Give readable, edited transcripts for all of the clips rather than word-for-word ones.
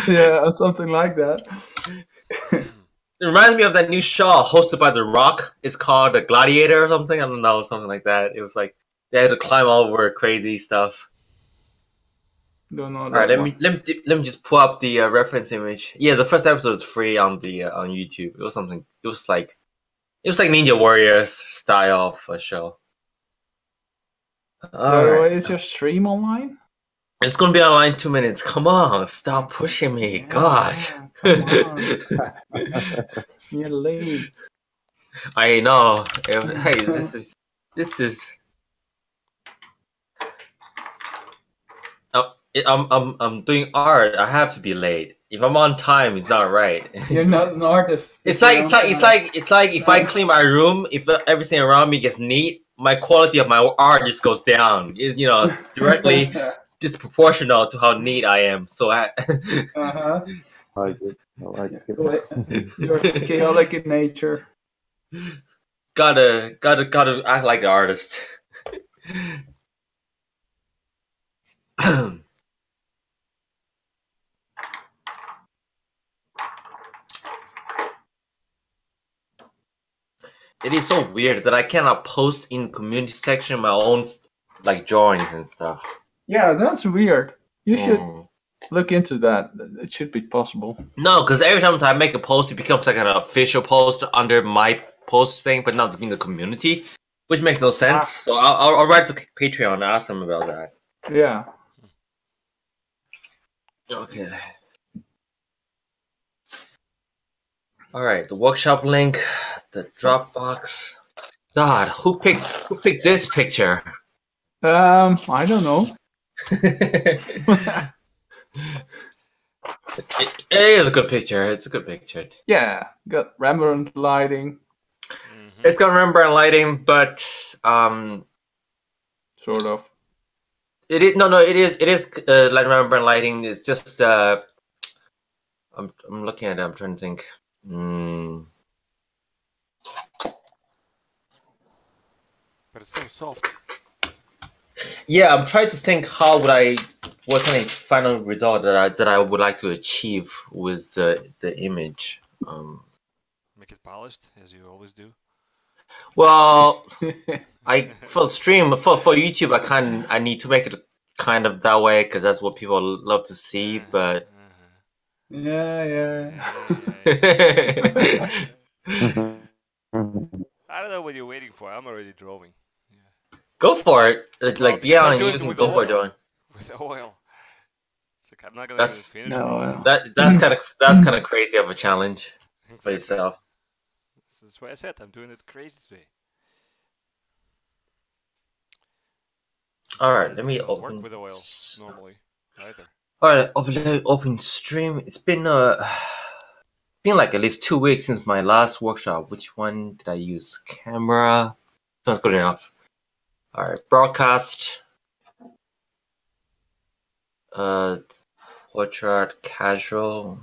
Yeah, something like that. It reminds me of that new show hosted by The Rock. It's called The Gladiator or something. I don't know, something like that. It was like they had to climb over crazy stuff. Don't know All that right, one. let me just pull up the reference image. Yeah, the first episode is free on the on YouTube. It was something. It was like Ninja Warriors style of a show. By All the right, way, is your stream online? it's gonna be online in 2 minutes. Come on, stop pushing me. Yeah, Gosh. come on. You're late. I know. Hey, this is. I'm doing art. I have to be late. If I'm on time, it's not right. You're not an artist. It's like if I clean my room, if everything around me gets neat, my quality of my art just goes down. It's directly disproportional to how neat I am. So I Uh-huh. I like it. I like it. You're chaotic in nature. gotta act like an artist. It is so weird that I cannot post in community section my own like drawings and stuff. Yeah, that's weird. You should look into that. It should be possible. No, because every time I make a post, it becomes like an official post under my post thing, but not in the community, which makes no sense. So I'll write to Patreon and ask them about that. Yeah. Okay. All right, the workshop link, the Dropbox. God, who picked this picture? I don't know. It is a good picture. It's a good picture. Yeah, got Rembrandt lighting. It's got Rembrandt lighting, but sort of. It is it is like Rembrandt lighting. It's just I'm looking at it. I'm trying to think. But it's so soft. Yeah, I'm trying to think what kind of final result that I would like to achieve with the image. Make it polished, as you always do. Well, for stream for YouTube, I need to make it kind of that way because that's what people love to see. But yeah. I don't know what you're waiting for. I'm already drawing. Go for it. Like you can go for it, John. With oil. It's like I'm not gonna finish. That's kind of crazy of a challenge for yourself. That's why I said I'm doing it crazy today. All right, let me open. Work with oil normally either. All right, open stream. It's been like at least 2 weeks since my last workshop. Which one did I use? Camera. Sounds good enough. All right, broadcast. Portrait casual.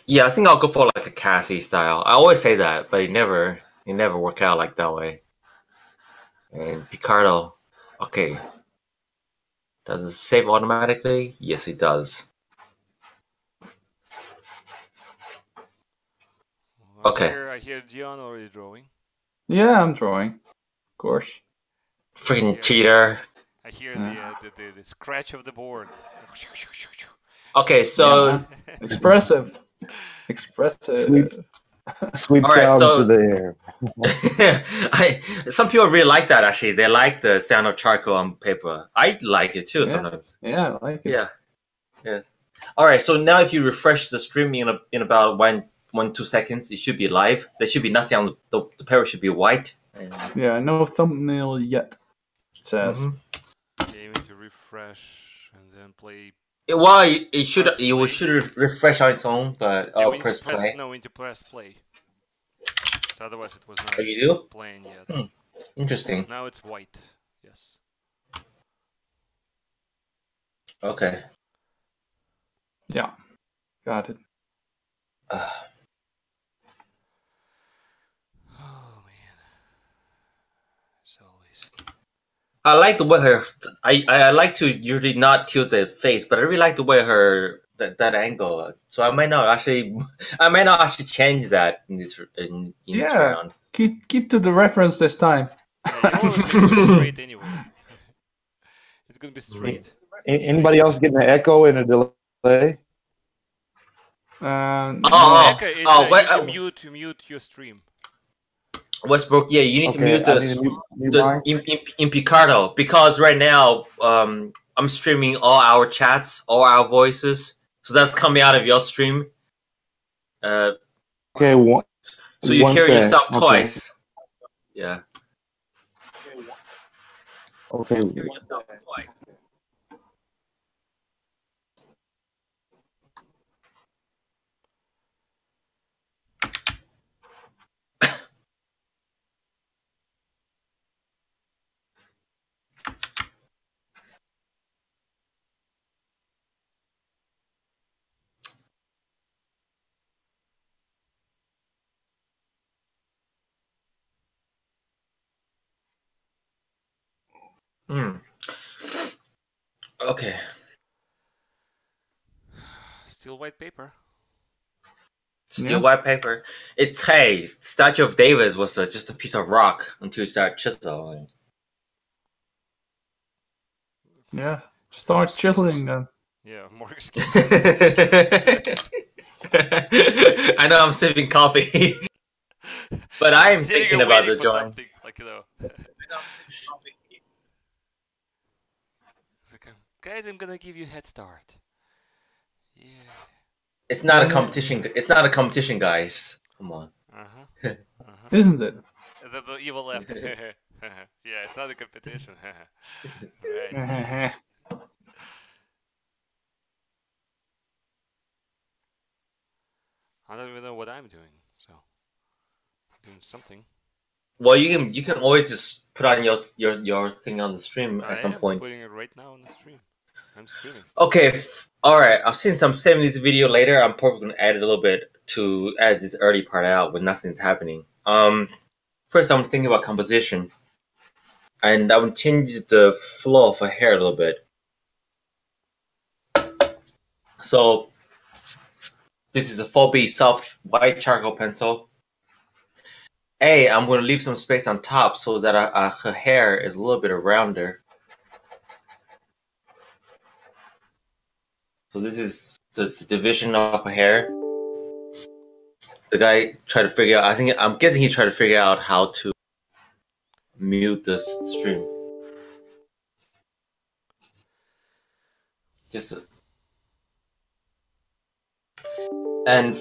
Yeah, I think I'll go for like a Cassie style. I always say that, but it never work out like that way. And Picardo. Okay. Does it save automatically? Yes, it does. Okay. I hear Dion already drawing. Yeah, I'm drawing. Of course. Freaking cheater. I hear the scratch of the board. Okay, so expressive. Sweet sounds to the air. Some people really like that. Actually, they like the sound of charcoal on paper. I like it too sometimes. Yeah, I like it. Yeah. All right. So now, if you refresh the stream in about 1-2 seconds, it should be live. There should be nothing on the paper. Should be white. Yeah, no thumbnail yet. It says. Okay, to refresh and then play. Well, it should refresh on its own, but I'll press play. No, we need to press play. So otherwise, it was not playing yet. Interesting. Now it's white. Yes. Okay. Yeah. Got it. Oh man. As always. I like the way her. I like to usually not tilt the face, but I really like the way her that angle. So I might not actually change that in this round. Keep to the reference this time. Yeah, you know what? It's gonna be straight anyway. It's gonna be straight. Anybody else getting an echo and a delay? You mute your stream. Westbrook, yeah, you need to mute in Picardo, because right now I'm streaming all our chats, all our voices, so that's coming out of your stream. Okay, so you hear yourself twice. Yeah. Okay. Okay. Still white paper. Still white paper. It's Statue of David was just a piece of rock until you start chiseling. Yeah, start chiseling then. Yeah, more excuses. I know I'm sipping coffee, but I am thinking about the drawing. Like, you know. Guys, I'm gonna give you a head start. Yeah. It's not a competition. It's not a competition, guys. Come on. Isn't it? The evil left. Yeah, it's not a competition. Right. I don't even know what I'm doing, so doing something. Well, you can always just put on your thing on the stream at some point. I'm putting it right now on the stream. I'm streaming. Okay, all right. Since I'm saving this video later, I'm probably gonna add a little bit to add this early part out when nothing's happening. First I'm thinking about composition, and I would change the flow of her hair a little bit. So this is a 4B soft white charcoal pencil. I'm going to leave some space on top so that her hair is a little bit rounder. So this is the division of her hair. The guy tried to figure out, I'm guessing he tried to figure out how to mute this stream. And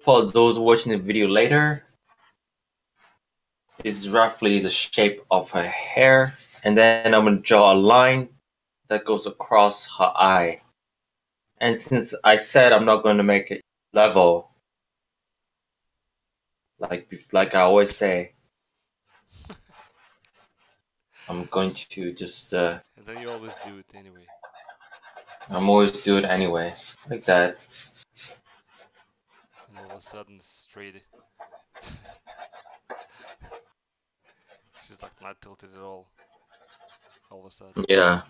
for those watching the video later, is roughly the shape of her hair, and then I'm going to draw a line that goes across her eye. And since I said I'm not going to make it level, like I always say, I'm going to just and then you always do it anyway. I'm always do it anyway, like that. And all of a sudden, straight. She's like not tilted at all. All of a sudden. Yeah.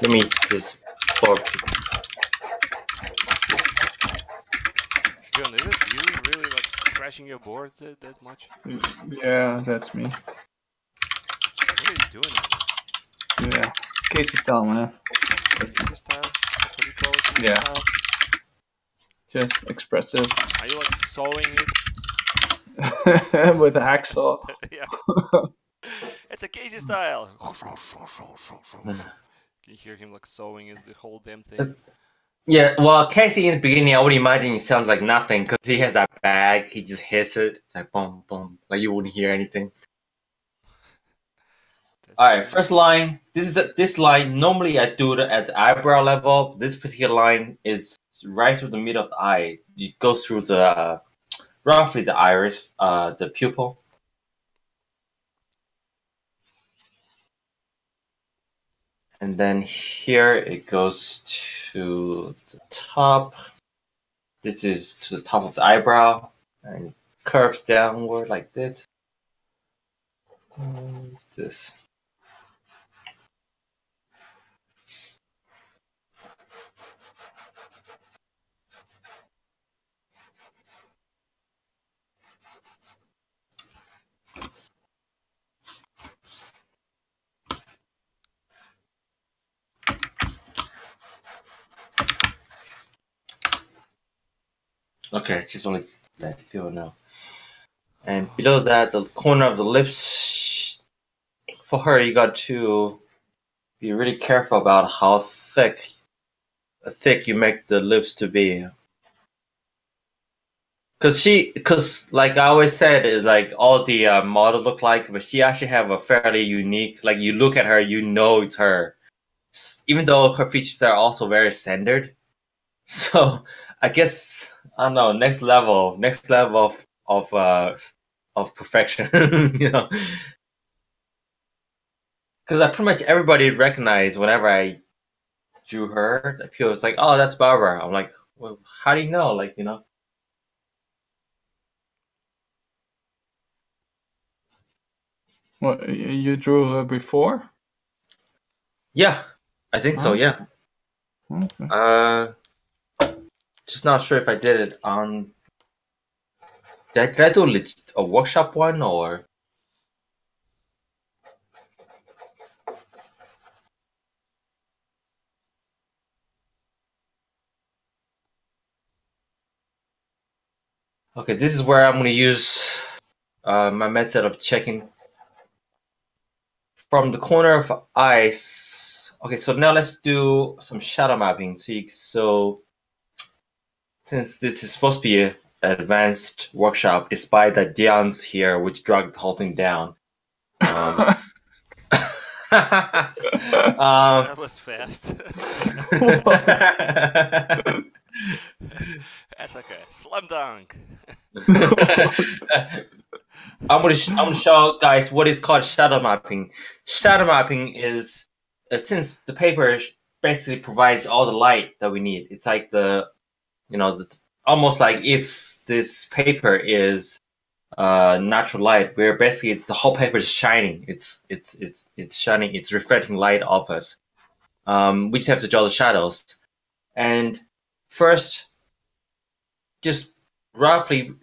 Let me just fork. John, is it you really like crashing your board that much? Yeah, that's me. What are you doing over there? Yeah, Casey style, man. Casey style? That's what you call it? Casey style? Just expressive. Are you like sewing it? With a hacksaw. Yeah. It's a Casey style. Can you hear him like sewing the whole damn thing? Yeah, well, Casey in the beginning, I would imagine it sounds like nothing because he has that bag. He just hits it. It's like boom, boom. Like you wouldn't hear anything. All right, first line. This line. Normally, I do it at the eyebrow level. This particular line is right through the middle of the eye. You go through the roughly the iris, the pupil. And then here it goes to the top. This is to the top of the eyebrow and curves downward like this. This. Okay, just only let feel now. And below that, the corner of the lips. For her, you got to be really careful about how thick you make the lips to be. Cause like I always said, like all the model look like, but she actually have a fairly unique. Like you look at her, you know it's her, even though her features are also very standard. So I guess I don't know, next level of perfection, you know. Because pretty much everybody recognized whenever I drew her, that people was like, "Oh, that's Barbara." I'm like, "Well, how do you know?" Like, you know. What, you drew her before? Yeah, I think so. Yeah. Okay. Just not sure if I did it on. Did I do a workshop one or? Okay, this is where I'm going to use my method of checking from the corner of eyes. Okay, so now let's do some shadow mapping. So since this is supposed to be an advanced workshop, despite that Dion's here, which dragged the whole thing down. That was fast. That's okay. Slam dunk. I'm gonna show guys what is called shadow mapping. Shadow mapping is since the paper basically provides all the light that we need. It's like almost like if this paper is natural light, where basically the whole paper is shining. It's shining. It's reflecting light off us. We just have to draw the shadows, and first, just roughly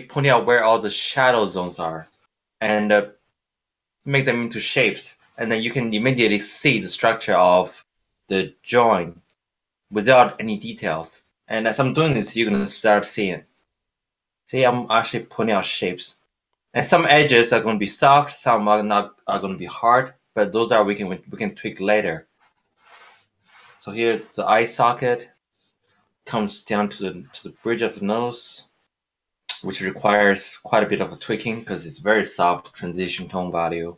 pointing out where all the shadow zones are, and make them into shapes, and then you can immediately see the structure of the joint without any details. And as I'm doing this, you're gonna start seeing. See, I'm actually pointing out shapes. And some edges are going to be soft, some are going to be hard, but those are we can tweak later. So here the eye socket comes down to the bridge of the nose, which requires quite a bit of a tweaking because it's very soft transition tone value.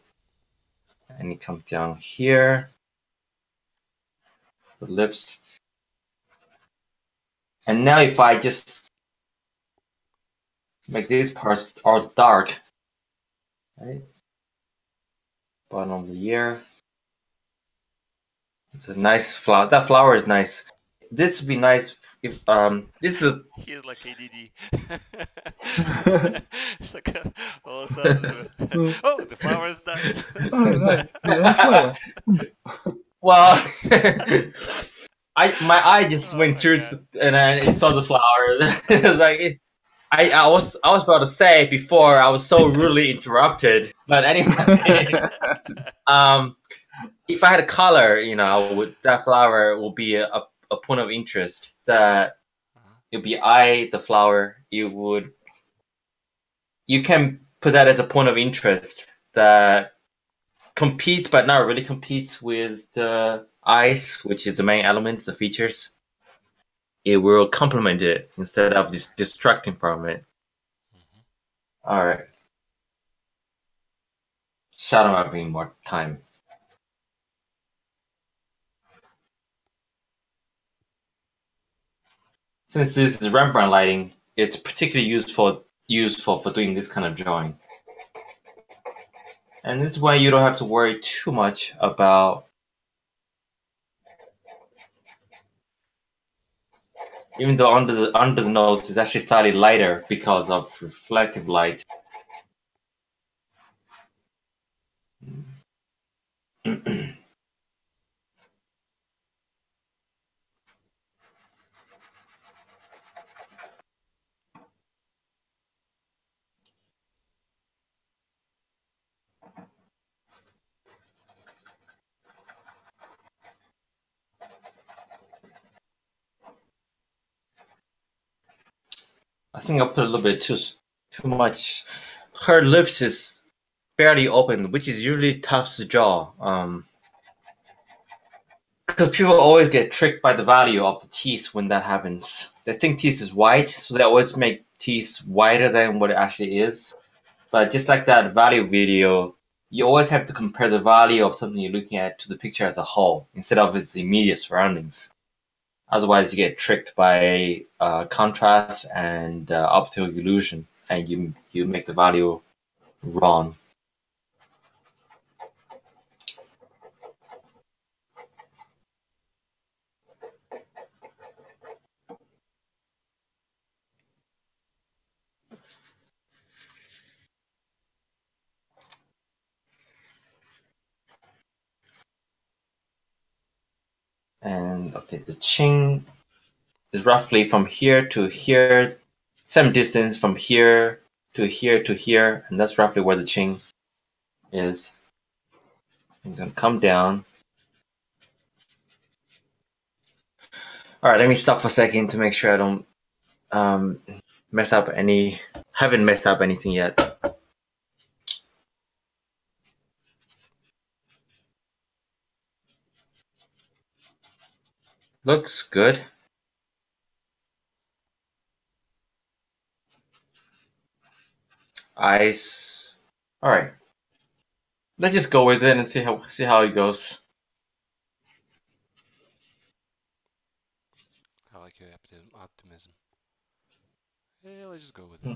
And it comes down here, the lips. And now if I just make these parts all dark, right? Bottom of the ear. It's a nice flower. That flower is nice. This would be nice if this is. He's like ADD. It's like all of a sudden, oh, the flower is nice. Oh, nice. Yeah, Well, my eye just went through and I saw the flower. It was like I was about to say before I was so rudely interrupted. But anyway, if I had a color, that flower would be a point of interest. That it would be the flower. You can put that as a point of interest that competes, but not really competes with the eyes, which is the main element, the features. It will complement it instead of distracting from it. All right. Shadow mapping more time. Since this is Rembrandt lighting, it's particularly useful for doing this kind of drawing. And this is why you don't have to worry too much about. Even though under the nose is actually slightly lighter because of reflective light. I think I put a little bit too much. Her lips is barely open, which is usually tough to draw. Because people always get tricked by the value of the teeth when that happens. They think teeth is white, so they always make teeth whiter than what it actually is. But just like that value video, you always have to compare the value of something you're looking at to the picture as a whole, instead of its immediate surroundings. Otherwise, you get tricked by contrast and optical illusion, and you make the value wrong. And okay, the chin is roughly from here to here, same distance from here to here to here, and that's roughly where the chin is. It's gonna come down. All right, let me stop for a second to make sure I don't mess up any. Haven't messed up anything yet. Looks good. Eyes. All right. Let's just go with it and see how it goes. I like your optimism. Yeah, let's just go with it.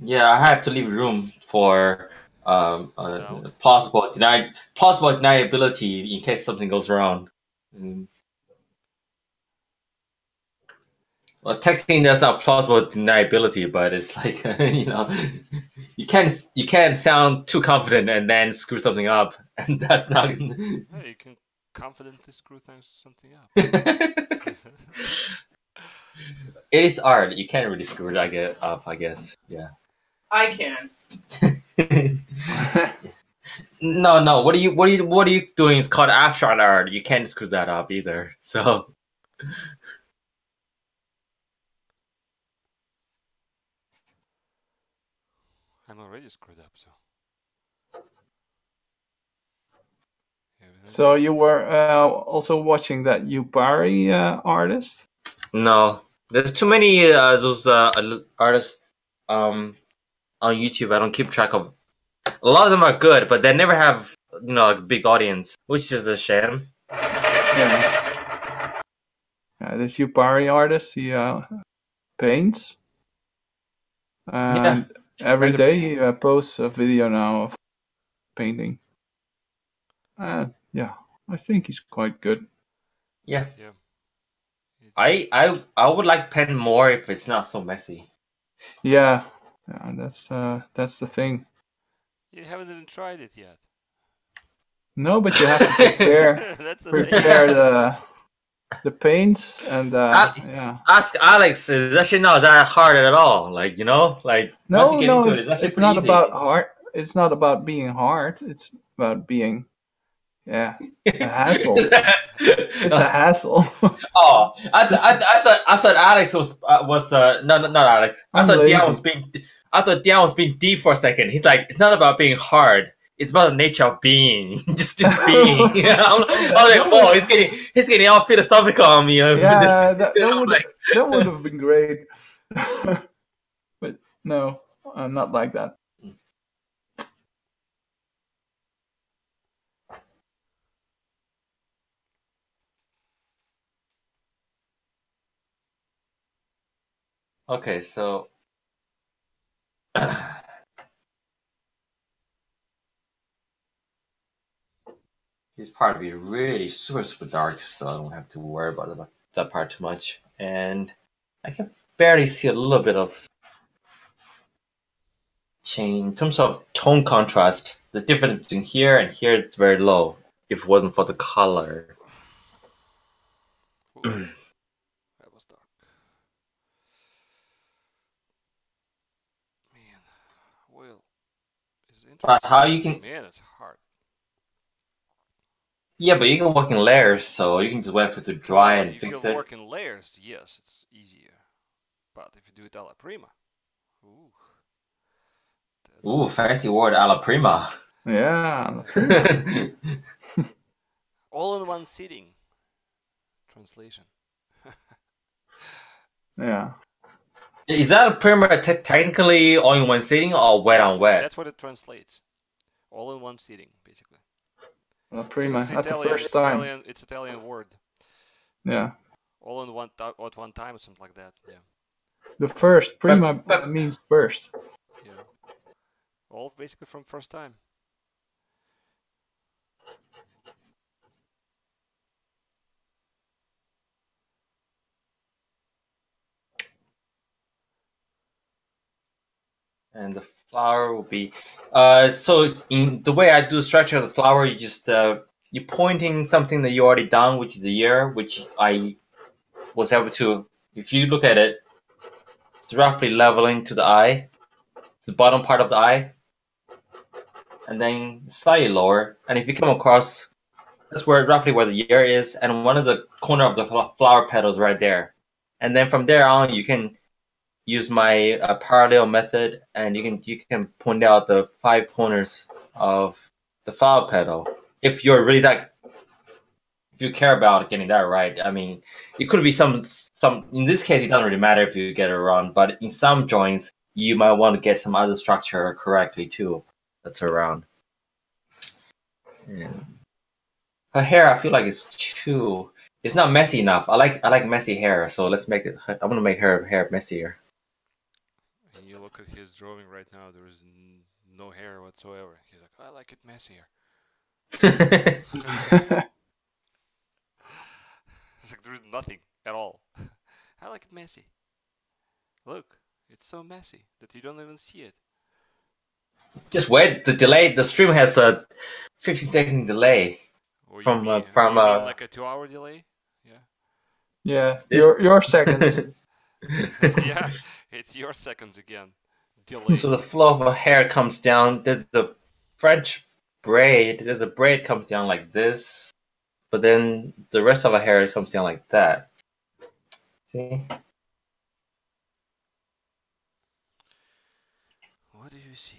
Yeah, I have to leave room for Doubt. plausible deniability in case something goes wrong. Well, technically that's not plausible deniability, but it's like you can't sound too confident and then screw something up, and that's not. Yeah, you can confidently screw something up. It is art. You can't really screw it up, I guess. Yeah. I can. No. What are you doing? It's called abstract art. You can't screw that up either. So. I'm already screwed up, so. So you were also watching that Yubari artist? No, there's too many those artists on YouTube. I don't keep track of. A lot of them are good, but they never have a big audience, which is a shame. Yeah. This Yubari artist, he paints, and every day he posts a video now of painting. Yeah, I think he's quite good. Yeah. Yeah. I would like pen more if it's not so messy. Yeah, that's the thing. You haven't even tried it yet. No, but you have to prepare the paints and yeah. Ask Alex. It's actually not that hard at all. Like once you get into it, it's actually it's not easy. about hard. It's not about being hard. It's about being a hassle. It's a hassle. Oh, I thought Alex was no, not Alex. I thought Dion was being deep for a second. He's like, it's not about being hard. It's about the nature of being, just being. I'm like, oh, he's getting all philosophical on me. Yeah, that would have been great. But no, I'm not like that. Okay, so part to be really super dark, so I don't have to worry about that part too much. And I can barely see a little bit of change in terms of tone contrast. The difference between here and here is very low. If it wasn't for the color. Ooh, that was dark. Man, well, it's interesting. How you can? Man, it's hard. Yeah, but you can work in layers, so you can just wait for it to dry Well, and if fix you it. work in layers, yes, it's easier. But if you do it a la prima, ooh. Ooh, fancy word, alla prima. Yeah. All in one sitting. Translation. Yeah. Is that a prima technically all in one sitting or wet on wet? That's what it translates. All in one sitting, basically. Prima It's at the Italian, first time. It's Italian word. Yeah. All in one at one time or something like that. Yeah. The first prima means first. Yeah. All basically from first time. And the flower will be so in the way I do the structure of the flower, you just you're pointing something that you already done, which is the ear, which I was able to. If you look at it, it's roughly leveling to the eye, the bottom part of the eye, and then slightly lower. And if you come across, that's roughly where the ear is, and one of the corner of the flower petals right there. And then from there on, you can use my parallel method, and you can point out the 5 corners of the flower petal. If you're really if you care about getting that right. I mean, it could be some. In this case, it doesn't really matter if you get it wrong, but in some joints, you might want to get some other structure correctly too. That's around. And her hair, I feel like it's too. It's not messy enough. I like messy hair, so let's make it. I'm gonna make her hair messier. And you look at his drawing right now. There is no hair whatsoever. He's like, I like it messier. It's like there's nothing at all. I like it messy. Look, it's so messy that you don't even see it. Just wait. The delay. The stream has a 15-second delay Or from you mean like a 2-hour delay? Yeah. Yeah. This- Your seconds. Yeah, it's your seconds again. Delay. So the flow of her hair comes down. There's the French braid. There's the braid comes down like this, but then the rest of her hair comes down like that. See? What do you see?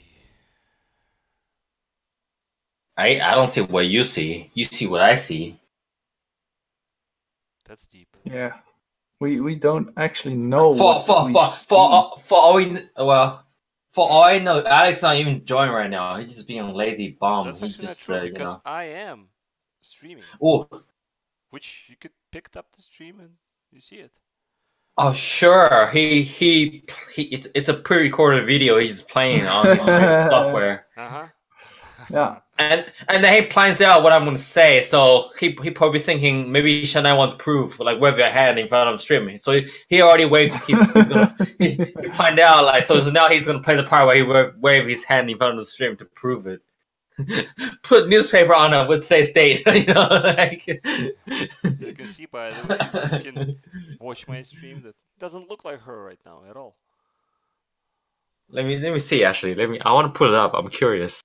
I don't see what you see. You see what I see. That's deep. Yeah. We don't actually know For all I know, Alex not even joining right now. He's just being a lazy bum. That's He's actually not just true you because know. I am streaming. Oh, Which you could pick up the stream and you see it. oh sure. It's a pre-recorded video. He's playing on his software. Uh-huh. Yeah. And then he plans out what I'm gonna say, so he probably thinking maybe Shania wants proof, like wave your hand in front of the stream. So he already waved. He's gonna he planned out like so now he's gonna play the part where he wave his hand in front of the stream to prove it. Put newspaper on it with today's date, you know. Like. As you can see by the way, you can watch my stream. That doesn't look like her right now at all. Let me see. Actually, I want to put it up. I'm curious.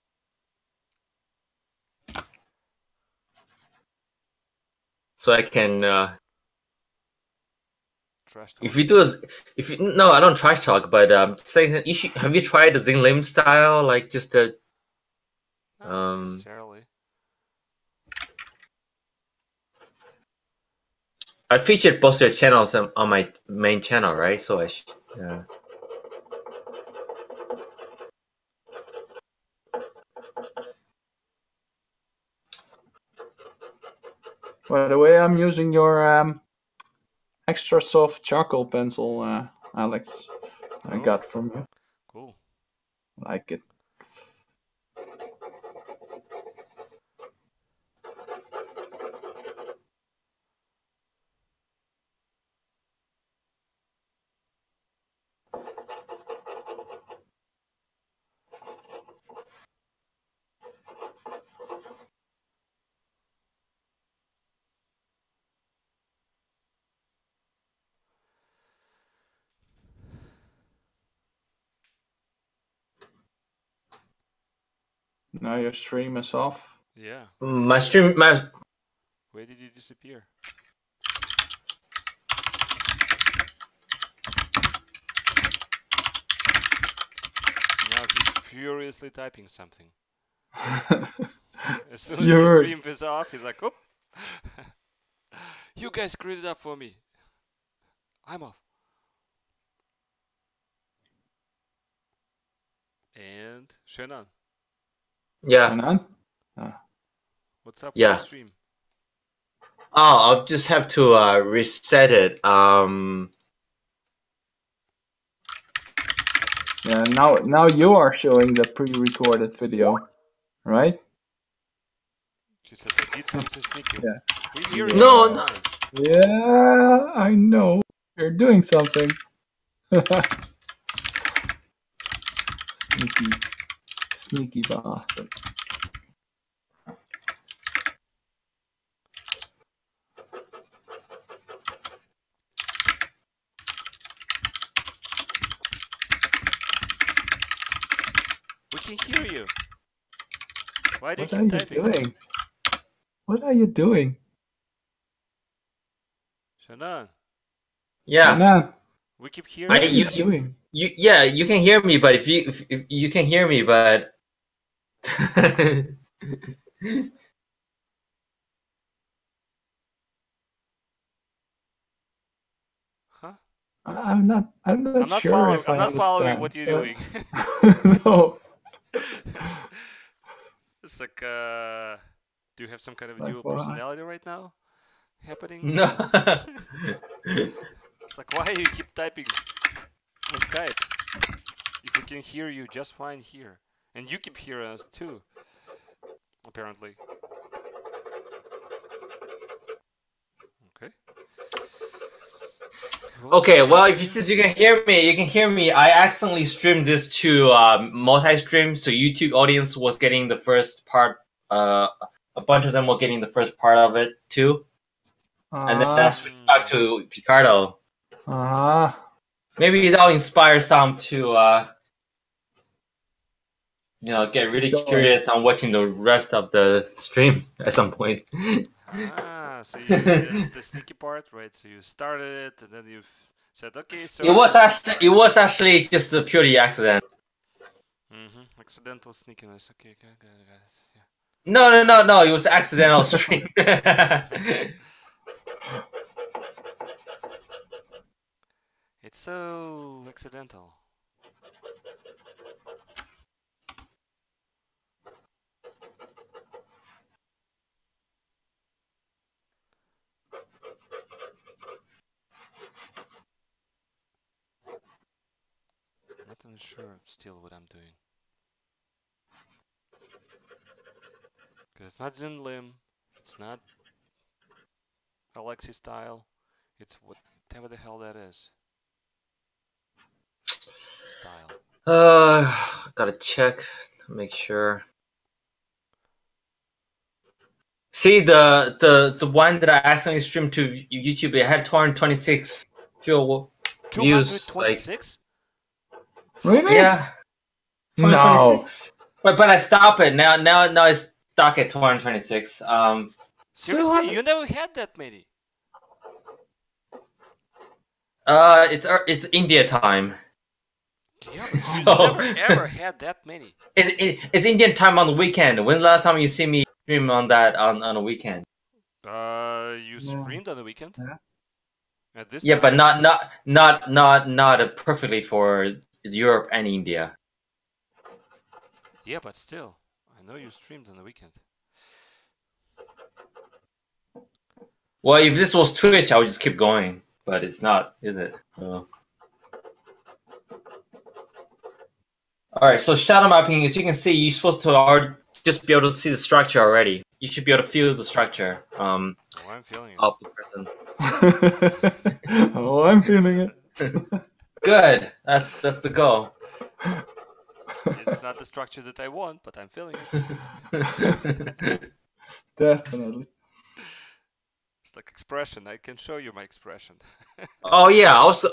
So I can. Trash talk. If you do, no, I don't trash talk, but saying have you tried the Zing Lim style, like just the. Not necessarily. I featured both your channels on my main channel, right? So I. By the way, I'm using your extra soft charcoal pencil, Alex. I got from you. Cool. Like it. Now your stream is off. Yeah. My stream, my Where did you disappear? Now he's furiously typing something. As soon as his stream is off, he's like, "Oop! You guys screwed it up for me. I'm off." And Shannon. yeah. Shannon? What's up Yeah. with the stream? Oh, I'll just have to reset it. Yeah, now you are showing the pre-recorded video, right? She said I did something sneaky. Yeah. We hear you. No. Yeah, I know. You're doing something. Sneaky bastard. We can hear you. Why do you What are keep you typing? doing? What are you doing? Shannon, Yeah. Shannon, we keep hearing what are you. you doing? Yeah, you can hear me, but if you can hear me, but Huh? I'm not sure following. if I'm I not following understand. what you're doing. No. It's like, do you have some kind of Like dual what? personality right now happening? no. It's like, why you keep typing on Skype if we can hear you just fine here, and you keep hearing us too, apparently. Okay. Okay, well, since you can hear me. I accidentally streamed this to multi-stream, so YouTube audience was getting the first part. A bunch of them were getting the first part of it too, and then I switched back to Picardo. Maybe that'll inspire some to get really curious on watching the rest of the stream at some point. So that's the sneaky part, right? So you started it, and then you've said, okay, so... It was actually just a purely accident. Accidental sneakiness. Okay, good. Yeah. No, it was accidental stream. It's so accidental. Not even sure still what I'm doing. Because it's not Zinlim, it's not Alexei style, it's whatever the hell that is. Style. Gotta check to make sure. See the one that I accidentally streamed to YouTube. It had 226 views. 226? Really? Yeah. 226. But I stopped it now. Now it's stuck at 226. Seriously, you never had that many. It's India time. Yeah, but you never ever had that many. It's Indian time on the weekend. When the last time you see me stream on that on a weekend? You streamed on the weekend. Yeah. At this Yeah, time? but not perfectly for Europe and India. Yeah, but still, I know you streamed on the weekend. Well, if this was Twitch, I would just keep going, but it's not, is it? All right, so shadow mapping, as you can see, you're supposed to just be able to see the structure already. You should be able to feel the structure. I'm feeling it. Of the person. Oh, I'm feeling it. Good. That's the goal. It's not the structure that I want, but I'm feeling it. Definitely. It's like expression. I can show you my expression. Oh yeah, I was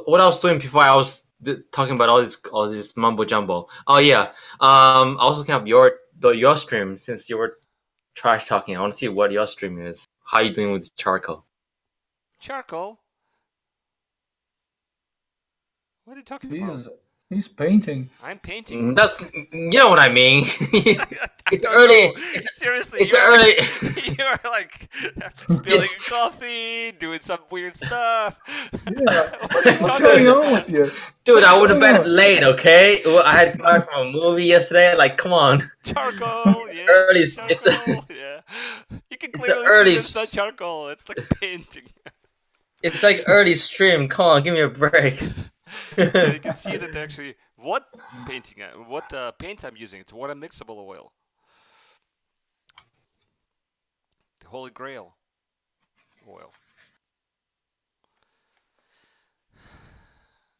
what I was doing before I was talking about all this mumbo jumbo. Oh yeah, I was looking up your stream since you were trash talking. I want to see what your stream is. How you doing with charcoal? Charcoal? What are you talking about? He's painting. I'm painting. That's you know what I mean. I It's don't early. know. Seriously, It's you're early. like, you're like spilling coffee, doing some weird stuff. Yeah. What are you What's talking going about? on with you? Dude, I went to What's going bed on? late. Okay, well, I had got from a movie yesterday. Like, come on. Charcoal, yes, Early. charcoal, yeah. You can It's the clearly early see it's not charcoal. It's like painting. It's like early stream. Come on, give me a break. Yeah, you can see that actually. What painting? What paint I'm using? It's water mixable oil. The Holy Grail oil.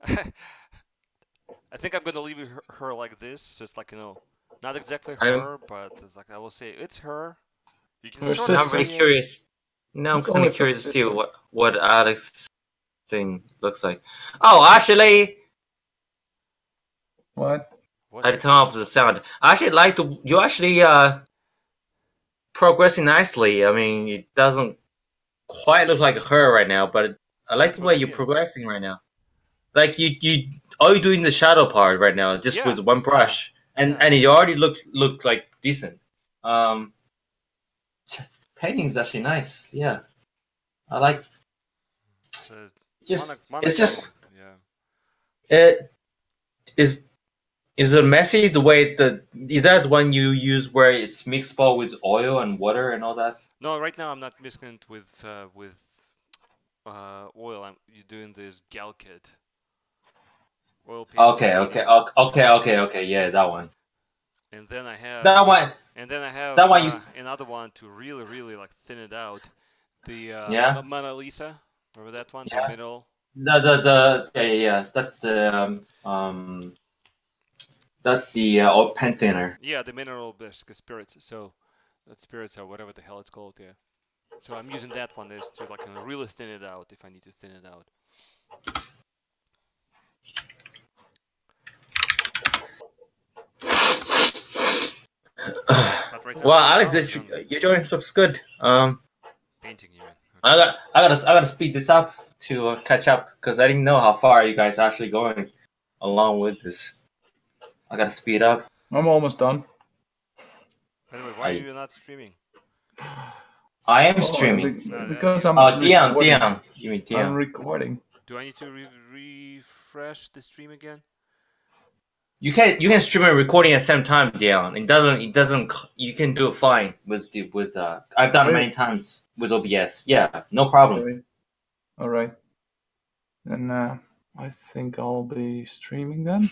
I think I'm gonna leave her like this, just like not exactly her, but it's like I will say it's her. You can Her sort Now of I'm very see it. curious. Now I'm It's kind only of for curious to see sister. what Alex thing looks like. Oh, actually, What? What? I had to turn off the sound. I actually like the you actually progressing nicely. I mean, it doesn't quite look like her right now, but I like That's the what way I you're mean. progressing right now. Like you all you're doing the shadow part right now, just Yeah. with one brush, Yeah. and you already look like decent. Painting is actually nice. Yeah, I like. Just it's just yeah. it is it messy the way is that one you use where it's mixable with oil and water and all that? No, right now I'm not mixing it with oil. You're doing this gal kit. Oil painting. Okay. Yeah, that one. And then I have That one. That one. Another one to really like thin it out. The Yeah. Mona Lisa. Remember that one? Yeah. The middle. Yeah. That's the old pen thinner. Yeah, the mineral spirits. So that spirits or whatever the hell it's called. Yeah. So I'm using that one is to like really thin it out if I need to thin it out. Right well, Alex, your drawing looks good. Painting you. Okay. I gotta speed this up to catch up because I didn't know how far you guys are actually going along with this. I gotta speed up. I'm almost done. Anyway, why are you not streaming? I am streaming. Because I'm Dion. You mean Dion? I'm recording. Do I need to refresh the stream again? You can stream and recording at the same time, Dion. It doesn't. You can do it fine with I've done it many times with OBS. Yeah, no problem. All right. Then I think I'll be streaming then.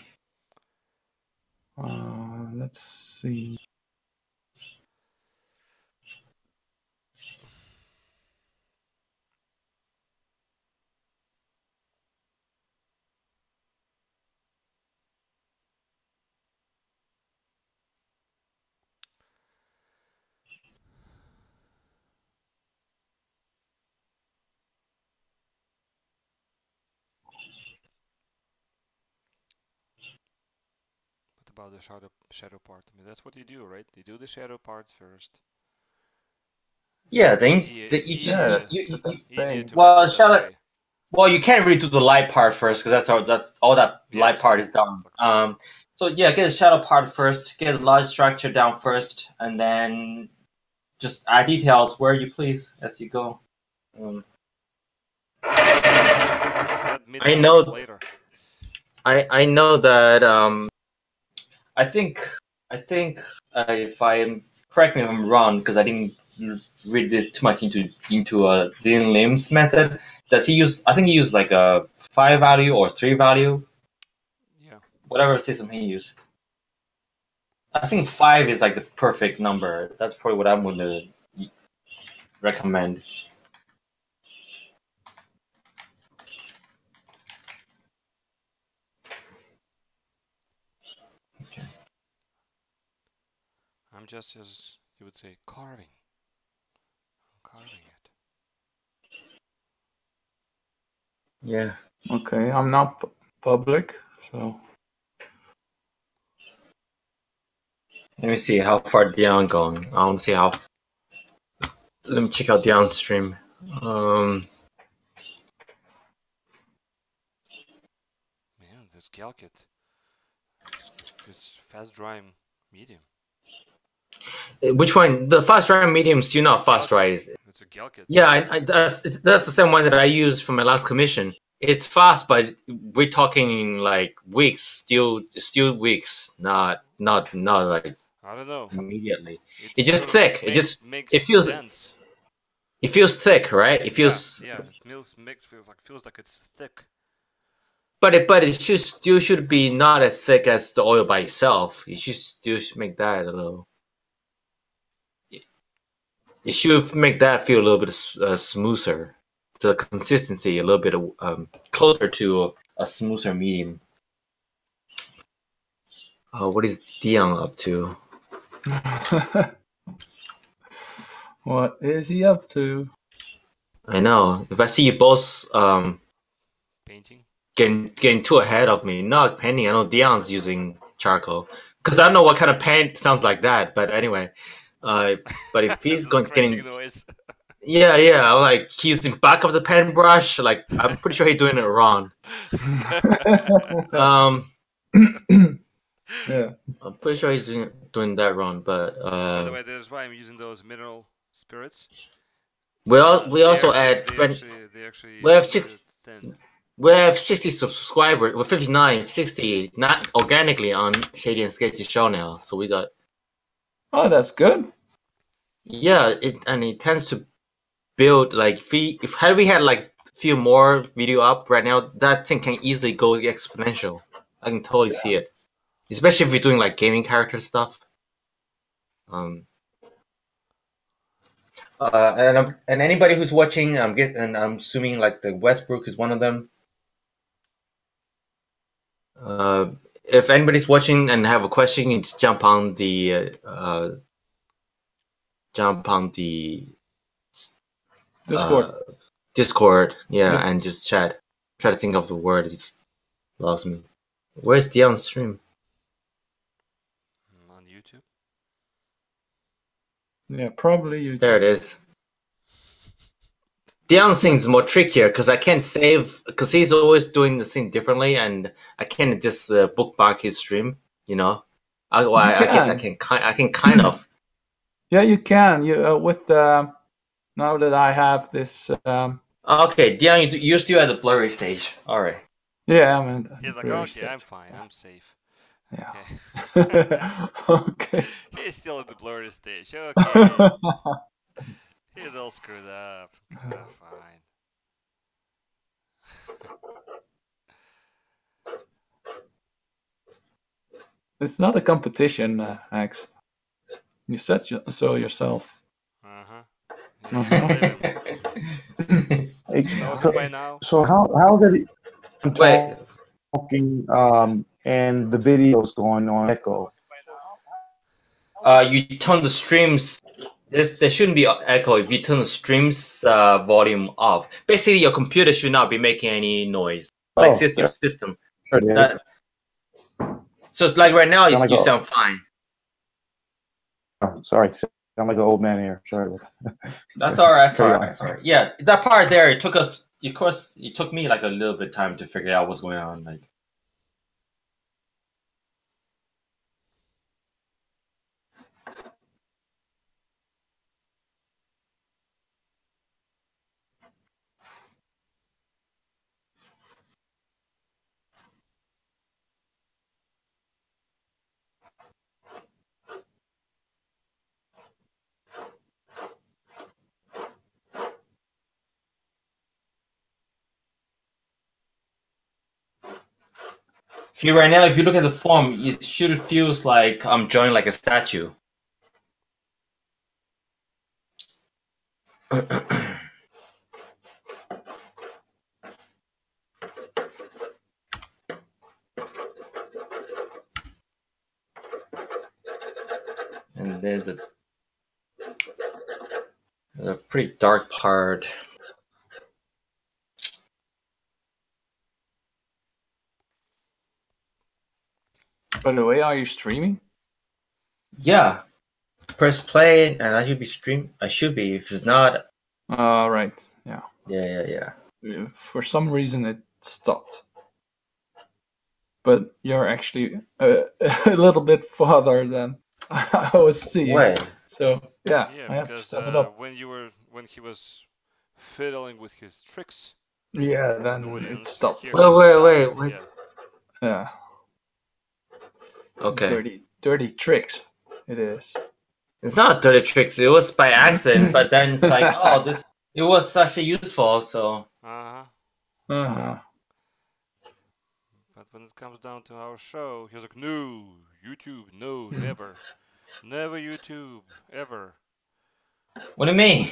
Let's see. About the shadow part. I mean, that's what you do, right? You do the shadow part first. Yeah, then well, shadow. Well, you can't really do the light part first because that's all that light part is done. So yeah, get the shadow part first. Get the large structure down first, and then just add details where you please as you go. I know. I know that. I think if I'm correct me if I'm wrong because I didn't read this too much into Dean Lim's method. Does he use? I think he used like a 5 value or 3 value. Yeah. Whatever system he used. I think 5 is like the perfect number. That's probably what I'm going to recommend. Okay. I'm just, as you would say, carving. I'm carving it. Yeah. Okay, I'm not public, so. Let me see how far down going. I want to see how. Let me check out downstream. Man, this Calcut. This fast drying medium. Which one? The fast dry mediums do not fast dry. It's a Calcut. Yeah, that's the same one that I used for my last commission. It's fast, but we're talking like weeks, still weeks, not like I don't know. immediately. It's It's just sort of thick. makes it feels dense. it feels thick, right? It feels Yeah. It feels like it's thick. but it still should be not as thick as the oil by itself. You should still make that a little. It should make that feel a little bit smoother. The consistency a little bit closer to a smoother medium. What is Dion up to? What is he up to? I know. If I see you both Painting. getting too ahead of me, not painting. I know Dion's using charcoal because I don't know what kind of paint sounds like that. But anyway, but if he's going getting noise. yeah, I'm like he's using back of the paintbrush. Like I'm pretty sure he's doing it wrong. Yeah. I'm pretty sure he's doing that wrong. But By the way, that's why I'm using those mineral spirits. we also add we have we have 60 subscribers. We're 59, 60, not organically on Shady and Sketchy show now. So we got Oh, that's good. yeah, it tends to build like if had we had like a few more video up right now, that thing can easily go exponential. I can totally see it, especially if you're doing like gaming character stuff. And anybody who's watching, I'm assuming like the Westbrook is one of them. If anybody's watching and have a question, you just jump on the Discord. Discord, Yeah. and just chat. Try to think of the word. It just lost me. Where's Dion stream? On YouTube. Yeah, probably YouTube. There it is. Dion thing's more trickier because I can't save because he's always doing the thing differently, and I can't just bookmark his stream. You know, I guess I can kind of. Yeah, you can. You with now that I have this. Okay, Dion, you're still at the blurry stage. All right. Yeah, I mean. He's like, okay, I'm fine. I'm safe. Yeah. Okay. Okay. He's still at the blurry stage. Okay. He's all screwed up. Fine. It's not a competition, Ax. You said so yourself. By now. So how did it Wait. talking and the videos going on echo? You turn the streams. There shouldn't be echo if you turn the streams volume off. Basically, your computer should not be making any noise. Like system. So it's like right now, you sound fine. Oh, sorry, sound like an old man here. Sorry about that. That's all right. That's all right. Yeah, that part there, it took us. Of course, it took me like a little bit of time to figure out what's going on. Like. See, right now, if you look at the form, it should feels like I'm drawing like a statue. And there's a pretty dark part. By the way, are you streaming? Yeah. Press play, and I should be stream. I should be. If it's not, Right. Yeah. yeah. For some reason it stopped. But you're actually a little bit farther than I was seeing. Wait. So yeah, Yeah, I have to because step it up. when he was fiddling with his tricks, Yeah, the then it audience stopped. hears his Wait. stuff. Yeah. Yeah. Okay. Dirty tricks. It is. It's not dirty tricks. It was by accident, but then it's like, oh, this. It was such a useful. So Uh-huh. Uh-huh. But when it comes down to our show, he's like, no, YouTube, no, never. Never YouTube, ever. what do you mean?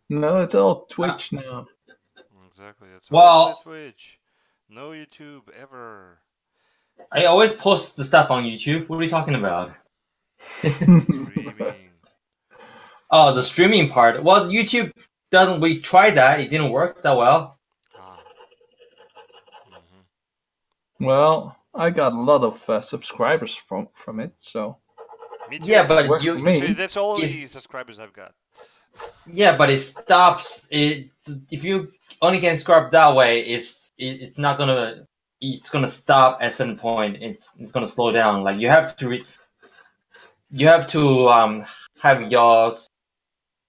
No, it's all Twitch now. Exactly, it's Well- only Twitch. No YouTube, ever. I always post the stuff on YouTube. What are you talking about? Streaming. Oh, the streaming part. Well, YouTube doesn't. We tried that. It didn't work that well. Ah. Mhm. Well, I got a lot of subscribers from it, so Me too. Yeah, but worked for you. me. So that's all the subscribers I've got. Yeah, but it stops. If you only can subscribe that way, it's not gonna. It's gonna stop at some point. It's gonna slow down. Like you have to have your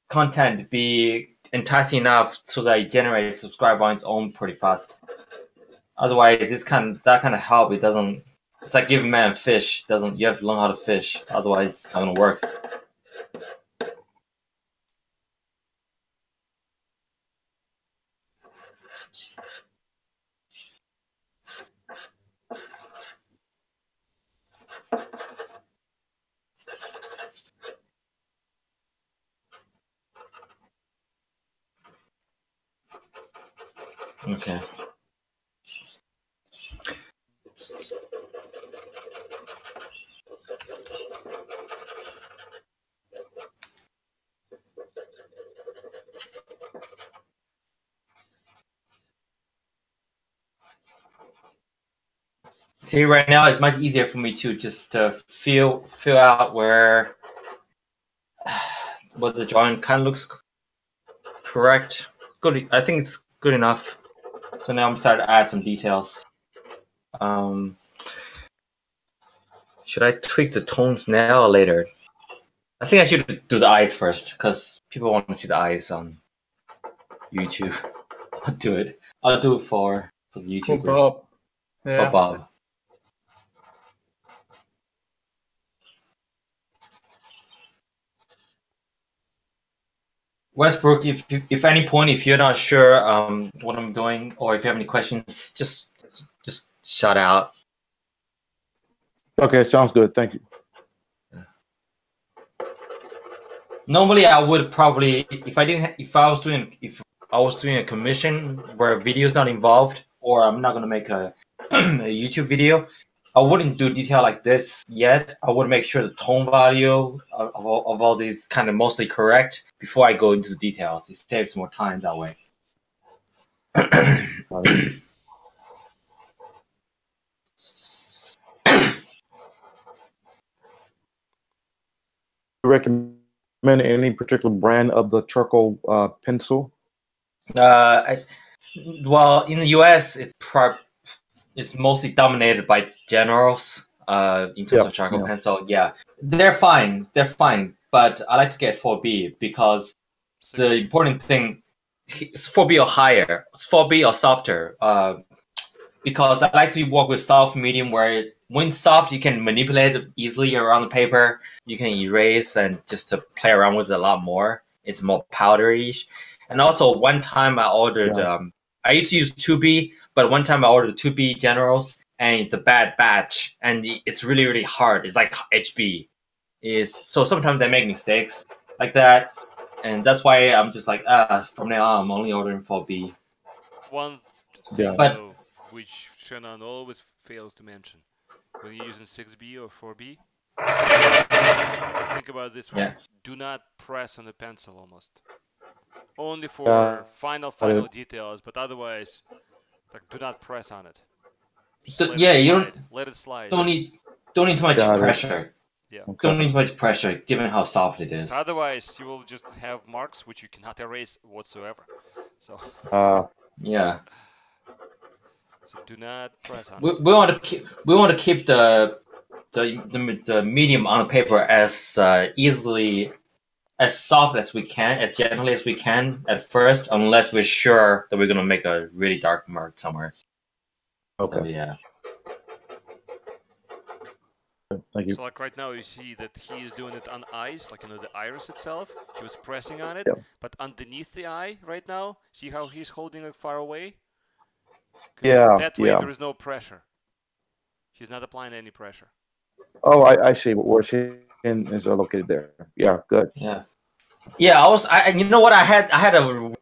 content be enticing enough so that it generates subscriber on its own pretty fast. Otherwise, that kind of help. It doesn't. It's like giving man fish. Doesn't you have to learn how to fish? Otherwise, it's not gonna work. Okay. See, right now it's much easier for me to just feel out where what the drawing kind of looks correct. Good. I think it's good enough. So now I'm starting to add some details. Should I tweak the tones now or later? I think I should do the eyes first because people want to see the eyes on YouTube. I'll do it. I'll do it for the For YouTubers. Bob. Yeah. For Bob. Westbrook, if any point, if you're not sure what I'm doing, or if you have any questions, just shout out. Okay, sounds good. Thank you. Normally, I would probably if I was doing a commission where video is not involved, or I'm not gonna make a YouTube video, I wouldn't do detail like this yet. I would make sure the tone value of all these kind of mostly correct before I go into the details. It saves more time that way. Recommend any particular brand of the charcoal pencil? Well, in the US, it's mostly dominated by generals. In terms of charcoal pencil, yeah, they're fine. But I like to get 4B because the important thing is 4B or higher. It's 4B or softer. Because I like to work with soft medium where when soft you can manipulate it easily around the paper. You can erase and just to play around with it a lot more. It's more powdery. And also one time I ordered I used to use 2B, but one time I ordered 2B generals and it's a bad batch and it's really, really hard. It's like HB. So sometimes I make mistakes like that. And that's why I'm just like, from now on I'm only ordering 4B. One thing though, which Shannon always fails to mention, when you're using 6B or 4B, think about this one. Do not press on the pencil almost. Only for final details, but otherwise, like, do not press on it. Just let it slide. Don't need. Don't need too much Got it. pressure. Yeah. Okay. Don't need too much pressure, given how soft it is. Otherwise, you will just have marks which you cannot erase whatsoever. So, Yeah. so do not press on We, it. we want to keep the medium on the paper as easily, as soft as we can, as gently as we can at first, unless we're sure that we're gonna make a really dark mark somewhere. Okay. So, yeah. Thank you. So like right now you see that he is doing it on eyes, like the iris itself. He was pressing on it, Yeah. but underneath the eye right now, see how he's holding it far away? 'Cause Yeah, that way yeah. there is no pressure. He's not applying any pressure. Oh, I see. Where chin is located there. Yeah, good. Yeah. Yeah, you know what, I had a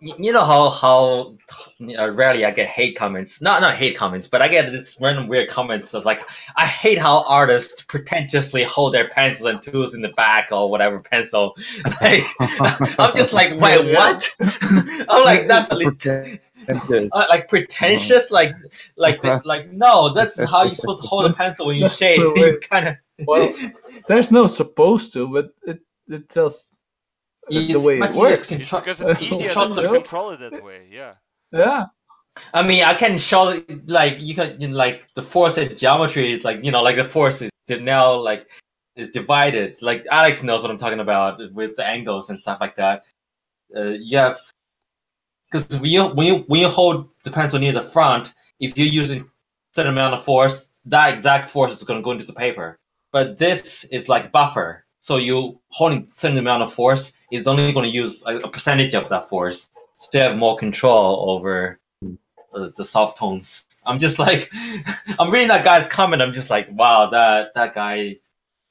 you know how rarely I get hate comments. Not hate comments, but I get this random weird comments that's like, I hate how artists pretentiously hold their pencils and tools in the back or whatever pencil. Like, I'm just like, wait, what? I'm like, that's like pretentious, like no, that's how you're supposed to hold a pencil when you That's shade. the way- You kind of Well, there's no supposed to, but it just the way it works. It's because it's easier control to control it that way. Yeah. Yeah. I mean, I can show, like, you can, like, the force and geometry is like, like the force is now like is divided. Like, Alex knows what I'm talking about with the angles and stuff like that. You have, because when you hold the pencil near the front, if you're using a certain amount of force, that exact force is going to go into the paper. But this is like buffer, so you holding a certain amount of force is only going to use a percentage of that force, so you have more control over the soft tones. I'm just like, I'm reading that guy's comment. I'm just like, wow, that guy,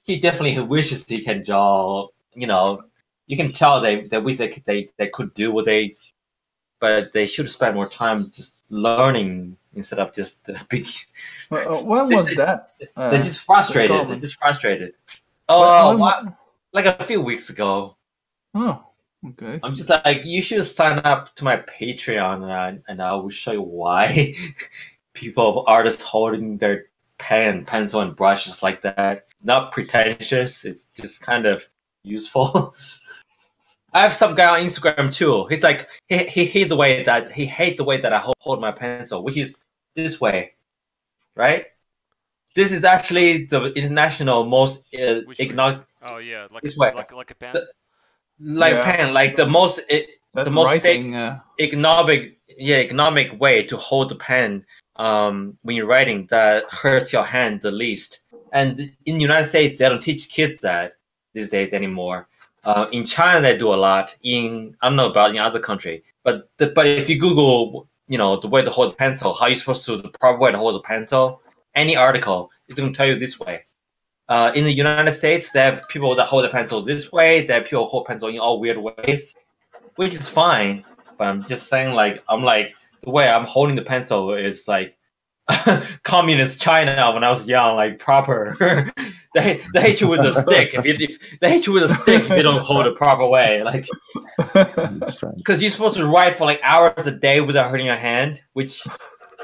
he definitely wishes he can draw. You can tell they wish they could do what they, but they should spend more time just learning instead of just big. When was that? They're just frustrated. comment? They're just frustrated. Like a few weeks ago. Oh, okay. I'm just like, you should sign up to my Patreon, and I will show you why artists holding their pen, pencil, and brushes like that. Not pretentious. It's just kind of useful. I have some guy on Instagram too. He's like, he hate the way that I hold my pencil, which is this way, right? This is actually the international most Oh yeah, like this way. like a pen. Pen, like the most writing, economic way to hold the pen when you're writing that hurts your hand the least. And in the United States, they don't teach kids that these days anymore. In China, they do a lot. I don't know about in other country, but if you Google, the way to hold a pencil, how you're supposed to, the proper way to hold a pencil, any article, it's going to tell you this way. In the United States, they have people that hold a pencil this way. They have people who hold pencil in all weird ways, which is fine. But I'm just saying, the way I'm holding the pencil is like communist China when I was young, like proper. they hate you with a stick if they hate you with a stick if you don't hold it proper way, like, because you're supposed to write for like hours a day without hurting your hand, which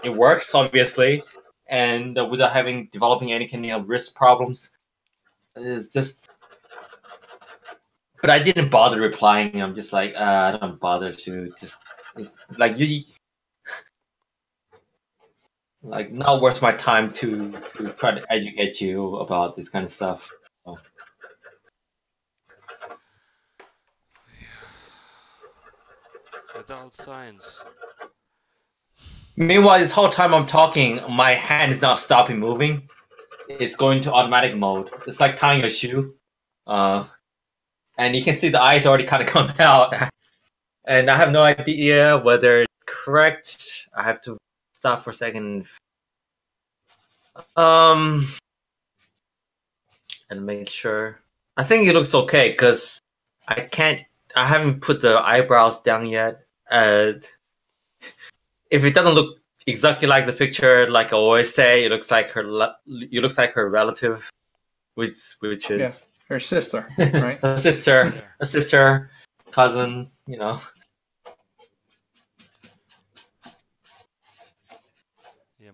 it works obviously, and without developing any kind of wrist problems. It's just, but I didn't bother replying. I'm just like, I don't bother to just like not worth my time to try to educate you about this kind of stuff. So. Without science. Meanwhile, this whole time I'm talking, my hand is not stopping moving. It's going to automatic mode. It's like tying a shoe. And you can see the eyes already kind of come out. And I have no idea whether it's correct. I have to stop for a second. And make sure. I think it looks okay because I haven't put the eyebrows down yet. If it doesn't look exactly like the picture, like I always say, it looks like her relative, which is her sister, right? a sister, cousin, Yeah,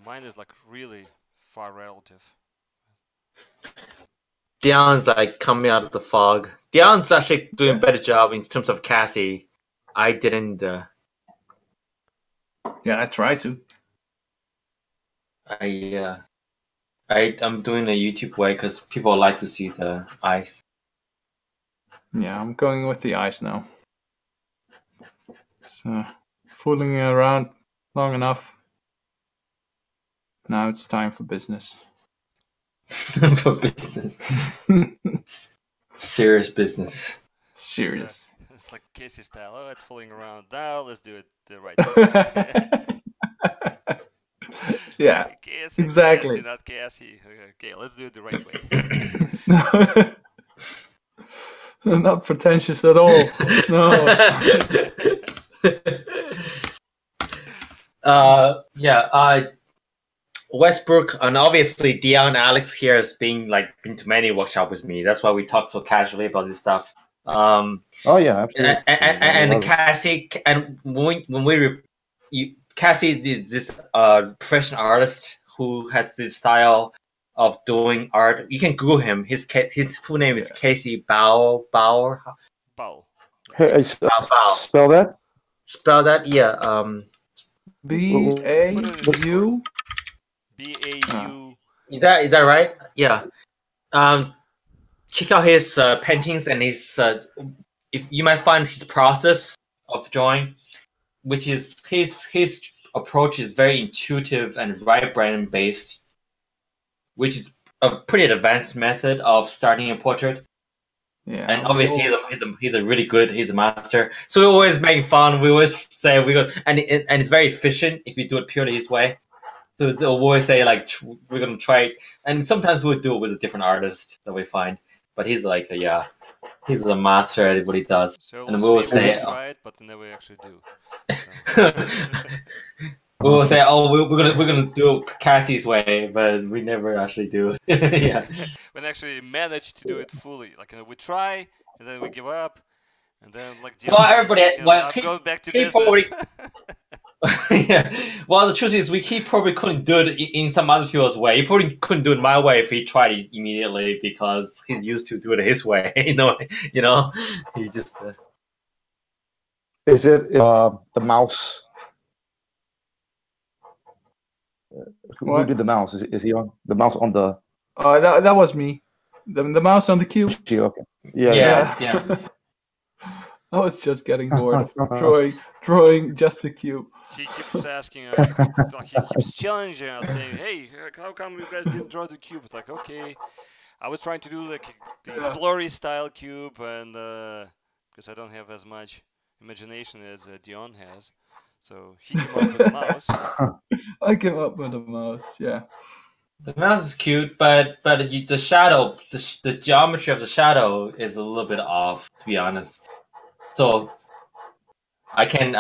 mine is like really far relative. Dion's like coming out of the fog. Dion's actually doing a better job in terms of Cassie. I didn't. Yeah, I try to. I'm doing a YouTube way because people like to see the eyes. Yeah, I'm going with the eyes now. So, fooling around long enough. Now it's time for business. For business. Serious business. Serious. It's like Casey style. Oh, it's fooling around. Now let's do it the right way. Yeah, Casey, exactly. Casey, not Cassie. Okay, let's do it the right way. Not pretentious at all. No. Westbrook and obviously Dion and Alex here has been to many workshops with me. That's why we talk so casually about this stuff. Oh yeah, absolutely. And Cassie, and Cassie is this professional artist who has this style of doing art. You can Google him. His full name is Casey Bauer. Bow. Hey, spell that. Spell that, yeah. B-A-U. B-A-U. Is that right? Yeah. Check out his paintings and his. If you might find his process of drawing, which is his approach is very intuitive and right brain based, which is a pretty advanced method of starting a portrait. Yeah, and obviously he's a really good, he's a master. So we always make fun. We always say and it's very efficient if you do it purely his way. So they'll always say like we're gonna try it, and sometimes we'll do it with a different artist that we find. But he's like he's a master at what he does. So and we'll say try it, but never actually do. We'll say, we're gonna do it Cassie's way, but we never actually do. Yeah. We actually manage to do it fully. Like we try, and then we give up, and then go back to business. Yeah. Well, the truth is, he probably couldn't do it in some other people's way. He probably couldn't do it my way if he tried it immediately because he's used to do it his way. He just. Is it the mouse? Who did the mouse? Is he on the mouse on the? That was me. The mouse on the cube. Okay. Yeah. I was just getting bored of drawing just a cube. He keeps asking us, he keeps challenging us, saying, "Hey, how come you guys didn't draw the cube?" It's like, okay, I was trying to do like the blurry style cube, and because I don't have as much imagination as Dion has, so he came up with a mouse. I came up with a mouse, yeah. The mouse is cute, but the shadow, the geometry of the shadow is a little bit off, to be honest. So I can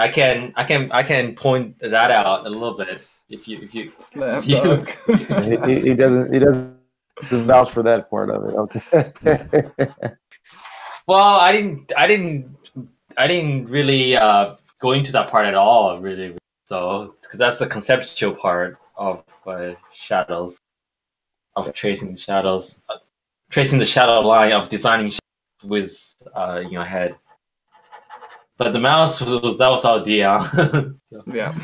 point that out a little bit if you. He doesn't vouch for that part of it. Okay. Well, I didn't really go into that part at all, really. So that's the conceptual part of shadows, of tracing shadows, tracing the shadow line of designing with your head. But the mouse that was our idea. So. Yeah.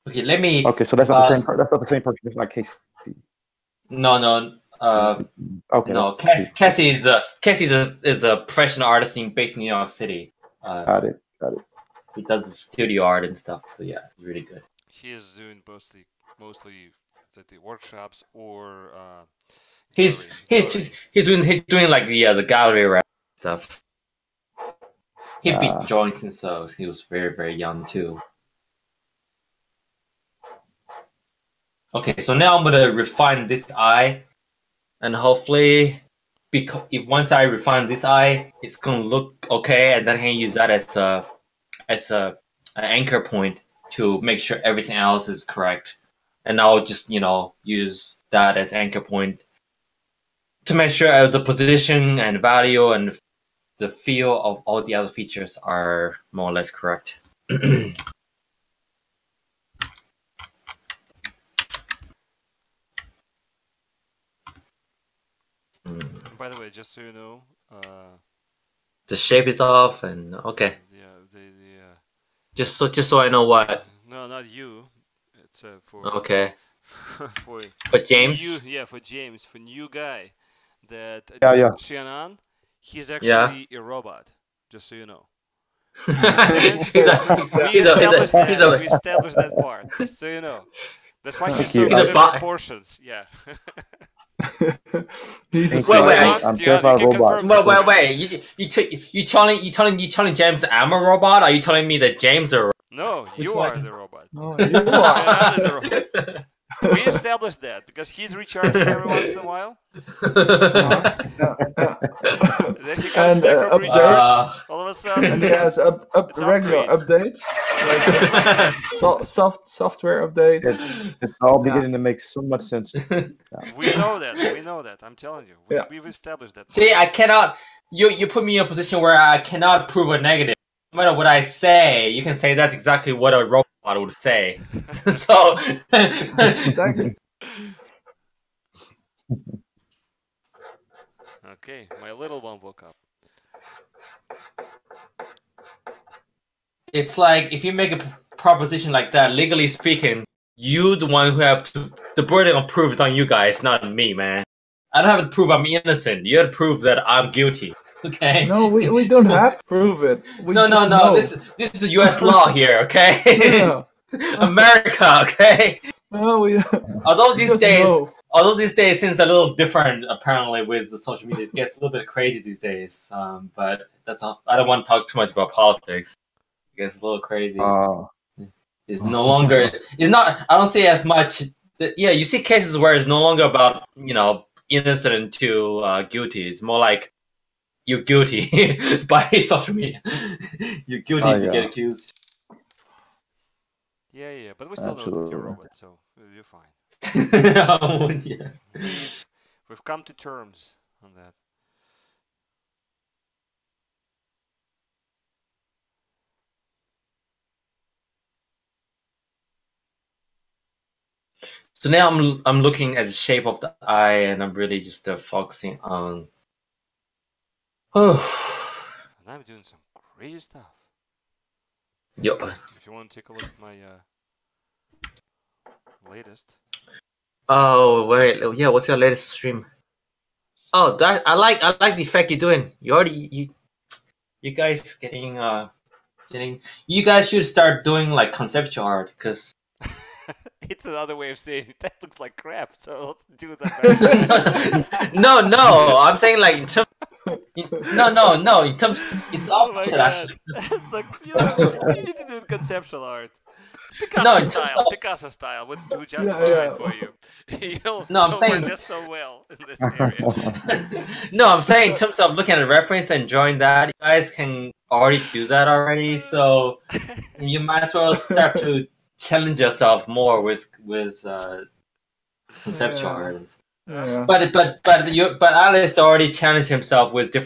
Okay, let me. Okay, so that's not the same part. That's not the same person. It's not Casey. No. Okay. No, Cassie is a professional artist based in New York City. Got it. He does studio art and stuff. So yeah, really good. He is doing mostly the workshops or. He's doing like the gallery rap stuff. He'd been drawing since he was very, very young too. Okay, so now I'm gonna refine this eye, and hopefully, once I refine this eye, it's gonna look okay, and then I can use that as an anchor point to make sure everything else is correct, and I'll just use that as anchor point to make sure the position and value and the feel of all the other features are more or less correct. by the way, just so you know, The shape is off, and okay. Just so I know what. No, not you. It's for Okay. for James. for James, for new guy. That Yeah. Shannon, he's Yeah. actually a robot. Just so you know. We We established that part. Just so you know. That's why he's so good at proportions. Yeah. He's a I'm terrified of robots. Wait. You telling James I'm a robot? Or are you telling me that James are? No, you are the robot. No, you are. Shannon is a robot. We established that because he's recharging every once in a while. Then he comes back from recharge. All of a sudden, and he has regular updates, like software updates. It's all beginning to make so much sense. We know that. I'm telling you, we've established that. See, I cannot. You put me in a position where I cannot prove a negative. No matter what I say, you can say that's exactly what a robot would say. So. Exactly. Okay, my little one woke up. It's like if you make a proposition like that, legally speaking, you the one who have the burden of proof is on you guys, not me, man. I don't have to prove I'm innocent. You have to prove that I'm guilty. Okay? No, we don't have to prove it. No. This is the U.S. law here. Okay? No. America. Okay? No, Although these days seems a little different apparently with the social media. It gets a little bit crazy these days. But that's all. I don't want to talk too much about politics. It gets a little crazy. It's no longer. It's not. I don't see as much. Yeah, you see cases where it's no longer about innocent to guilty. It's more like you're guilty by social media. You're guilty if you get accused. Yeah, but we still know that you're a robot, so you're fine. Yeah. We've come to terms on that. So now I'm looking at the shape of the eye, and I'm really just focusing on. Oh. And I'm doing some crazy stuff. Yep. If you want to take a look at my latest. Oh wait, yeah. What's your latest stream? Oh, that I like the effect you're doing. You guys getting. You guys should start doing like conceptual art because. It's another way of saying that looks like crap. So let's do that. No. I'm saying like in terms. No. In terms, it's the opposite. It's like you need to do conceptual art. Picasso style would do just fine for you. I'm saying just so well in this area. No, I'm saying in terms of looking at a reference and drawing that, you guys can already do that already. So you might as well start to challenge yourself more with conceptual art. Yeah. But Alex already challenged himself with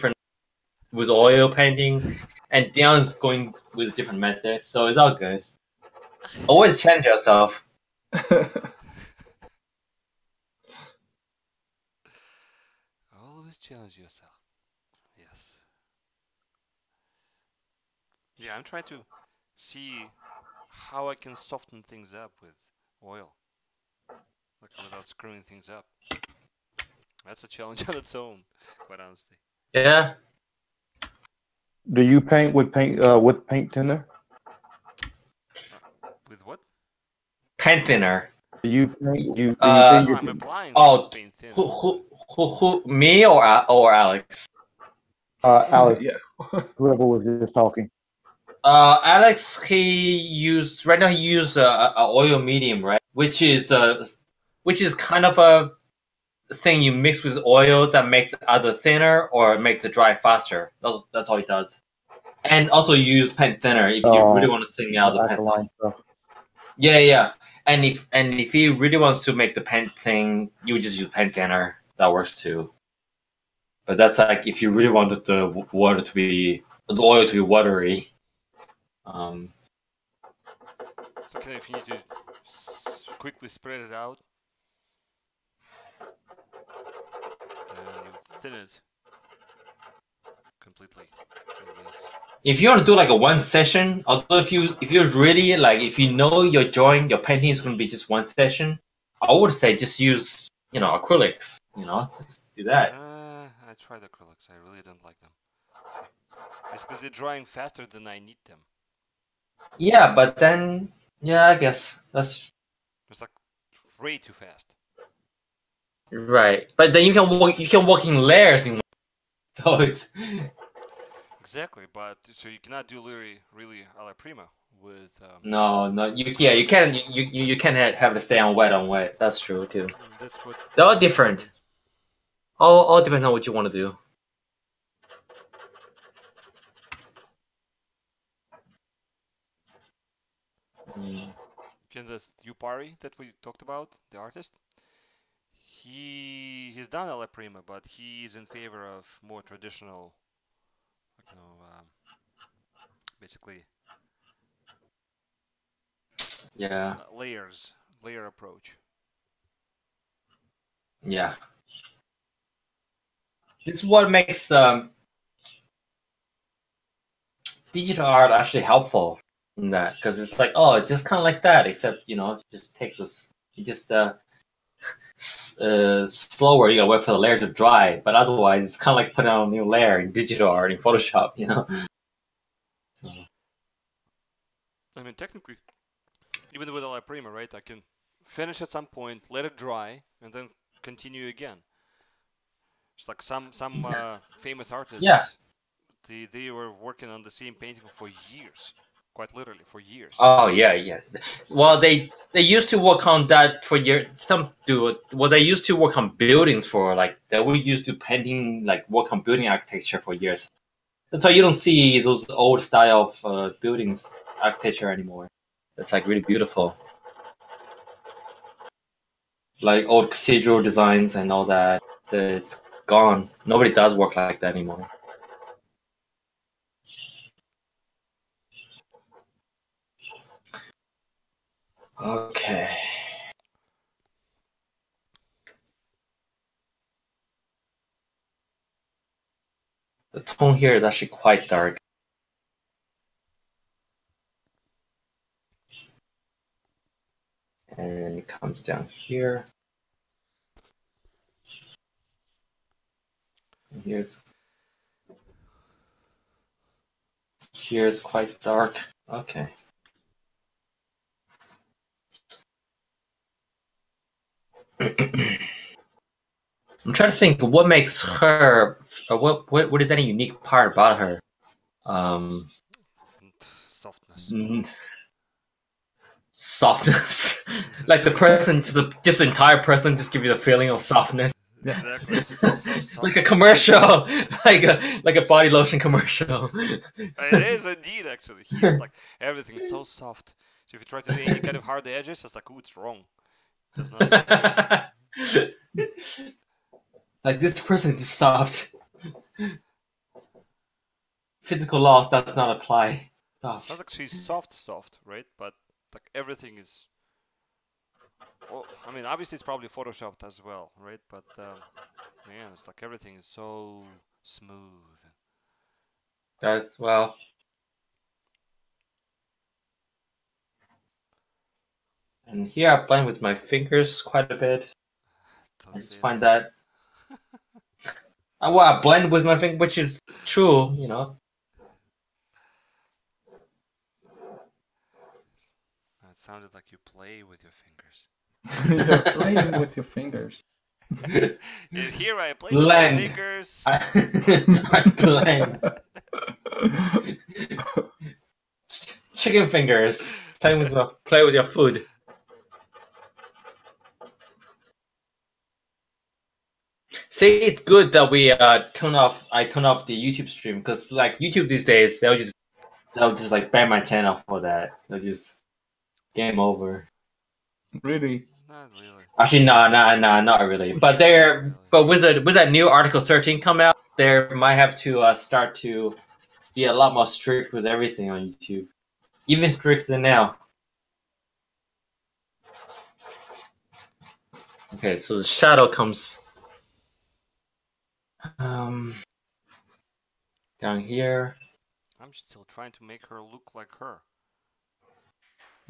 oil painting, and Dion's going with different methods. So it's all good. Always challenge yourself. Always challenge yourself. Yes. Yeah, I'm trying to see how I can soften things up with oil, like without screwing things up. That's a challenge on its own, quite honestly. Yeah. Do you paint with paint thinner? With what? Paint thinner. Do you paint? I'm applying paint thinner. Who? Me or Alex? Alex. Yeah. Whoever was just talking. Alex, he used a oil medium, right? Which is kind of a thing you mix with oil that makes it either thinner or makes it dry faster. That's all he does. And also you use paint thinner if you really want to thin out the paint. Yeah. And if he really wants to make the paint thing, you just use paint thinner. That works too. But that's like if you really wanted the oil to be watery. So if you need to quickly spread it out, and you thin it completely. If you want to do like a one session, although if you really like, if you know your drawing, your painting is going to be just one session, I would say just use acrylics. Just do that. I tried acrylics. I really don't like them. It's because they're drying faster than I need them. Yeah, but then I guess that's It's like way too fast. right. But then you can work in layers in, so it's Exactly, but so you cannot do really alla prima with. no, you can't have it stay on wet. That's true too. That's what. They're all different. All depends on what you want to do. Can the Yupari that we talked about, the artist, he's done alla prima, but he's in favor of more traditional, basically. Yeah. Layer approach. Yeah. This is what makes digital art actually helpful in that, because it's like, oh, it's just kind of like that, except it just takes us, slower. You gotta wait for the layer to dry, but otherwise, it's kind of like putting on a new layer in digital art in Photoshop. So. I mean, technically, even with alla prima, right? I can finish at some point, let it dry, and then continue again. It's like some famous artists. Yeah. They were working on the same painting for years, quite literally for years. Oh yeah. Well, they used to work on that for years. Some do it. Well, they used to work on buildings for like they were used to painting, like work on building architecture for years. That's why you don't see those old style of buildings architecture anymore. It's like really beautiful, like old cathedral designs and all that. It's gone. Nobody does work like that anymore. Okay. The tone here is actually quite dark. And it comes down here. And here's quite dark. Okay. I'm trying to think what makes her, or what is any unique part about her? Softness. Softness. Like the person, just the entire person, just give you the feeling of softness. Exactly. So soft. Like a commercial, like a body lotion commercial. It is indeed, actually. Here's like everything's so soft. So if you try to do any kind of hard edges, it's like, ooh, it's wrong. Does not. Like this person is soft. Physical laws does not apply. Soft. Not like she's soft, right? But like everything is. Well, I mean, obviously it's probably photoshopped as well, right? But man, it's like everything is so smooth. That's well. And here I blend with my fingers quite a bit. I just find that. Well, I blend with my finger, which is true, It sounded like you play with your fingers. You're playing with your fingers. Here I play blend. with my fingers. I blend. Chicken fingers. Play with your food. See, it's good that we turn off the YouTube stream, because like YouTube these days they'll just like ban my channel for that. They'll just game over. Really? Not really. Actually, not really. But with that new Article 13 come out, they might have to start to be a lot more strict with everything on YouTube, even stricter than now. Okay, so the shadow comes. Down here. I'm still trying to make her look like her.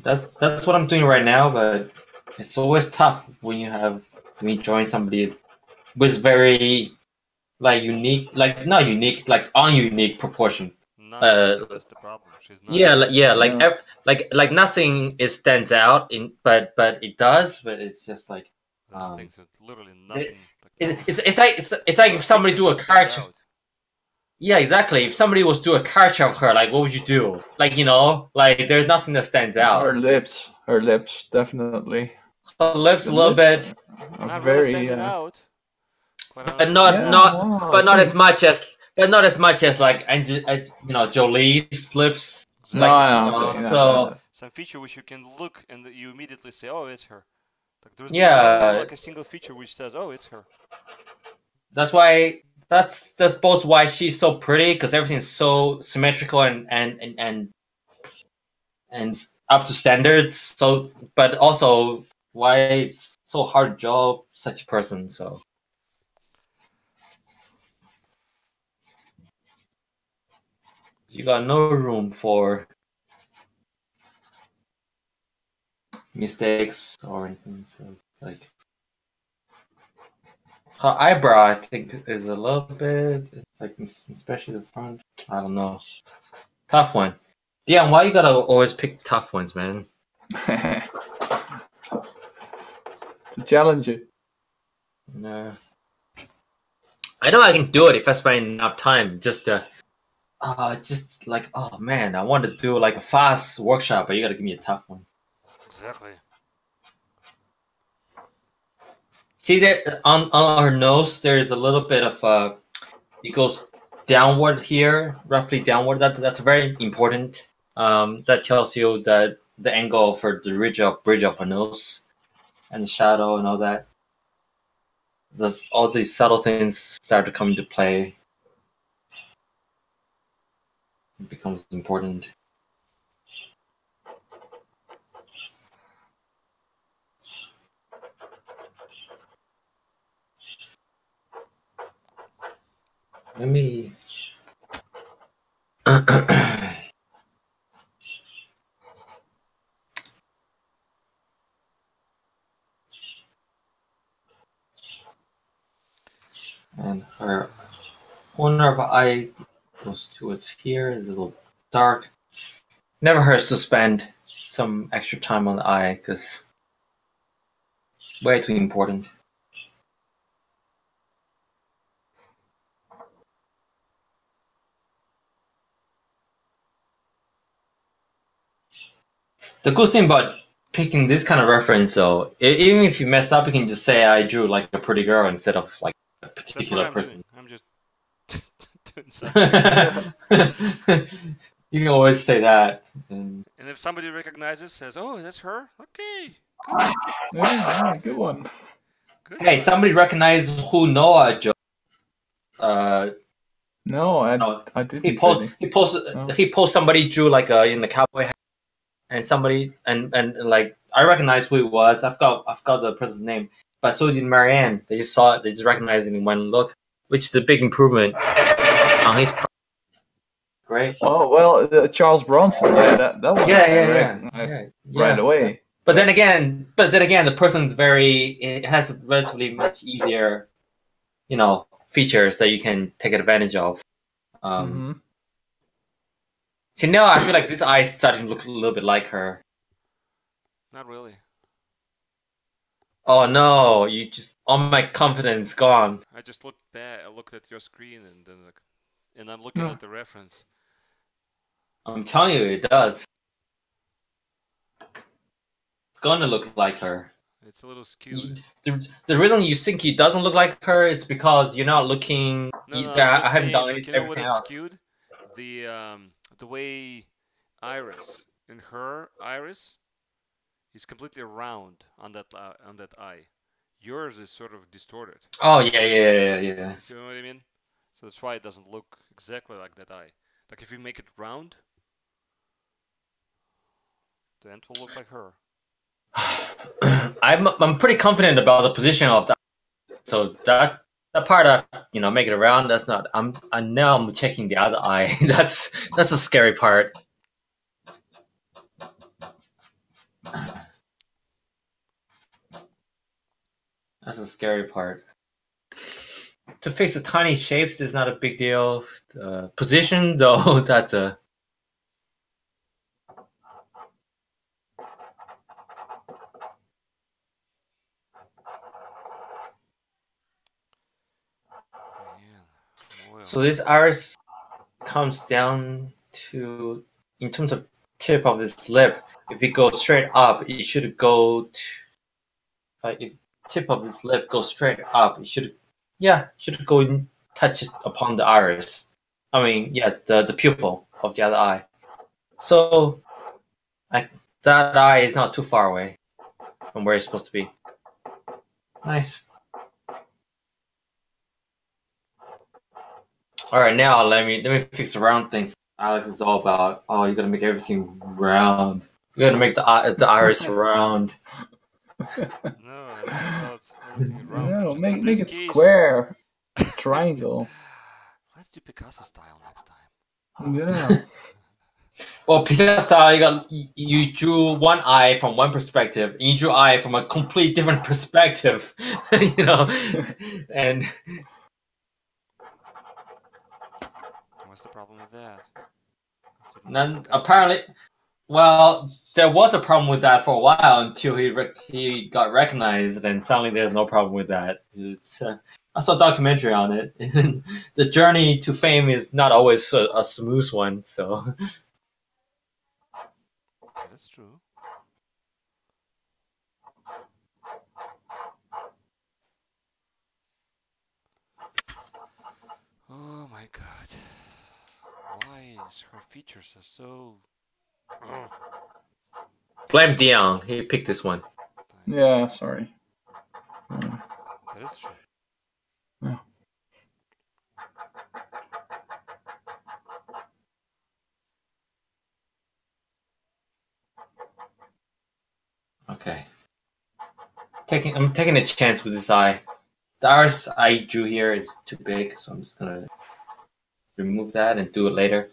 That's what I'm doing right now, but it's always tough when you join somebody with very like unique, like not unique, like ununique proportion. That's the problem. She's not. Like nothing stands out but it does, but it's just like Things that literally nothing. It's like if somebody do a caricature. Yeah, exactly. If somebody was do a caricature of her, like what would you do? Like like there's nothing that stands out. Her lips, definitely. Her lips a little bit. Not very really standing out. But not as much as like Jolie's lips. Like, no. Some feature which you can look and you immediately say, "Oh, it's her." Like there's no, like a single feature which says, "Oh, it's her." That's why. That's both why she's so pretty, because everything's so symmetrical and up to standards. So, but also why it's so hard to draw such a person. So. You got no room for mistakes or anything. So it's like her eyebrow, I think, is a little bit like, especially the front. I don't know. Tough one. Dion, why you gotta always pick tough ones, man? To challenge you. No. I know I can do it if I spend enough time. Just like, oh man, I want to do like a fast workshop, but you gotta give me a tough one. Exactly. See that on her nose, there's a little bit of it goes downward here, roughly downward. That's very important. That tells you that the angle for the bridge of her nose, and the shadow and all that. All these subtle things start to come into play. It becomes important. Let me. And her corner of her eye goes towards here. It's a little dark. Never hurts to spend some extra time on the eye, because way too important. The cool thing about picking this kind of reference, though, even if you messed up, you can just say I drew like a pretty girl instead of like a particular person. I'm just doing something. You can always say that. And if somebody recognizes, says, "Oh, that's her," okay, good. Yeah, good one. Good hey, one. Somebody recognize who Noah drew? No, I didn't. He posted somebody drew like in the cowboy hat, and somebody and like I recognize who it was. I've got the person's name, but so did Marianne. They just saw it. They just recognized it in one look, which is a big improvement on his part. Great. Oh well, Charles Bronson. Yeah, that was right away. But then again, the person's it has relatively much easier, features that you can take advantage of. See, now I feel like this eye is starting to look a little bit like her. Not really. Oh no! All my confidence gone. I just looked back. I looked at your screen and I'm looking at the reference. I'm telling you, it does. It's gonna look like her. It's a little skewed. The reason you think it doesn't look like her is because you're not looking. I haven't done everything else. Skewed? The way her iris is completely round on that eye. Yours is sort of distorted. Oh yeah. You know what I mean? So that's why it doesn't look exactly like that eye. Like if you make it round, the end will look like her. I'm pretty confident about the position of that. So that that part of make it around. That's not. Now I'm checking the other eye. That's the scary part. That's the scary part. To fix the tiny shapes is not a big deal. Position though, that's a. So this iris comes down to, in terms of tip of this lip, if it goes straight up, it should go to, if tip of this lip goes straight up, it should go and touch upon the iris. I mean, the pupil of the other eye. So, that eye is not too far away from where it's supposed to be. Nice. All right, now let me fix the round things. Alex is all about. Oh, you gotta make everything round. You gotta make the iris round. No, it's about everything round. No, Just make in this it case, square, triangle. Let's do Picasso style next time. Yeah. Well, Picasso style, you drew one eye from one perspective, and you drew eye from a complete different perspective, and What's the problem with that? none apparently. Well, there was a problem with that for a while until he got recognized, and suddenly there's no problem with that. It's I saw a documentary on it. The journey to fame is not always a smooth one, so. That's true. Oh my god. Why is her features are so... Blame Dion. He picked this one. Yeah, sorry. That is true. Yeah. Okay. I'm taking a chance with this eye. The iris I drew here is too big, so I'm just gonna remove that and do it later.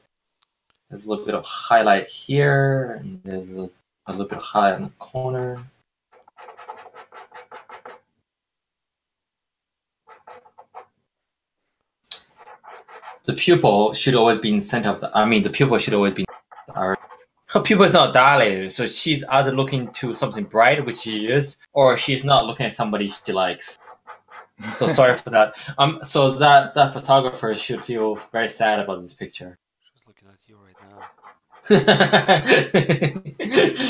There's a little bit of highlight here, and there's a little bit of highlight in the corner. The pupil should always be in the center of the pupil should always be in the iris. Her pupil is not dilated, so she's either looking to something bright, which she is, or she's not looking at somebody she likes. So sorry for that. So that photographer should feel very sad about this picture. She's looking at you right now.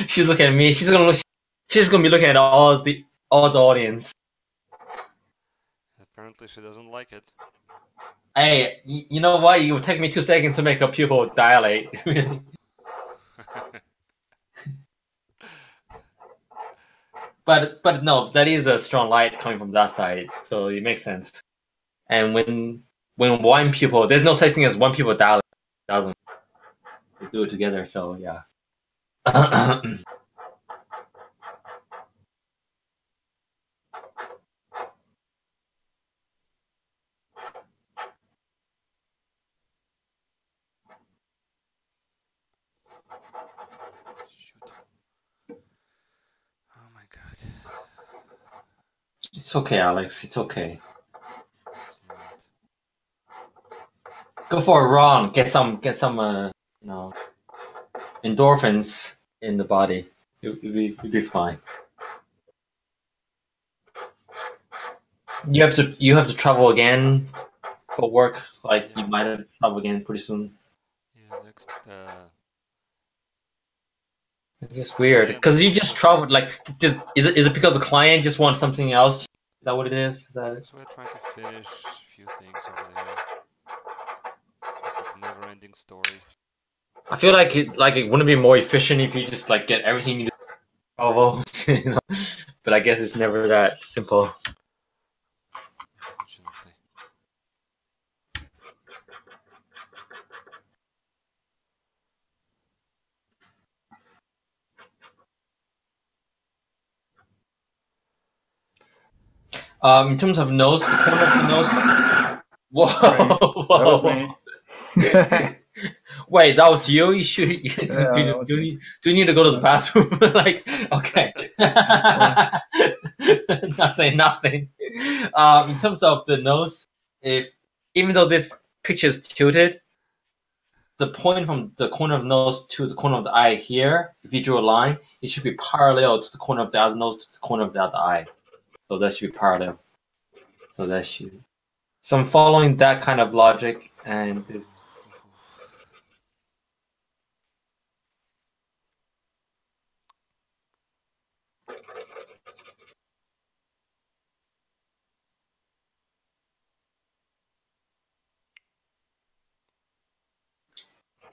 She's looking at me. She's gonna be looking at all the audience. Apparently, she doesn't like it. Hey, you know what? It would take me 2 seconds to make a pupil dilate. But no, that is a strong light coming from that side, so it makes sense. And when one pupil, there's no such thing as one pupil dilate. Doesn't do it together. So yeah. Shoot. Oh my god. It's okay, Alex. It's okay. It's not. Go for a run. Get some endorphins in the body. You'll be fine. You have to travel again for work. Like you might have travel again pretty soon. Yeah, next. It's just weird because you just traveled. Like, is it because the client just wants something else? Is that what it is? So we're trying to finish a few things over there. It's a never-ending story. I feel like it wouldn't be more efficient if you just like get everything you travel, But I guess it's never that simple. Unfortunately. In terms of nose, the corner of the nose. Whoa, That was me. Wait, that was you? You should. that was Do you need to go to the bathroom? Like, okay. Not saying nothing. In terms of the nose, even though this picture is tilted, the point from the corner of the nose to the corner of the eye here, if you drew a line, it should be parallel to the corner of the other nose to the corner of the other eye. So that should be parallel. So that should. So I'm following that kind of logic, and this.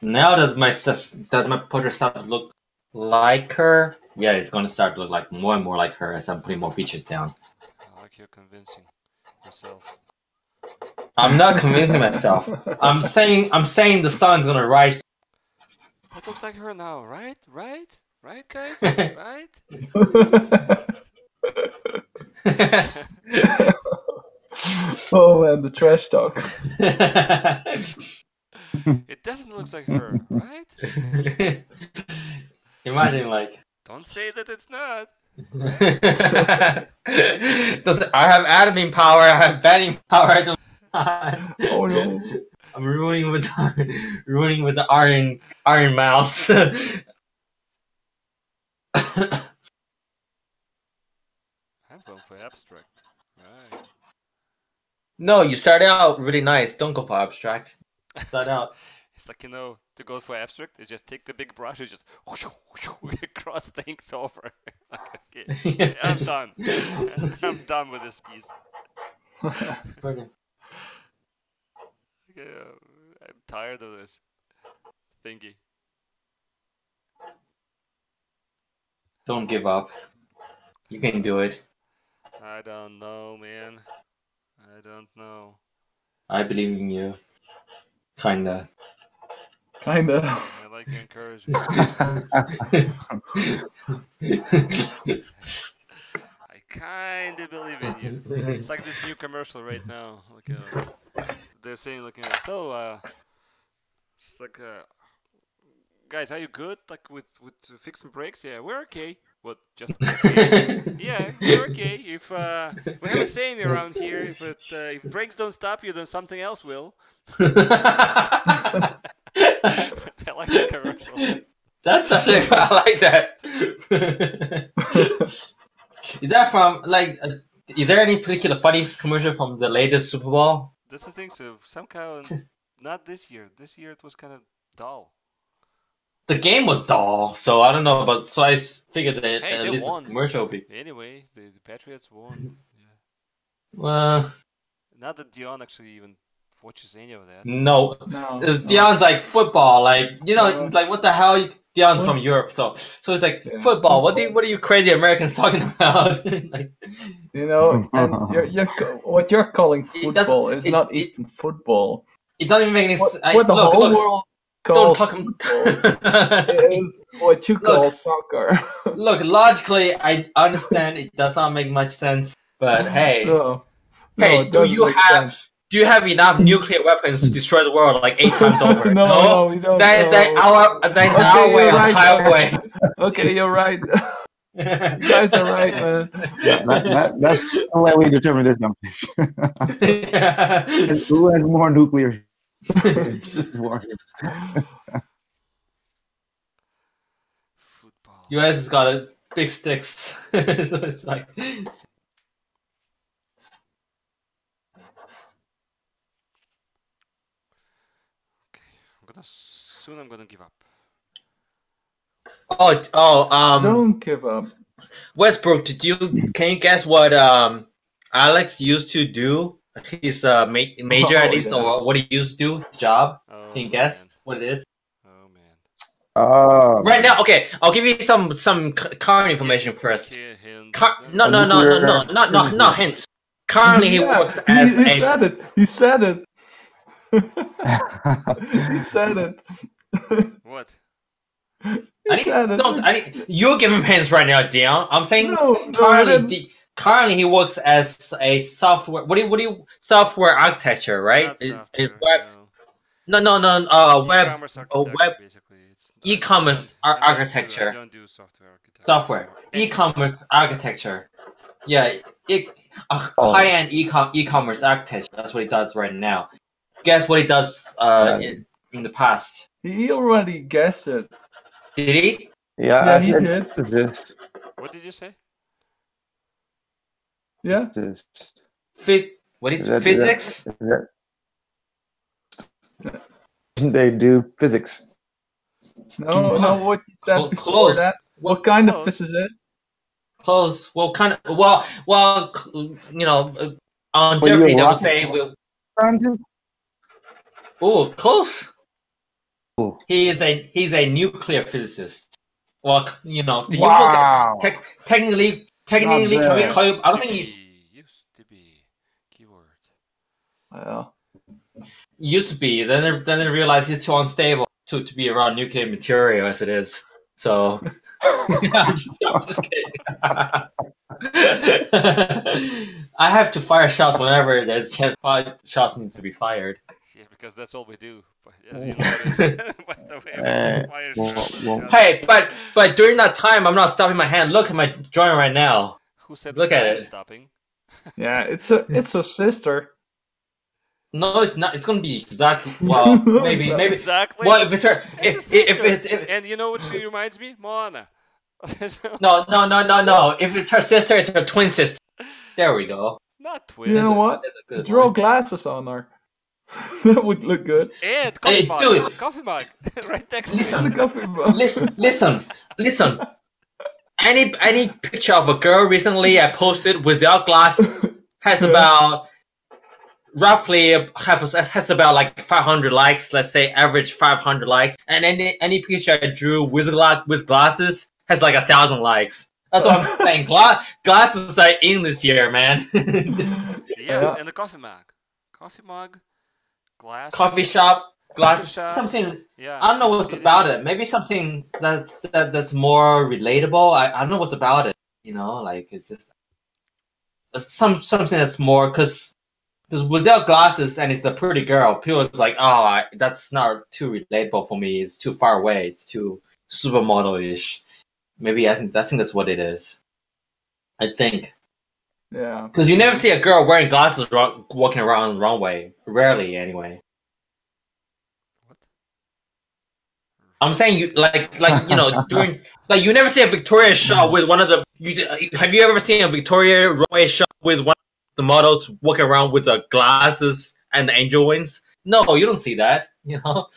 Now that my portrait start to look like her, yeah, it's gonna start to look like more and more like her as I'm putting more features down. I like you're convincing yourself. I'm not convincing myself. I'm saying the sun's gonna rise. That looks like her now, right? Right, guys? Right? Oh man, the trash talk. It definitely looks like her, right? Imagine like. Don't say that it's not. I have admin power. I have banning power. Oh no! I'm ruining with the iron mouse. I'm going for abstract. Right. No, you start out really nice. Don't go for abstract. Start out. It's like, to go for abstract, you just take the big brush, you just cross things over. Okay, I'm done. I'm done with this piece. Okay. I'm tired of this thingy. Don't give up. You can do it. I don't know, man. I don't know. I believe in you. Kinda. I like your encouragement. I kinda believe in you. It's like this new commercial right now. Like, they're saying, like, it's like, guys, are you good? Like with fixing brakes? Yeah, we're okay. What? Just okay? Yeah, we're okay. If we have a saying around here, if brakes don't stop you, then something else will. I like the commercial. That's actually I like that. Is that from is there any particular funny commercial from the latest Super Bowl? That's the thing. So somehow, not this year. This year it was kind of dull. The game was dull, so I don't know, but so I figured that Hey, at they least won. the commercial would be. Anyway, the Patriots won. Yeah. Well, Not that Dion actually even watches any of that. no. Dion's like football, like like what the hell? Dion's from Europe, so it's like football. What are you crazy Americans talking about? Like, and what you're calling football is not even football. It doesn't even make any sense. What the whole world calls football is what you call soccer. Look, logically, I understand it does not make much sense, but hey, do you have enough nuclear weapons to destroy the world like 8 times over? No, we don't. That's our way on the highway. Okay, you're right. You guys are right, man. That's the way we determine this competition. Who has more nuclear? Football. US has got big sticks, so it's like. I'm gonna give up. Don't give up. Westbrook, can you guess what Alex used to do? His major at least, or what he used to do, job. Can you guess what it is? Oh man. Right now, okay, I'll give you some current information first. Not hints. Currently, he works as He said it. He said it. He said it. What? You give him hints right now, Dion. I'm saying currently he works as a software. What do you software architecture, right? Not It software, web, no. Web, e-commerce architecture, basically. It's e-commerce I architecture. don't do software architecture. Software, anymore. e-commerce architecture. Yeah, high-end e-commerce architecture. That's what he does right now. Guess what he does in the past? He already guessed it. Did he? Yeah, Yeah, I he said did. physicist. What did you say? Yeah. Physicist. What is that- physics? They do physics. No, what you said before Close. that? What kind of Close. physicist? Close. Well, kind of. Well. You know, on What are you, Jeopardy, a they would rocket say, scientist? "Oh, close." Ooh. He's a nuclear physicist. Well, you know, do you Wow. look at technically? Can we bad. call you? I don't think you Used to be keyword. Well, used to be. Then they realized he's too unstable to be around nuclear material as it is. So I'm just kidding. I have to fire shots whenever there's a chance. Shots need to be fired. Yeah, because that's all we do. But as you noticed, by the way, we just fire shots at each other. Hey, but during that time, I'm not stopping my hand. Look at my drawing right now. Who said Look that at I'm it. stopping? yeah, it's a sister. No, it's not. It's gonna be exactly. Well, No, maybe, it's not. maybe. Exactly. Well, if it's her, It's a if sister. And you know what she reminds me? Moana. So- no. If it's her sister, it's her twin sister. There we go. Not twin. You know what? That's a good Draw one. glasses on her. That would look good. And coffee Hey, mug. dude. Coffee mug. Right next Listen. to The coffee mug. Listen. Any picture of a girl recently I posted without glasses has about roughly has about like 500 likes. Let's say average 500 likes, and any picture I drew with glasses has like 1,000 likes. That's what I'm saying. Glasses are in this year, man. Yes, and the coffee mug. Coffee mug. Glass. Coffee shop, glasses, shop. something. Yeah. I don't know what's about it. Maybe something that's more relatable. I don't know what's about it. You know, like it's just something that's more because without glasses and it's a pretty girl, people is like, oh, that's not too relatable for me. It's too far away. It's too supermodel-ish. Maybe I think that's what it is. I think Yeah. because you never see a girl wearing glasses walking around the runway. Rarely, anyway. What? I'm saying you like you know during like you never see a Victoria shot with one of the. Have you ever seen a Victoria runway shot with one of the models walking around with the glasses and the angel wings? No, you don't see that. You know.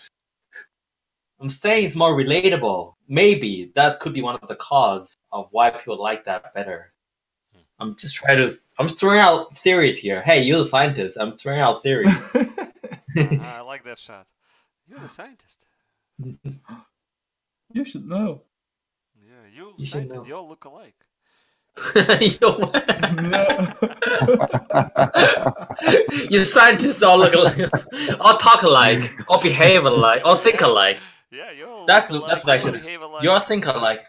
I'm saying it's more relatable. Maybe that could be one of the cause of why people like that better. I'm throwing out theories here. Hey, you're the scientist. I'm throwing out theories. I like that shot. You're the scientist. You should know. Yeah, you You should scientists, know. you all look alike. Yo, what? No. You scientists all look alike, all talk alike, all behave alike, all think alike. Yeah, you all That's look what alike, I you should. behave alike. You all think alike.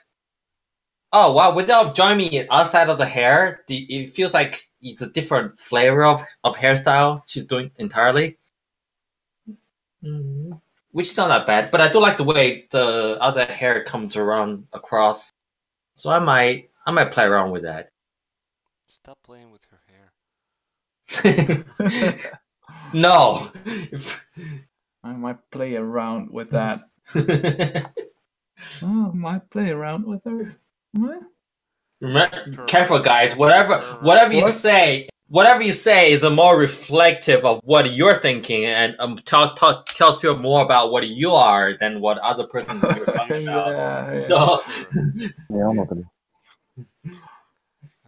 Oh wow! Without joining me outside of the hair, it feels like it's a different flavor of hairstyle she's doing entirely. Which is not that bad, but I do like the way the other hair comes around across. So I might play around with that. Stop playing with her hair. No. I might play around with that. Oh, I might play around with her. What? Remember, careful, guys. Whatever you say is the more reflective of what you're thinking, and tells people more about what you are than what other person you're talking about. Yeah. So- Yeah, I'm open.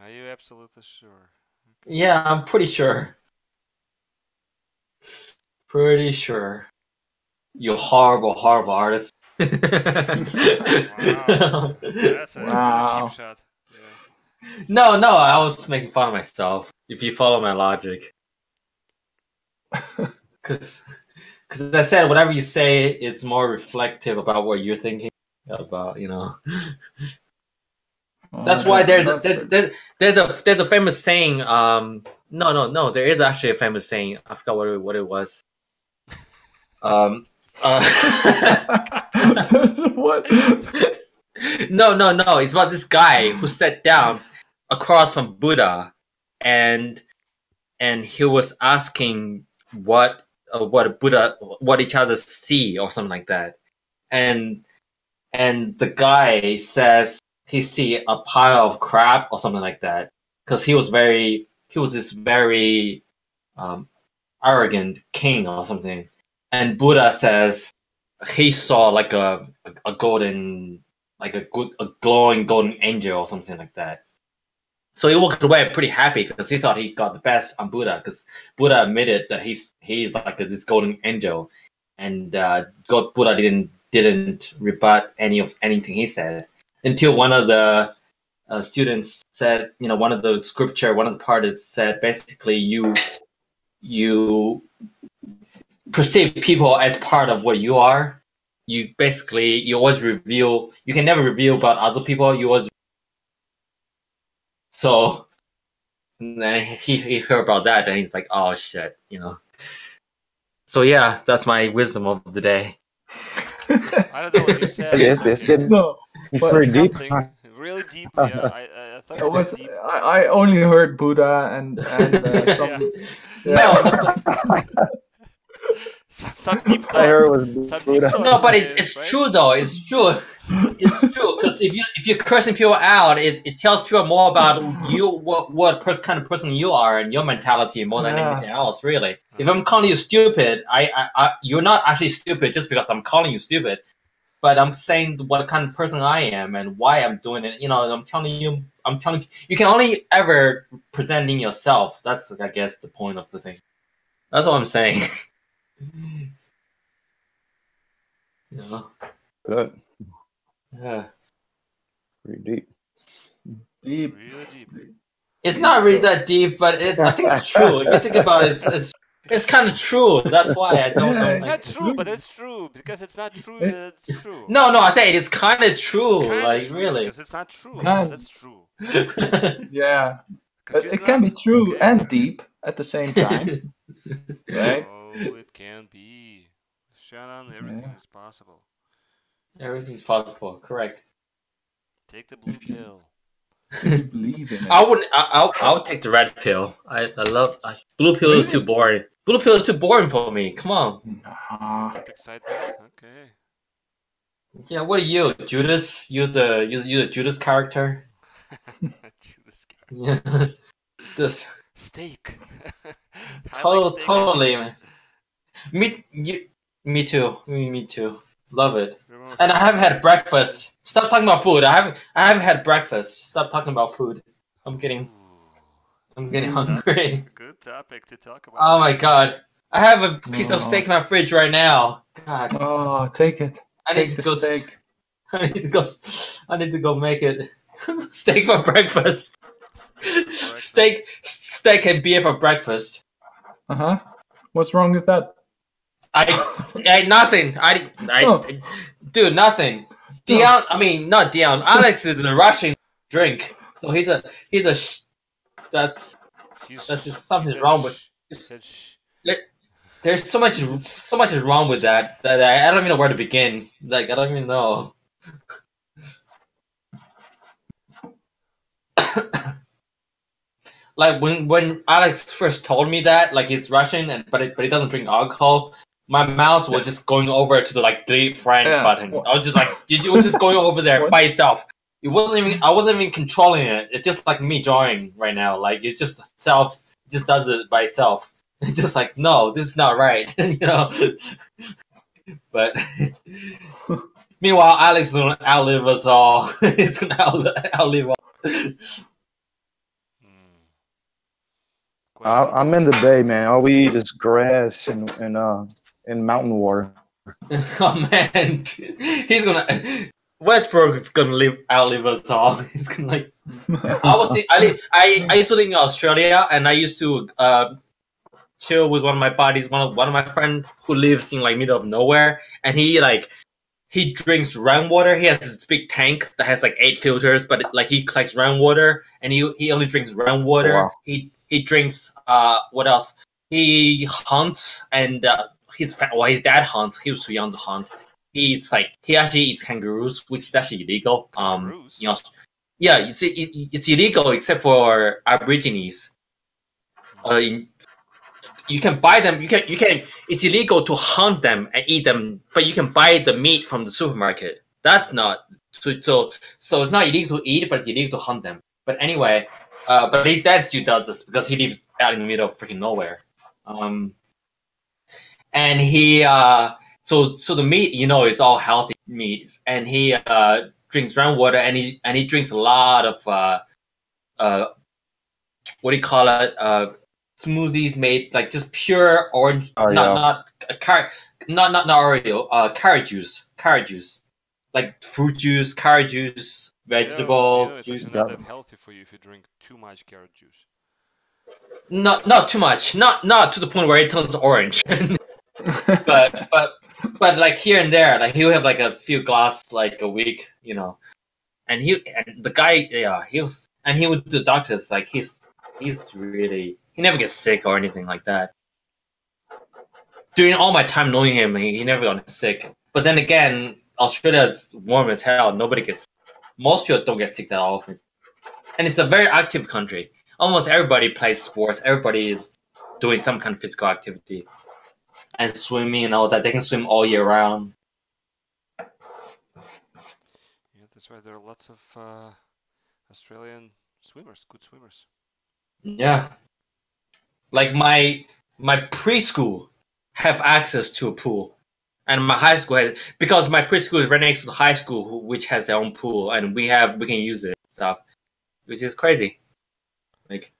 Are you absolutely sure? yeah, I'm pretty sure. Pretty sure. You horrible, horrible artist. Wow. That's a Wow. really cheap shot. Yeah. No, I was making fun of myself. If you follow my logic, because I said whatever you say, it's more reflective about what you're thinking about. You know. That's why there's a famous saying. No. There is actually a famous saying. I forgot what it was. What? No. It's about this guy who sat down across from Buddha, and he was asking what each other see or something like that, and the guy says he see a pile of crap or something like that, because he was this very arrogant king or something, and Buddha says he saw like a golden, like a glowing golden angel or something like that. So he walked away pretty happy because he thought he got the best on Buddha, because Buddha admitted that he's like this golden angel, and Buddha didn't rebut anything he said, until one of the students said, one of the parts said, basically you perceive people as part of what you are. You always reveal. You can never reveal about other people. You always. So then he heard about that, and he's like, "Oh shit," So yeah, that's my wisdom of the day. I don't know what you said. It's getting pretty deep. Really deep. Yeah, I thought it was deep. I only heard Buddha and some. No. Some deep thoughts. I heard it was Buddha. No, but it's right? True though. It's true. It's true, because if you're cursing people out, it tells people more about you, what kind of person you are, and your mentality more than anything else. Really, if I'm calling you stupid, you're not actually stupid just because I'm calling you stupid, but I'm saying what kind of person I am and why I'm doing it. I'm telling you, you can only ever presenting yourself. That's, I guess, the point of the thing. That's what I'm saying. Good. Yeah. Pretty deep. Deep. Really deep. It's not really that deep, but I think it's true. If you think about it, it's kind of true. That's why I don't know. It's not true, but it's true. Because it's not true, it's true. No, I say it's kind of true. Like, true, really. Because it's not true. That's true. Yeah. It can be true and deep at the same time. Right? Oh, it can be. Shannon, everything is possible. Everything's possible. Correct. Take the blue pill. You believe in it. I would take the red pill. I love blue pill is too boring. Blue pill is too boring for me. Come on. Excitement. Okay. Yeah. What are you, Judas? You're the Judas character. Judas character. Yeah. Just steak. Totally, man. Me too. Me too. Love it. And I haven't had breakfast. Stop talking about food. I haven't had breakfast. Stop talking about food. I'm getting hungry. Good topic to talk about. Oh my god. I have a piece of steak in my fridge right now. God. Oh, take it. I need to go steak. I need to go make it. Steak for breakfast. Steak and beer for breakfast. What's wrong with that? Nothing. Dude, nothing. Dion, not Dion. Alex is a Russian drink, so that's just something's wrong with. There's so much is wrong with that I don't even know where to begin. Like, I don't even know. Like when Alex first told me that, like, he's Russian but he doesn't drink alcohol, my mouse was just going over to the delete friend button. I was just like, you were just going over there by yourself. I wasn't even controlling it. It's just like me drawing right now. Like, it just does it by itself. It's just like, no, this is not right. But meanwhile, Alex is gonna outlive us all. He's gonna outlive all. I'm in the bay, man. All we eat is grass and mountain water. Oh man, Westbrook is gonna outlive us all. He's gonna I used to live in Australia, and I used to chill with one of my buddies, one of my friends who lives in middle of nowhere, and he he drinks rainwater. He has this big tank that has like 8 filters, but like he collects rainwater, and he only drinks rainwater. Wow. He drinks what else? He hunts, and his dad hunts. He was too young to hunt. He actually eats kangaroos, which is actually illegal. Kangaroos? Yeah, you see, it's illegal except for Aborigines. You can buy them. You can. It's illegal to hunt them and eat them, but you can buy the meat from the supermarket. That's not so. It's not illegal to eat, but it's illegal to hunt them. But anyway, but his dad still does this because he lives out in the middle of freaking nowhere. And he so the meat, it's all healthy meat, and he drinks rainwater, and he drinks a lot of what do you call it? Smoothies made like just pure orange, not Oreo, carrot juice, like fruit juice, carrot juice, vegetable it's juice. actually not that healthy for you if you drink too much carrot juice. Not too much, not to the point where it turns orange. but like here and there, like he'll have like a few glasses like a week, and the guy, he went to the doctors, like he's really, he never gets sick or anything like that. During all my time knowing him, he never got sick. But then again, Australia's warm as hell. Most people don't get sick that often, and it's a very active country. Almost everybody plays sports. Everybody is doing some kind of physical activity. And swimming and all that. They can swim all year round. Yeah, that's why there are lots of Australian swimmers, good swimmers. Yeah. Like my preschool have access to a pool. And my high school has, because my preschool is right next to the high school, which has their own pool, and we can use it and stuff. Which is crazy. Like,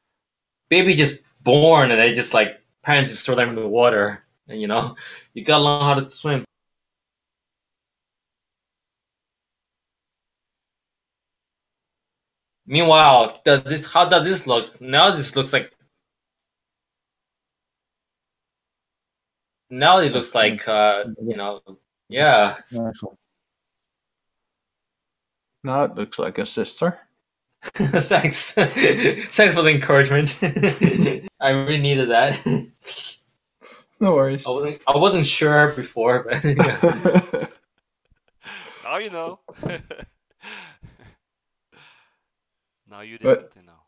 baby just born and they just like parents just throw them in the water. And you gotta learn how to swim. Meanwhile, how does this look? Now this looks like. Now it looks like yeah. Excellent. Now it looks like a sister. Thanks. Thanks for the encouragement. I really needed that. No worries. I wasn't sure before, but yeah. Now you know. Now you definitely know.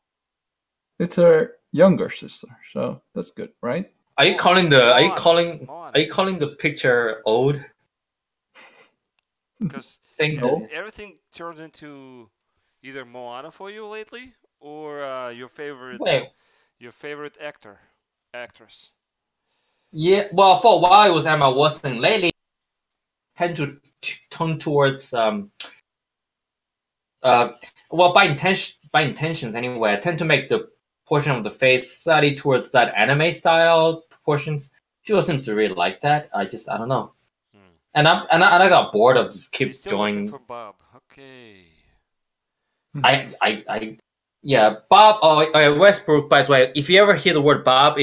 It's her younger sister, so that's good, right? Are you calling the picture old? Because everything turns into either Moana for you lately, or your favorite actress. Yeah, well, for a while it was Emma Watson. Lately, tend to turn towards by intentions anyway. I tend to make the portion of the face slightly towards that anime style proportions. People seem to really like that. I don't know. And I got bored of just keep joining. For Bob, okay. Yeah, Bob. Westbrook. By the way, if you ever hear the word Bob,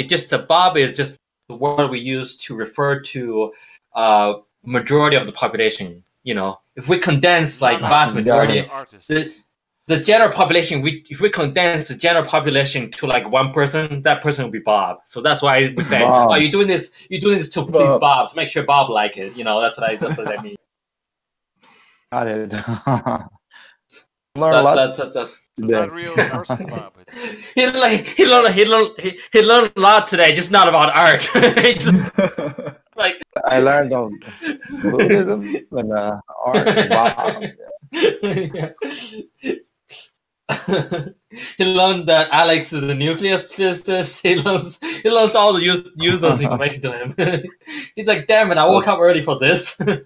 Bob is just the word we use to refer to majority of the population. If we condense like vast majority, the general population, if we condense the general population to like one person, that person will be Bob. So that's why we say, Wow. "Oh, you're doing this to please Bob, to make sure Bob like it." That's what I mean. Got it. Learn a lot. That's not real person, Bob. He learned a lot today, just not about art. Like I learned of Buddhism and art. Wow. Yeah. He learned that Alex is a nucleus physicist. He learns all the useless information to him. He's like, damn it, I woke up early for this. No,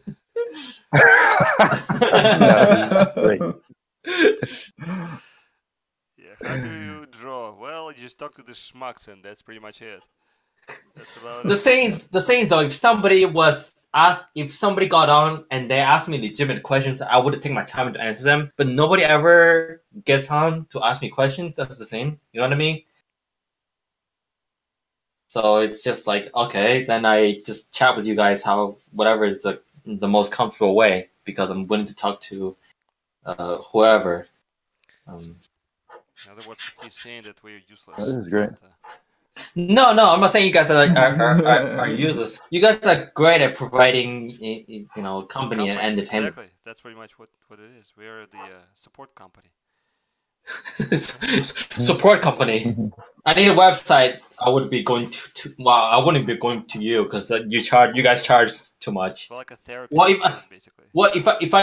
that's great. Yeah, how do you draw? Well, you just talk to the schmucks, and that's pretty much it. That's about The saying though, if somebody got on and they asked me legitimate questions, I would take my time to answer them. But nobody ever gets on to ask me questions. That's the same. You know what I mean? So it's just like, okay, then I just chat with you guys whatever is the most comfortable way. because I'm willing to talk to whoever. In other words, he's saying that we're useless. This is great. No, I'm not saying you guys are useless. You guys are great at providing, company and entertainment. Exactly. That's pretty much what it is. We are the support company. Support company. I need a website. I would be going to I wouldn't be going to you because you guys charge too much. Well, like a therapy. Basically. What if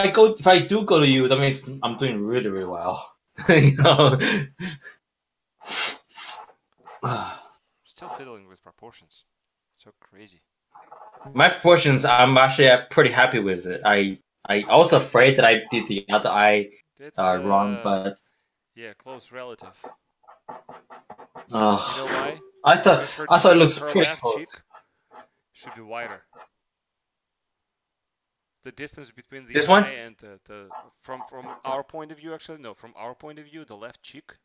I do go to you? That means I'm doing really, really well. You know. Still fiddling with proportions. So crazy. My proportions, I'm actually pretty happy with it. I was afraid that I did the other eye wrong, but yeah, close relative. You know why? I thought it looks pretty close. Should be wider. The distance between the this eye one? And the from our point of view, actually, no, from our point of view, the left cheek.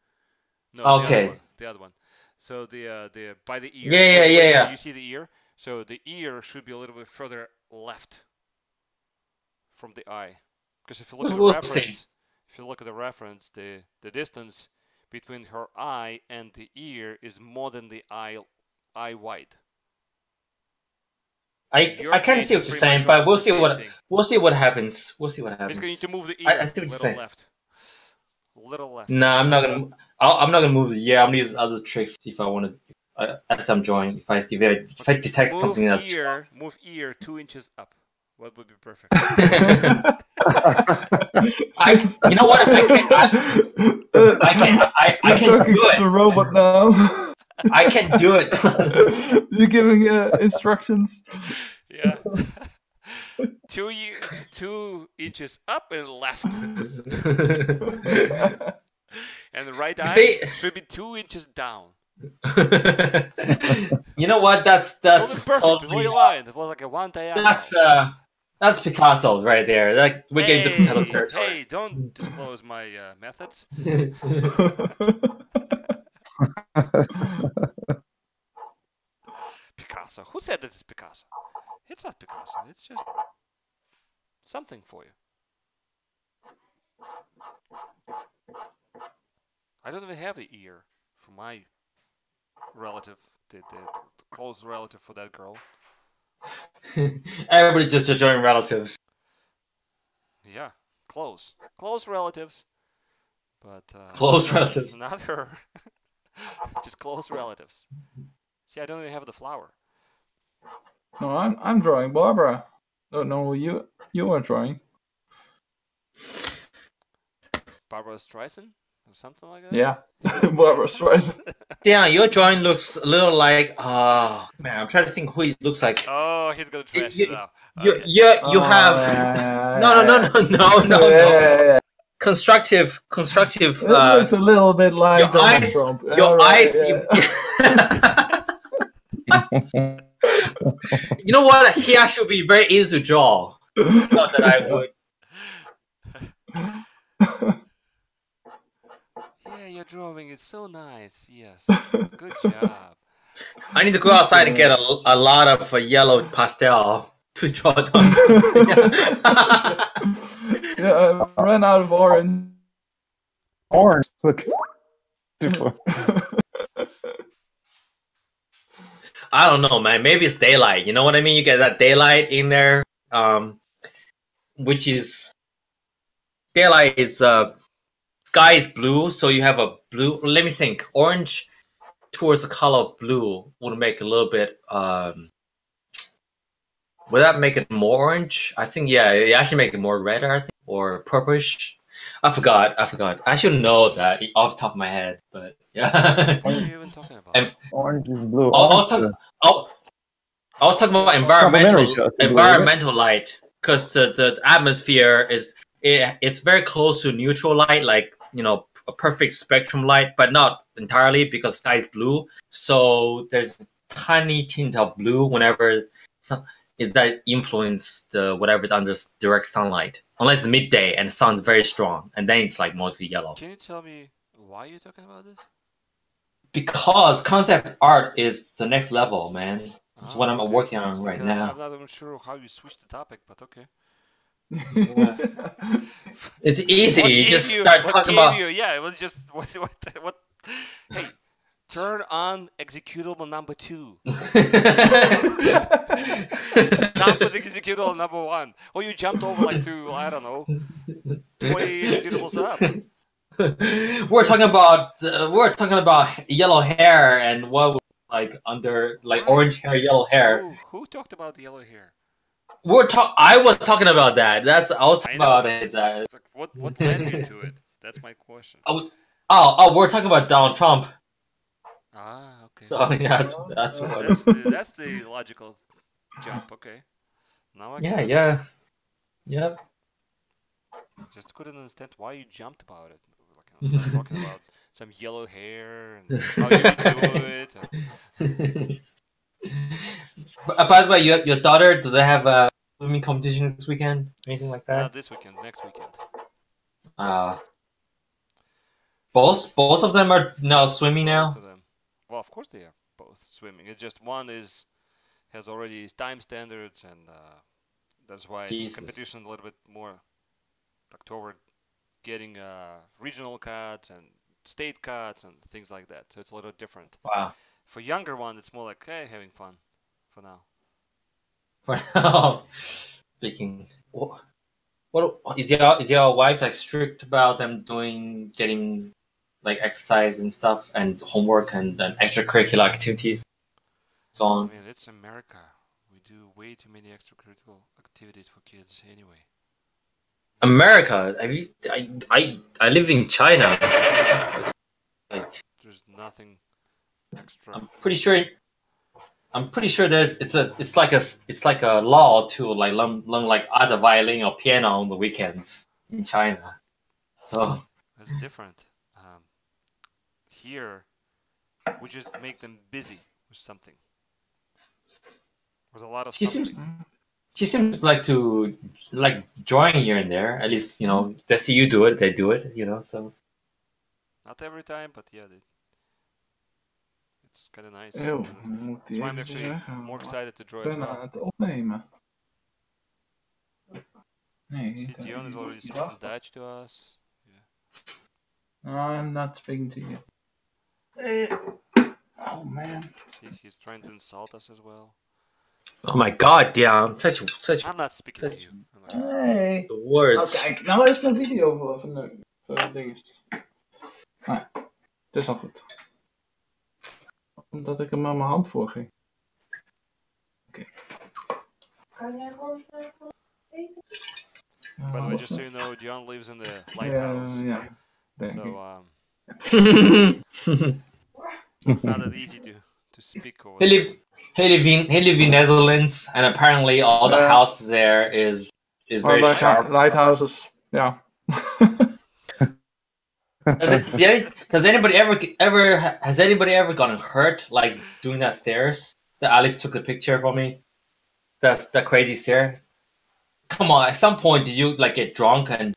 No, okay. The other one. So the by the ear. Yeah. You see the ear? So the ear should be a little bit further left from the eye. Because if you look at the reference, the distance between her eye and the ear is more than the eye wide. I can't see what you're saying, but we'll see what happens. We'll see what happens. Basically, you need to move the ear I see what you're saying. Little left. No, I'm not gonna. I'm not gonna move the ear. I'm gonna use other tricks if I want to. As I'm drawing, if I detect something else. Move ear 2 inches up. What would be perfect? You know what? I can't do it. The robot now. I can't do it. You're giving instructions. Yeah. 2 inches up and left. And the right eye should be 2 inches down. You know what? That's perfect. totally line. It was like a one diagonal. That's Picasso right there. Like we're getting to Picasso territory. Hey, don't disclose my methods. Picasso. Who said that it's Picasso? It's not Picasso. It's just something for you. I don't even have the ear for my relative, the close relative for that girl. Everybody's just joining relatives. Yeah, close relatives, but close relatives. Not her. Just close relatives. See, I don't even have the flower. No, I'm drawing Barbara. Oh no, you are drawing Barbara Streisand or something like that. Yeah, Barbara Streisand. Yeah, your drawing looks a little like. Oh man, I'm trying to think who he looks like. Oh, he's gonna trash it out. You have no. Yeah. Constructive. This looks a little bit like Donald Trump. Your eyes. You know what? He actually would be very easy to draw. Not that I would. Yeah, your drawing is so nice. Yes, good job. I need to go outside and get a lot of yellow pastel to draw them. Yeah, I ran out of orange. Orange, look. I don't know, man. Maybe it's daylight. You know what I mean? You get that daylight in there, which is daylight is sky is blue, so you have a blue. Let me think. Orange towards the color of blue would make a little bit. Would that make it more orange? I think it actually make it more redder. I think or purplish. I forgot. I should know that off the top of my head, but yeah. What are you even talking about? Orange is blue. I was talking about environmental light because the atmosphere it's very close to neutral light, like a perfect spectrum light, but not entirely because sky is blue. So there's a tiny tint of blue whenever that influence whatever under direct sunlight, unless it's midday and the sun's very strong, and then it's like mostly yellow. Can you tell me why you're talking about this? Because concept art is the next level, man. It's what I'm working on right now. I'm not even sure how you switched the topic, but okay. It's easy. What You gave just you- start what talking gave about. you- Yeah, it was just what. Hey, turn on executable number 2. Stop with executable number 1. Or you jumped over like to, I don't know, 20 executables up. We're talking about yellow hair and what like under like Why? orange hair, yellow hair. Who talked about the yellow hair? I was talking about that. I was talking I know. about It's it. just, like, what led you to it? That's my question. We're talking about Donald Trump. Ah, okay. So yeah, that's what. That's the logical jump. Okay. Now I get it. Yeah. Just couldn't understand why you jumped about it. Like, I started talking about some yellow hair and how you do it. By the way, your daughter, do they have a swimming competition this weekend? Anything like that? Not this weekend. Next weekend. Both of them are now swimming Both now. of them. Well, of course they are both swimming. It's just one has already time standards, and that's why Jesus. the competition a little bit more like toward getting regional cuts and state cuts and things like that. So it's a little different. Wow. For younger one, it's more like, hey, having fun for now. For now, speaking, what is your wife like strict about them getting like exercise and stuff and homework and extracurricular activities? So I on. mean, it's America. We do way too many extracurricular activities for kids anyway. America, I live in China. Like, There's nothing extra. I'm pretty sure it's like a law to like learn like either violin or piano on the weekends in China. So It's different. Here, we just make them busy with something. With a lot of something. she seems like to like join here and there. At least they see you do it, they do it. So Not every time, but yeah, it's kind of nice. Eeuw, And moet that's die why I'm even actually zeggen. more excited to draw Ik as ben aan well. het opnemen. Nee, See, niet Dion is already speaking Dutch to us. No, I'm not speaking to you. Oh man. See, he's trying to insult us as well. oh my god, yeah, such I'm not speaking to you. I'm like, Hey. the Nou words. kijk, nou is mijn video voor dingetjes. Nou, het is al goed. Omdat ik hem met mijn hand voor ging. Oké. Kan jij ons by the way, just so you know, Dion lives in the lighthouse. Ja, denk ik. So it's not that easy to speak over. He live in Netherlands, and apparently all the houses there is very sharp. Lighthouses, yeah. Has anybody ever gotten hurt like doing that stairs? That Alex took a picture for me. That's the crazy stairs. Come on, at some point did you like get drunk and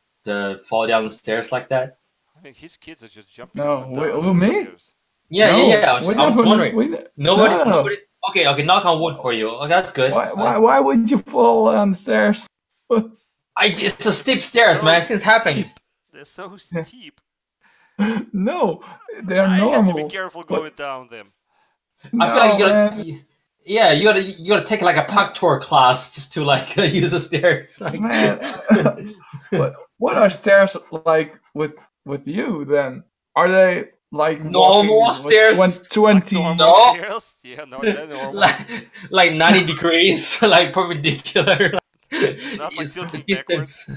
fall down the stairs like that? I mean, his kids are just jumping. No, up and down who, the me? stairs. Yeah. I was wondering. Nobody. No. Okay. Knock on wood for you. Oh, that's good. Why would you fall down the stairs? It's a steep stairs, man. Things happen. They're so steep. No, they're I normal. had to be careful going down them. I feel like you gotta take like a park tour class just to like use the stairs. Like, Man, what are stairs like with you then? Are they like normal walking stairs? with 20? Normal stairs? Yeah, no, they're normal. like 90 degrees, like perpendicular. Not like tilting backwards.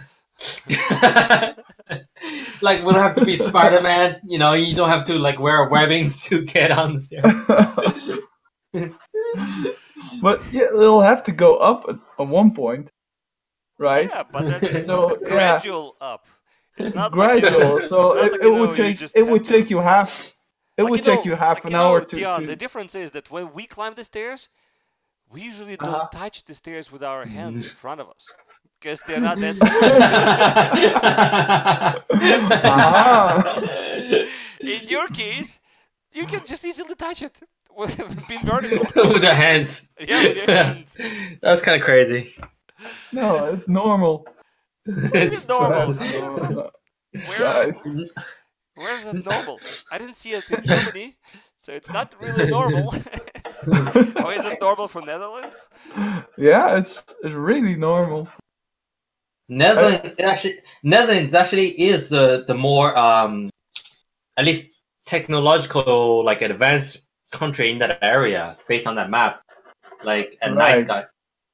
Like we don't have to be Spider-Man, you don't have to like wear webbings to get on the stairs. But yeah, they'll have to go up at one point, right? Yeah, but that's So, gradual up. It's not Gradual. Like, So it's it not would take you half. It would take you half an hour to. Dion, the difference is that when we climb the stairs, we usually don't touch the stairs with our hands in front of us. Because they're not that In your case, you can just easily touch it with being vertical. With your hands. Yeah, with your hands. That's kind of crazy. No, it's normal. It's normal. Guys, Where's it normal? I didn't see it in Germany, so it's not really normal. Or is it normal for Netherlands? yeah, it's really normal. Netherlands actually is the more at least technological like advanced country in that area based on that map. Like a nice Right. guy.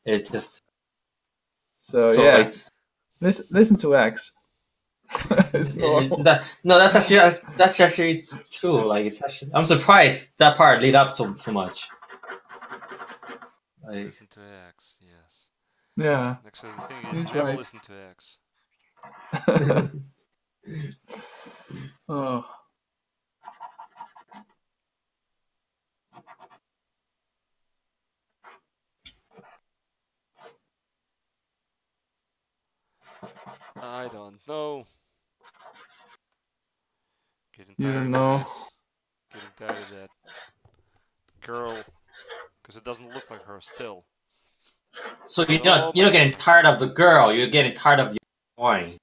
It's just So yeah, it's listen to X. It's normal. that's actually true. Like it's actually, I'm surprised that part lead up so much. Like, Listen to X, yes. Yeah, Actually, the thing is, he's never right. listen to X. Oh. I don't know. Getting You tired don't of know. this. Getting tired of that girl, because it doesn't look like her still. so Oh you're my not getting goodness. tired of the girl. You're getting tired of your drawing,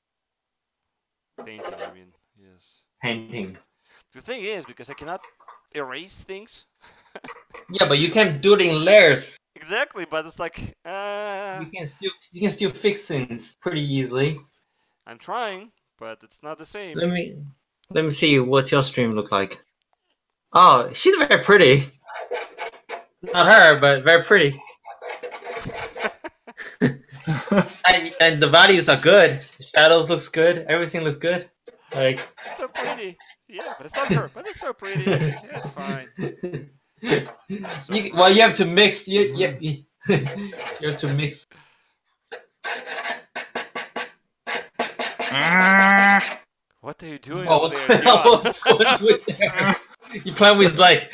Painting, I mean, yes. painting. The thing is, because I cannot erase things. Yeah, but you can do it in layers. Exactly, but it's like, You can still fix things pretty easily. I'm trying, but it's not the same. Let me see what your stream look like. Oh, she's very pretty. Not her, but very pretty. and the values are good. The shadows looks good. Everything looks good. Like It's so pretty. Yeah, but it's not her. But it's so pretty. Yeah, it's fine. So you have to mix. You have to mix. What are you doing Oh, over there, Dion? what's going on with there? You playing with like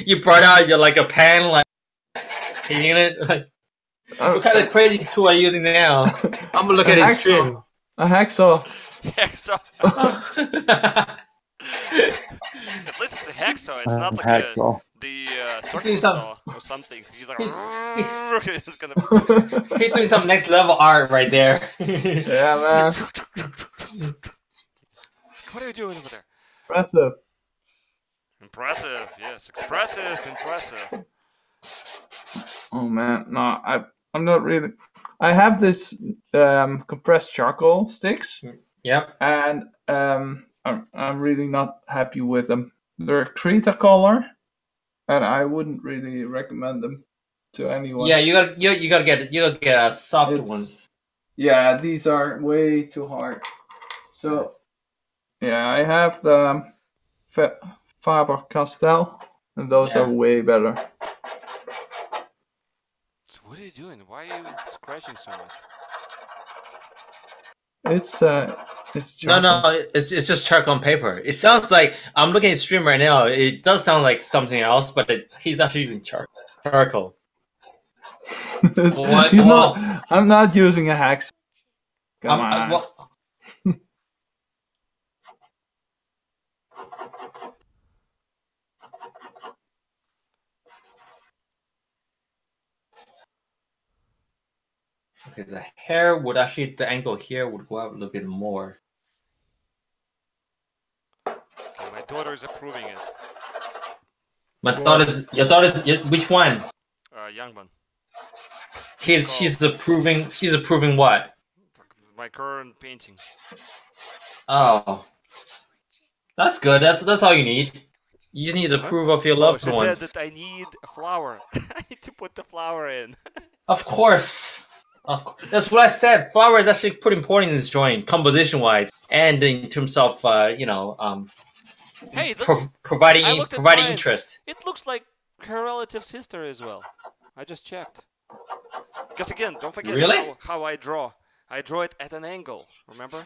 you brought out your like a pen like painting it. Like, what kind of crazy tool are you using now? I'm gonna look at his stream. A hacksaw. Hacksaw. At least it's a hacksaw. It's not like hacksaw. the circle saw or something. He's like, it's gonna. He's doing some next level art right there. Yeah, man. What are you doing over there? Impressive. Impressive. Yes, expressive. Impressive. Oh man, no, I'm not really. I have this compressed charcoal sticks, Yep. and I'm really not happy with them. They're Krita color, and I wouldn't really recommend them to anyone. Yeah, you gotta get soft It's- ones. Yeah, these are way too hard. So yeah, I have the Faber-Castell, and those are way better. So what are you doing? Why are you scratching so much? It's No, charcoal. it's just charcoal on paper. It sounds like I'm looking at stream right now. It does sound like something else, but he's actually using charcoal. He's not. I'm not using a hacksaw. Come on. Okay, the hair would actually, the angle here would go out a little bit more. Okay, my daughter is approving it. Your daughter's, which one? Young one. She's approving what? My current painting. Oh, that's good. That's all you need. You just need to approve of your loved she ones. said that I need a flower. I need to put the flower in. Of course. That's what I said. Flower is actually pretty important in this drawing, composition-wise, and in terms of Hey, providing mine. interest. It looks like her relative sister as well. I just checked. Because again, don't forget how I draw. I draw it at an angle. Remember?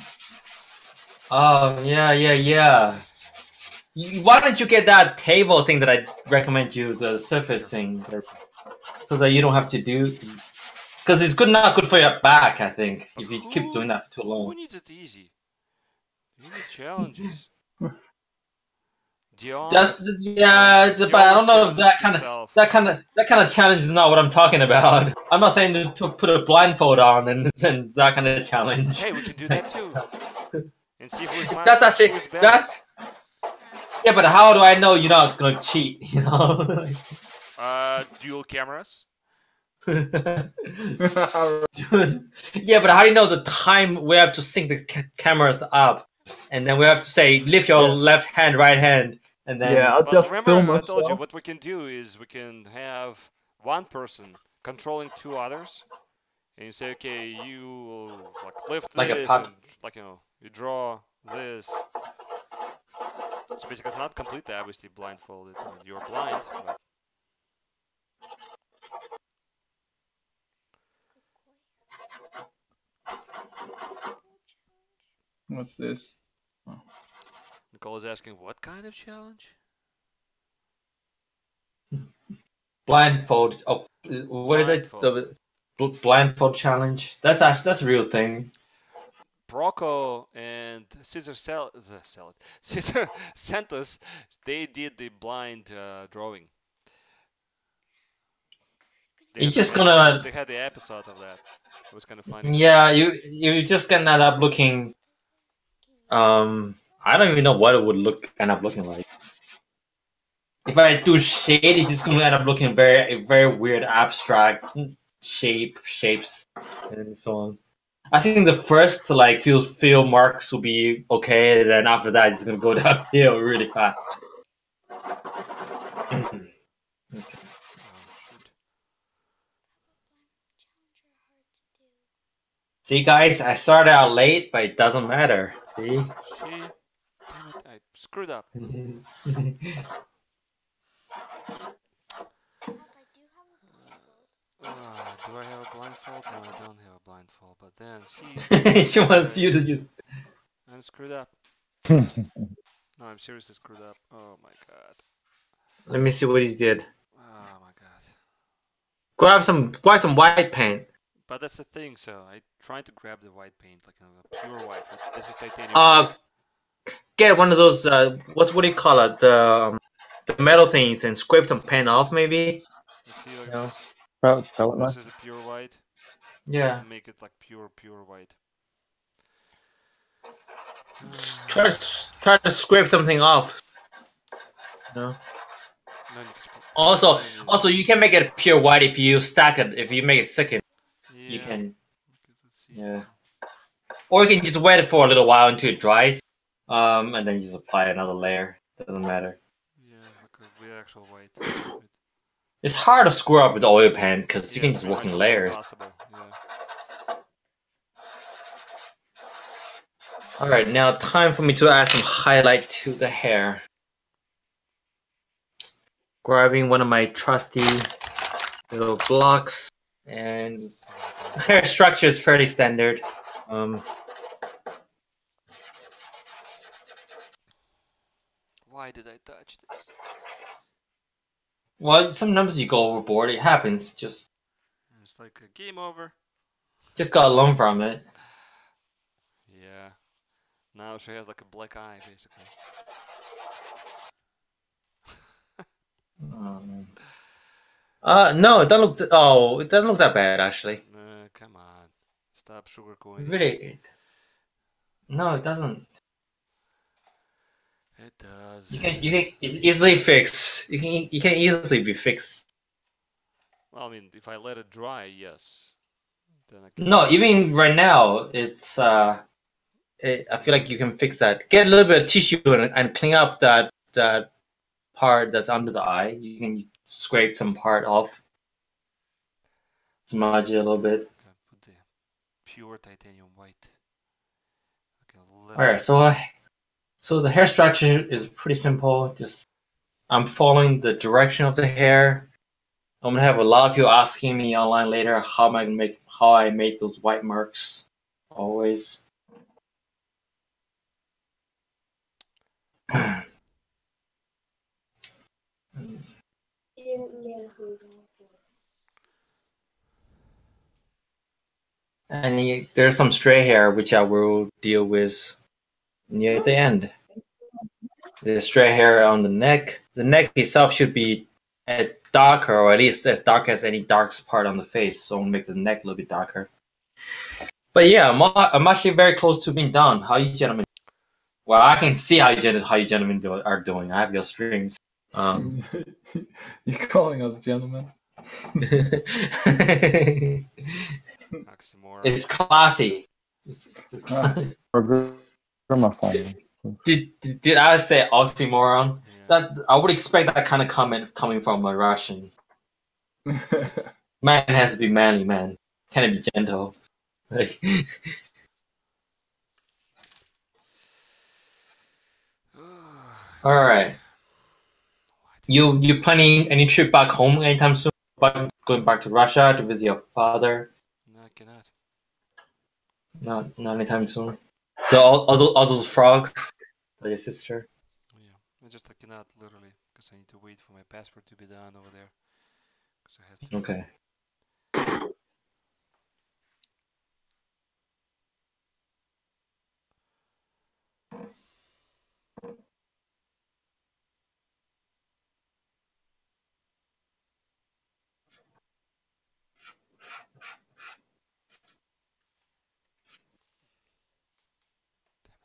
Oh yeah. Why don't you get that table thing that I recommend you, the surface thing, so that you don't have to do. Because it's not good for your back, I think, if you keep doing that for too long. Who needs it easy? You need challenges. Dion, yeah, but I don't know if that himself. kind of challenge is not what I'm talking about. I'm not saying to put a blindfold on and that kind of challenge. Hey, we can do that too. And see who's That's actually who's better. that's yeah, but how do I know you're not gonna cheat? You know. Dual cameras. Yeah, but how do you know the time we have to sync the cameras up, and then we have to say lift your left hand, right hand, and then Yeah, I'll But just remember, film I told you myself. what we can do is we can have one person controlling two others, and you say, okay, you like lift Like a this, puck. and like you draw this. So basically, it's not completely obviously blindfolded. I mean, you're blind, but What's this? Nicole is asking, what kind of challenge? blindfold. Oh, what is it? Blindfold. The blindfold challenge. That's a real thing. Broco and Caesar Caesar Santos, they did the blind drawing. You're just gonna. They had the episode of that. It was kind of funny. Yeah, you're just gonna end up looking. I don't even know what it would end up looking like. If I do shade, it's just gonna end up looking very weird, abstract shapes, and so on. I think the first few marks will be okay, and then after that, it's gonna go downhill really fast. See, guys, I started out late, but it doesn't matter. See? Damn it, I screwed up. I Do I have a blindfold? No, I don't have a blindfold. But then, see, She wants you to use. I'm screwed up. No, I'm seriously screwed up. Oh my god. Let me see what he did. Oh my god. Grab some white paint. But that's the thing. So I tried to grab the white paint, like a pure white. This is titanium. White. Get one of those. What do you call it? The metal things and scrape some paint off, maybe. Let's see like No. this. Pellet This is a pure white. Yeah. Make it like pure white. Try to scrape something off. No. No, Also, you can make it pure white if you stack it. If you make it thicken, yeah. you can. Let's see. Yeah. Or you can just wait it for a little while until it dries, and then you just apply another layer. Doesn't matter. Yeah, like a real actual white. It's hard to screw up with oil paint because you can it's just work in actually layers. impossible, yeah. Alright, now time for me to add some highlight to the hair. Grabbing one of my trusty little blocks, and hair structure is fairly standard. Why did I touch this? Well, sometimes you go overboard. It happens. Just It's like a game over. gotta learn from it. Yeah. Now she has like a black eye, basically. No, it doesn't look. It doesn't look that bad actually. Come on. Stop sugarcoating. Really? No, it doesn't. It does. You can easily fix. You can easily be fixed. Well, I mean, if I let it dry, yes. Then I can. No, even right now, it's. I feel like you can fix that. Get a little bit of tissue and clean up that part that's under the eye. You can scrape some part off. Smudge it a little bit. Okay, put the pure titanium white. Okay, Alright, so the hair structure is pretty simple. Just I'm following the direction of the hair. I'm gonna have a lot of people asking me online later how I make those white marks. Always. And there's some stray hair which I will deal with near the end. The straight hair on the neck. The neck itself should be darker, or at least as dark as any dark part on the face, so make the neck a little bit darker. But yeah, I'm actually very close to being done. How you gentlemen? Well, I can see how you gentlemen are doing. I have your streams. You're calling us gentlemen. Oxymoron. It's classy. Gramophone. Did I say oxymoron? Yeah. That I would expect that kind of comment coming from a Russian. Man has to be manly, man. Can't be gentle. Like, all right. You planning any trip back home anytime soon? Going back to Russia to visit your father? No, I cannot. Not anytime soon. So all those frogs, your sister. Yeah, I cannot literally because I need to wait for my passport to be done over there. Because I have to. Okay.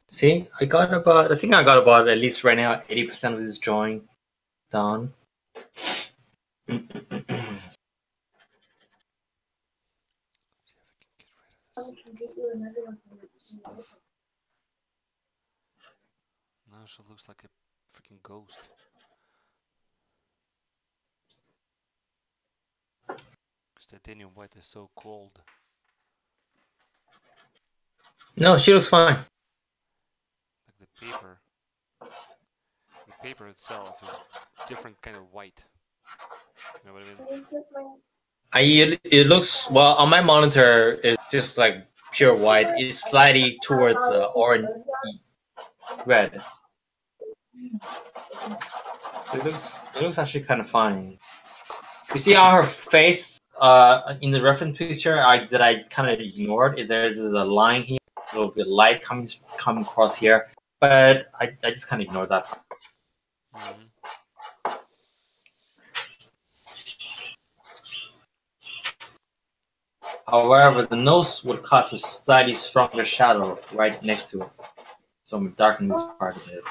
See, I think I got about at least right now 80% of this drawing done. Now she looks like a freaking ghost. Because titanium white is so cold. No, she looks fine. Like the paper itself is different kind of white. You know what I mean? It looks well on my monitor. It's just like pure white. It's slightly towards orange, red. It looks actually kind of fine. You see how her face in the reference picture that I kind of ignored. There's a line here, a little bit light coming across here, but I just kind of ignored that. Mm-hmm. However, the nose would cast a slightly stronger shadow right next to it, so I'm darkening this part of it.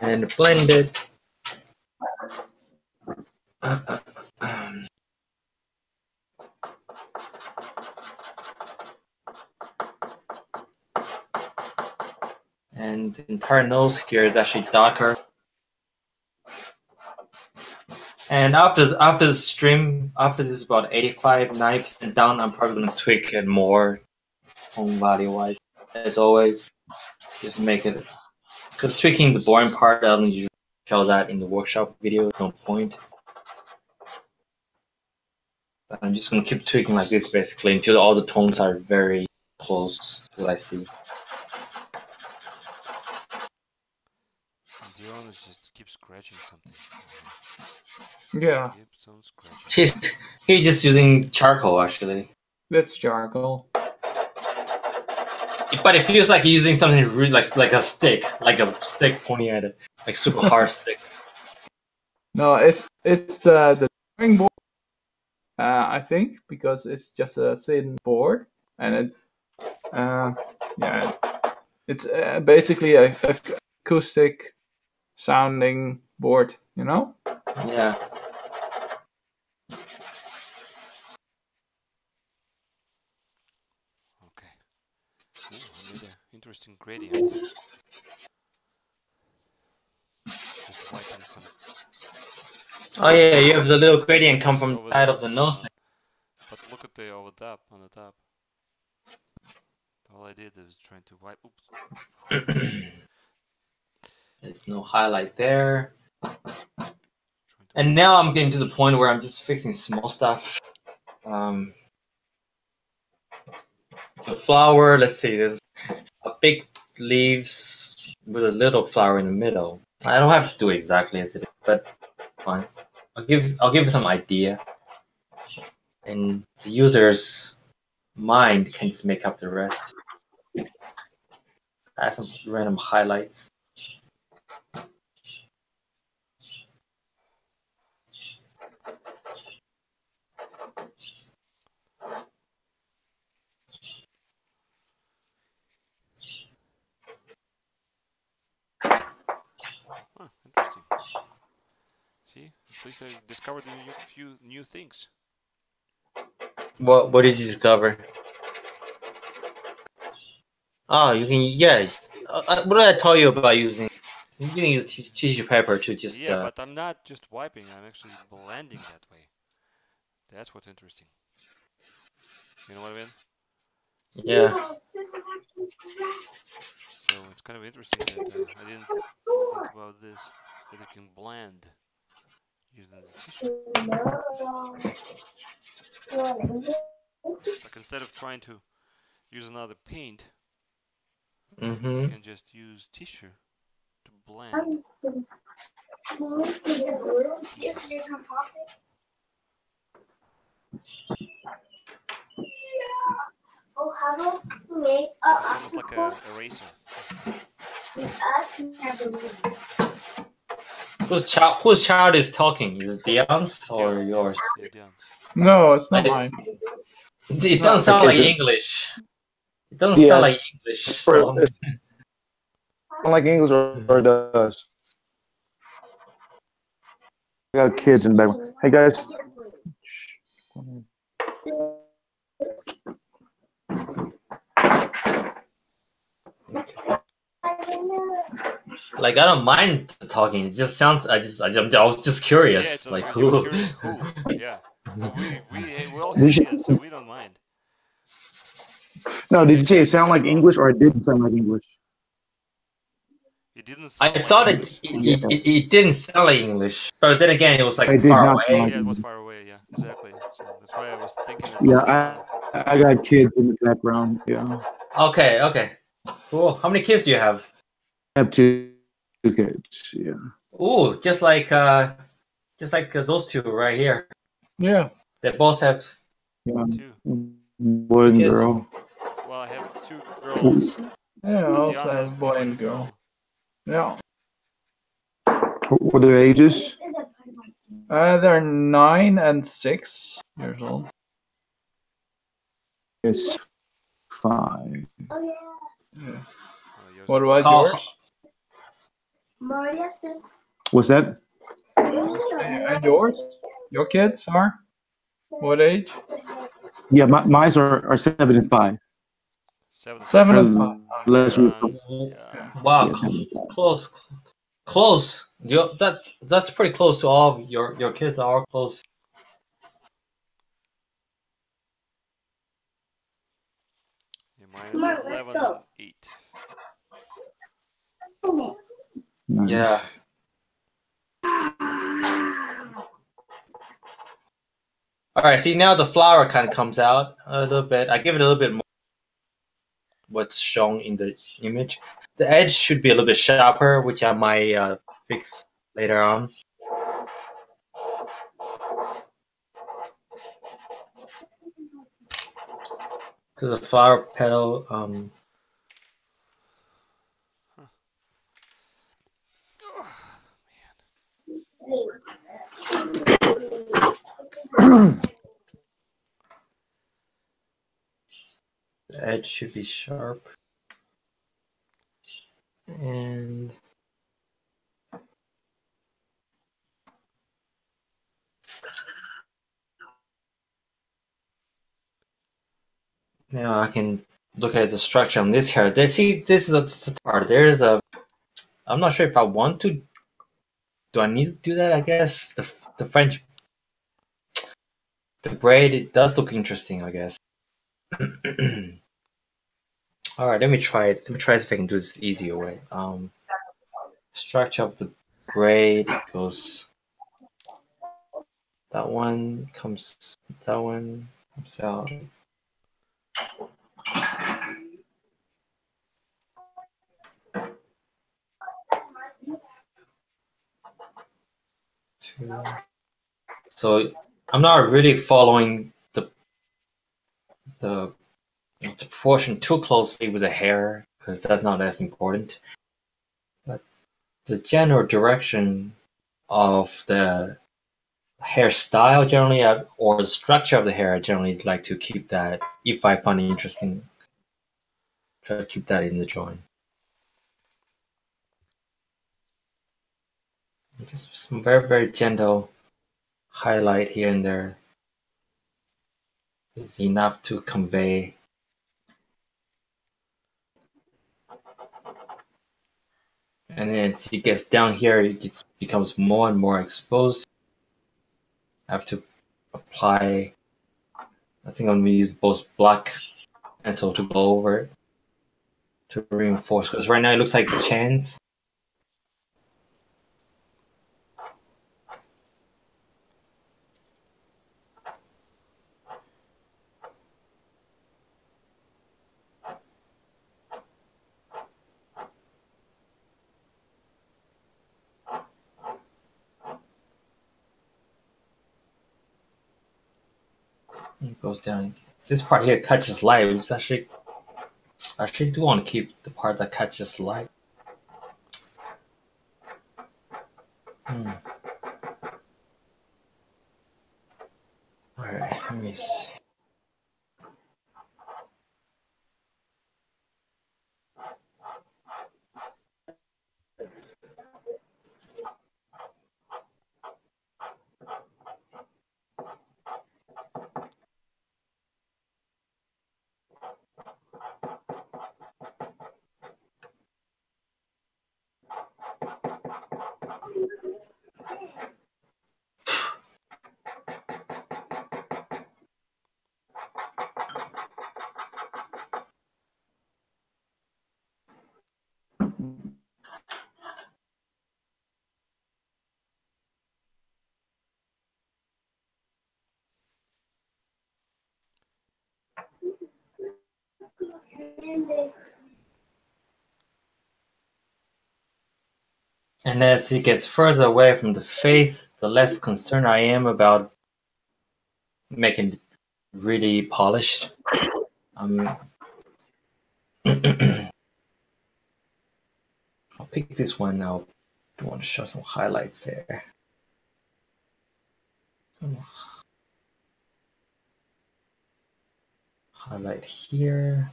And blend it. And the entire nose here is actually darker. And after the stream, after this is about 85-90% down, I'm probably gonna tweak it more, home value wise. As always, just make it, because tweaking the boring part, I don't usually show that in the workshop video. No point. But I'm just gonna keep tweaking like this basically until all the tones are very close to what I see. Dion just keeps scratching something. Yeah, Keeps on scratching. He's just using charcoal actually. that's charcoal. But it feels like he's using something really like a stick pointing at it, like super hard stick. No, it's the drawing board. I think because it's just a thin board, and it yeah, it's basically a acoustic sounding board, you know? Yeah. Okay. Ooh, I made an interesting gradient. Just wiping some. Oh yeah, you have the little gradient come from the side of the nose. But look at the over top on the top. All I did was trying to wipe. Oops. There's no highlight there. And now I'm getting to the point where I'm just fixing small stuff. The flower, let's see, there's a big leaves with a little flower in the middle. I don't have to do exactly as it is, but fine. I'll give you some idea. And the users, mind can just make up the rest. Add some random highlights. Huh, interesting. See, at least I discovered a few new things. What did you discover? Oh, you can, yeah. What did I tell you about using? You can use tissue paper to just. Yeah, but I'm not just wiping. I'm actually blending that way. That's what's interesting. You know what I mean? Yeah. Yes, this is actually correct. So it's kind of interesting that I didn't think about this. That you can blend using the tissue. Like instead of trying to use another paint, you can just use tissue to blend. It's almost like a eraser, isn't it? Whose child is talking? Is it Dion's or yours? Yeah, Dion's. No, it's not mine. It doesn't sound like English. It doesn't Yeah. sound like English. So. It's not like English or it does. I got kids in bed. Hey guys. Like I don't mind talking. It just sounds. I was just curious. Yeah, it's like he was who? curious who. Yeah, but we all have kids, so we don't mind. No, did you say it sounded like English or it didn't sound like English? It didn't. I Sound thought like it didn't sound like English, but then again, it was like It did far not away. sound like Yeah, it was far away. Yeah, exactly. So that's why I was thinking. It was Yeah, I got kids in the background. Yeah, Okay, cool. How many kids do you have? I have two kids. Yeah. Ooh, just like those two right here. Yeah. They both have. Yeah. Two. Boy and Kids. girl. Well, I have two girls. Yeah, I also Dion has have a boy and girl. Yeah. What are their ages? They're 9 and 6 years old. It's 5. Yeah. Yours What are- about yours? What's that? And yours? Your kids are? What age? Yeah, mine are 7 and 5. 7 and 5. Unless you- Yeah. Wow, Yeah, 7 and 5. close. That's pretty close to all of your kids are close. Yeah, mine is 11 and 8. Nice. Yeah. All right. See, now the flower kind of comes out a little bit. I give it a little bit more. What's shown in the image. The edge should be a little bit sharper, which I might fix later on. Because the flower petal, the edge should be sharp. And now I can look at the structure on this hair. See, this is a part. There's a. I'm not sure if I want to. Do I need to do that? I guess the French, the braid. It does look interesting. I guess. All right, let me try it. Let me try if I can do this the easier way. Structure of the braid, it goes. That one comes. That one comes out. So I'm not really following the to proportion too closely with the hair because that's not as important. But the general direction of the hairstyle generally, or the structure of the hair, I generally like to keep that. If I find it interesting, try to keep that in the drawing. Just some very, very gentle highlight here and there is enough to convey. And then as it gets down here, it becomes more and more exposed. I have to apply, I think I'm going to use both black pencil to go over it to reinforce, because right now it looks like chance. It goes down. This part here catches light. It's actually, I actually do want to keep the part that catches light. Alright, let me see. And as it gets further away from the face, the less concerned I am about making it really polished. I'll pick this one out. I want to show some highlights there. Highlight here.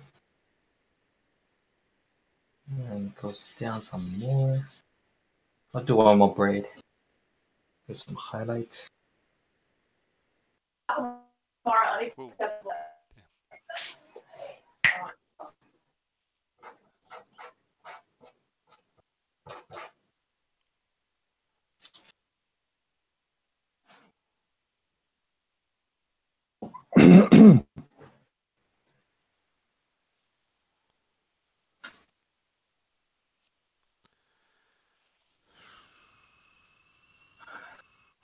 And it goes down some more. I'll do one more braid. With some highlights. Whoa.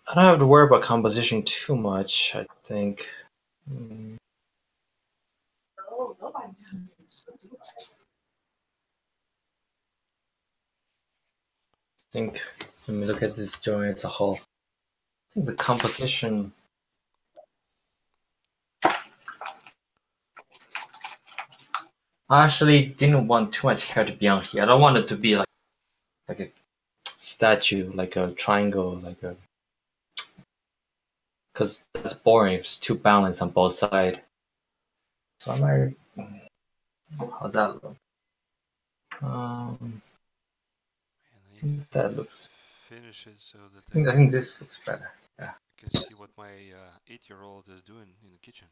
I don't have to worry about composition too much, I think. Let me look at this joint as a whole. I think the composition. I actually didn't want too much hair to be on here. I don't want it to be like a statue, like a triangle, because that's boring if it's too balanced on both sides. So I might. How's that look? That looks. Finish it so that I think this looks better. Yeah. I can see what my 8-year-old is doing in the kitchen.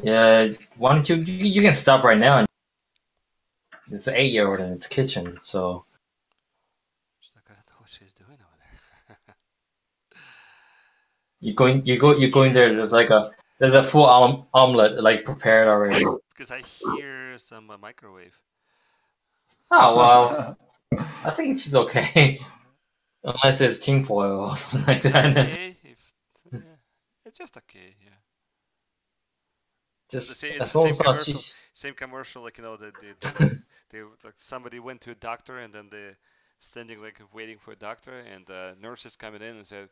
Yeah. Why don't you can stop right now. And it's an 8-year-old in its kitchen, so. She's like, I don't know what she's doing over there. You go in there. There's a full omelet like prepared already. Because I hear some microwave. Oh well, I think she's okay, unless it's tinfoil or something like that. Okay, it's just okay. Yeah. Just It's as the long same as not commercial. she's. Same commercial, like they like somebody went to a doctor and then they standing like waiting for a doctor and the nurse is coming in and said,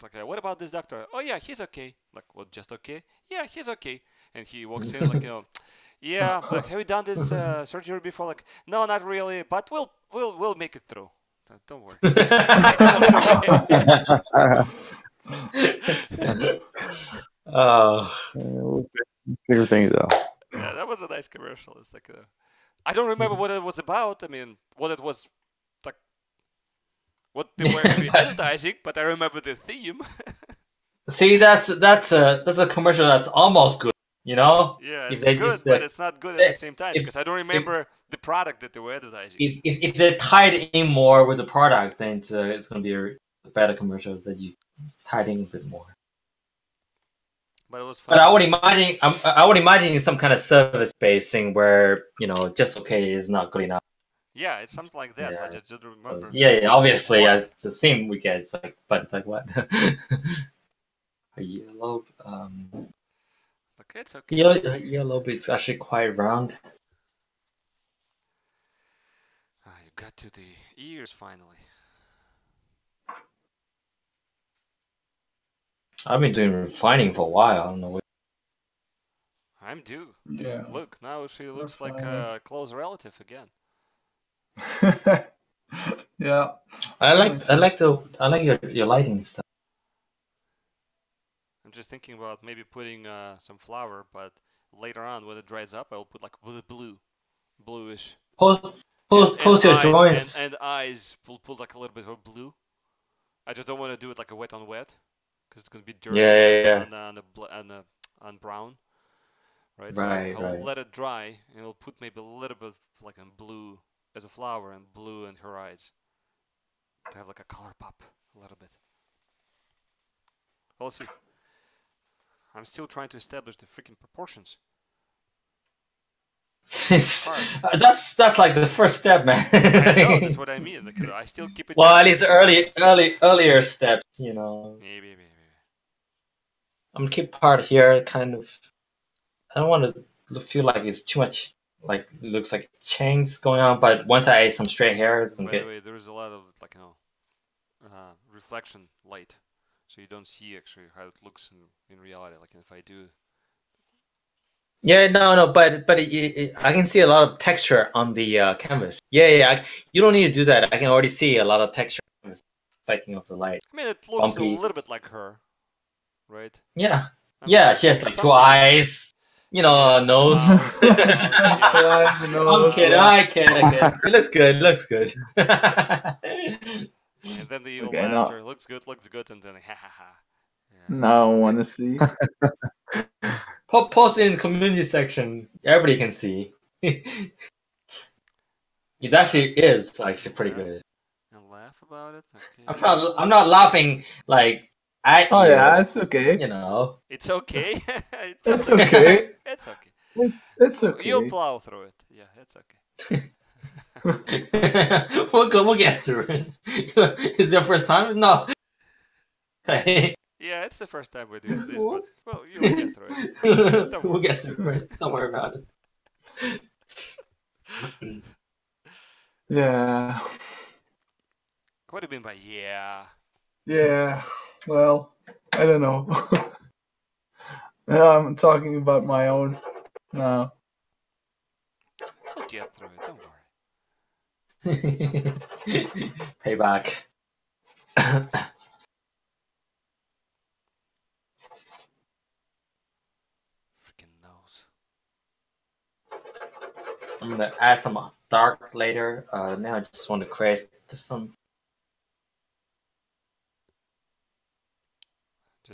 like, what about this doctor? Oh yeah, he's okay. Like, well, just okay. Yeah, he's okay. and he walks in like, yeah, like, have you done this surgery before? Like, no, not really, but we'll make it through. Don't worry. Bigger things though. Yeah, that was a nice commercial. It's like, I don't remember what it was about. I mean, what it was, like, what they were actually advertising, but I remember the theme. See, that's a commercial that's almost good. You know? Yeah, If it's they good, just, but it's not good at the same time if- because I don't remember the product that they were advertising. if they tied in more with the product, then it's gonna be a better commercial that you tied in a bit more. But it was fun. But I would imagine some kind of service-based thing where just okay is not good enough. Yeah, it's something like that. Yeah. I just don't remember. Yeah, obviously, What? as the theme we get, but it's like what? A yellow, Okay, it's okay. yellow bit's actually quite round. You got to the ears finally. I've been doing refining for a while. I don't know. I'm due. Yeah. Look, now she looks like Refining. a close relative again. Yeah. I like your lighting stuff. I'm just thinking about maybe putting some flour, but later on when it dries up, I'll put like bluish. Post your eyes, drawings. and eyes will put like a little bit of blue. I just don't want to do it like a wet on wet, because it's gonna be dirty. Yeah. On brown, right? Right, So I'll right. let it dry, and I'll put maybe a little bit like a blue as a flower and blue in her eyes to have like a color pop a little bit. We'll see. I'm still trying to establish the freaking proportions. That's like the first step, man. I know, that's what I mean. Like, I still keep it. Well, at least earlier steps, Maybe. I'm gonna keep part here, kind of. I don't want to feel like it's too much, like it looks like chains going on. But once I add some straight hair, it's gonna By get. the way, there's a lot of like reflection light, so you don't see actually how it looks in reality. Like if I do. Yeah, no, but I can see a lot of texture on the canvas. Yeah. You don't need to do that. I can already see a lot of texture reflecting off the light. I mean, it looks Bumpy. a little bit like her, right? Yeah. I mean, Yeah, she has like two something- eyes, a nose. yeah. I'm kidding. I kid. It looks good. And then the evil Okay, now- laughter looks good, and then ha ha ha. Yeah. Now I want to see. Post in the community section. Everybody can see. It actually is pretty good. And laugh about it. Okay. I'm not laughing like at Oh you. yeah, it's okay. It's okay. It's okay. It's okay. It's okay. You'll plow through it. Yeah, it's okay. We'll get through it. Is it your first time? No. Hey. Yeah, it's the first time we're doing this, but well, you'll get through it. We'll get through it. Don't worry about it. Yeah. What do you mean by yeah? Yeah. Well, I don't know. I'm talking about my own now. We'll get through it. Don't worry. Payback. Freaking nose. I'm gonna add some dark later. Now I just want to create just some.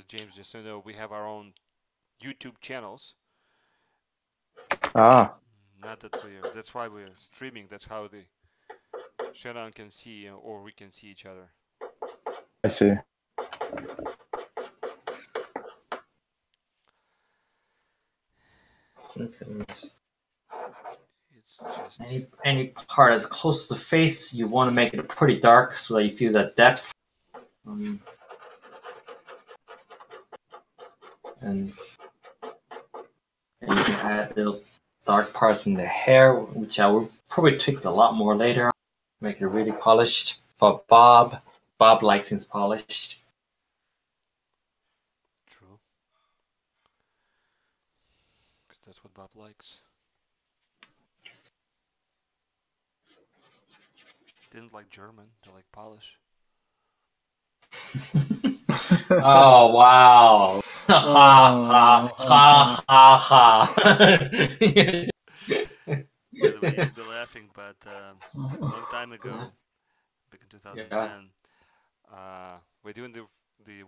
James, just so you know, we have our own YouTube channels. Ah, Not that that's why we're streaming. That's how the Shannon can see, or we can see each other. I see. It's just Any part as close to the face, you want to make it pretty dark so that you feel that depth. And you can add little dark parts in the hair, which I will probably tweak a lot more later. Make it really polished. For Bob likes things polished. true. Bob likes. Didn't like German. They like Polish. Oh wow! Ha ha ha ha ha! By the way, you'll be laughing, but a long time ago, back in 2010, we're doing the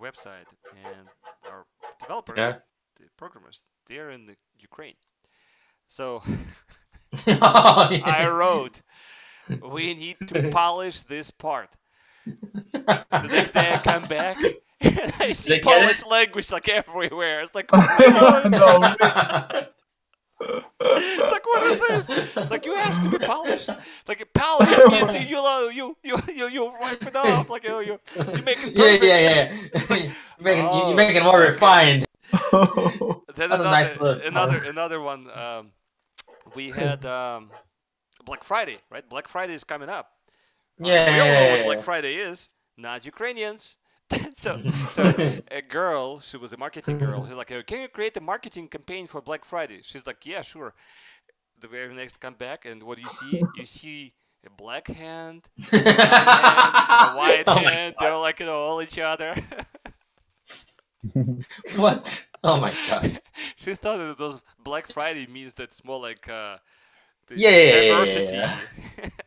website, and our developers, Yeah. the programmers, they're in the Ukraine. So Oh, I yeah. wrote, we need to polish this part. The next day I come back and I see They get Polish it? language like everywhere. It's like, No, it's like, what is this? It's like, you asked to be polished. Like, polish means you wipe it off. Like, you make it perfect. Yeah. You make it more refined. Then That's a nice look. another one. We had Black Friday, right? Black Friday is coming up. We all know what Black Friday is. Not Ukrainians. so a girl, she was a marketing girl. She's like, can you create a marketing campaign for Black Friday? She's like, yeah, sure. The very next come back, and what do you see? You see a black hand, a brown hand, a white hand. They're like, all each other. What? Oh my god. She thought that it was Black Friday means that it's more like the diversity.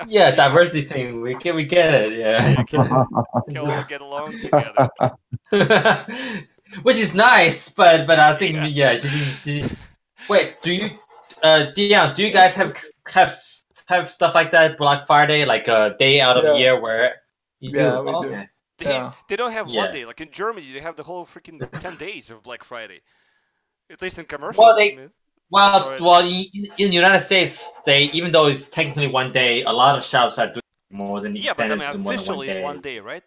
Yeah, diversity thing. We get it. Yeah. Can all get along together. Which is nice, but I think she Wait, do you Dion, do you guys have stuff like that, Black Friday, like a day out of the year where you do? We do. Okay. They don't have one day. Like in Germany, they have the whole freaking 10 days of Black Friday. At least in commercials. Well, in the United States, even though it's technically one day, a lot of shops are doing more than extended but to more than officially one day. it's one day, right?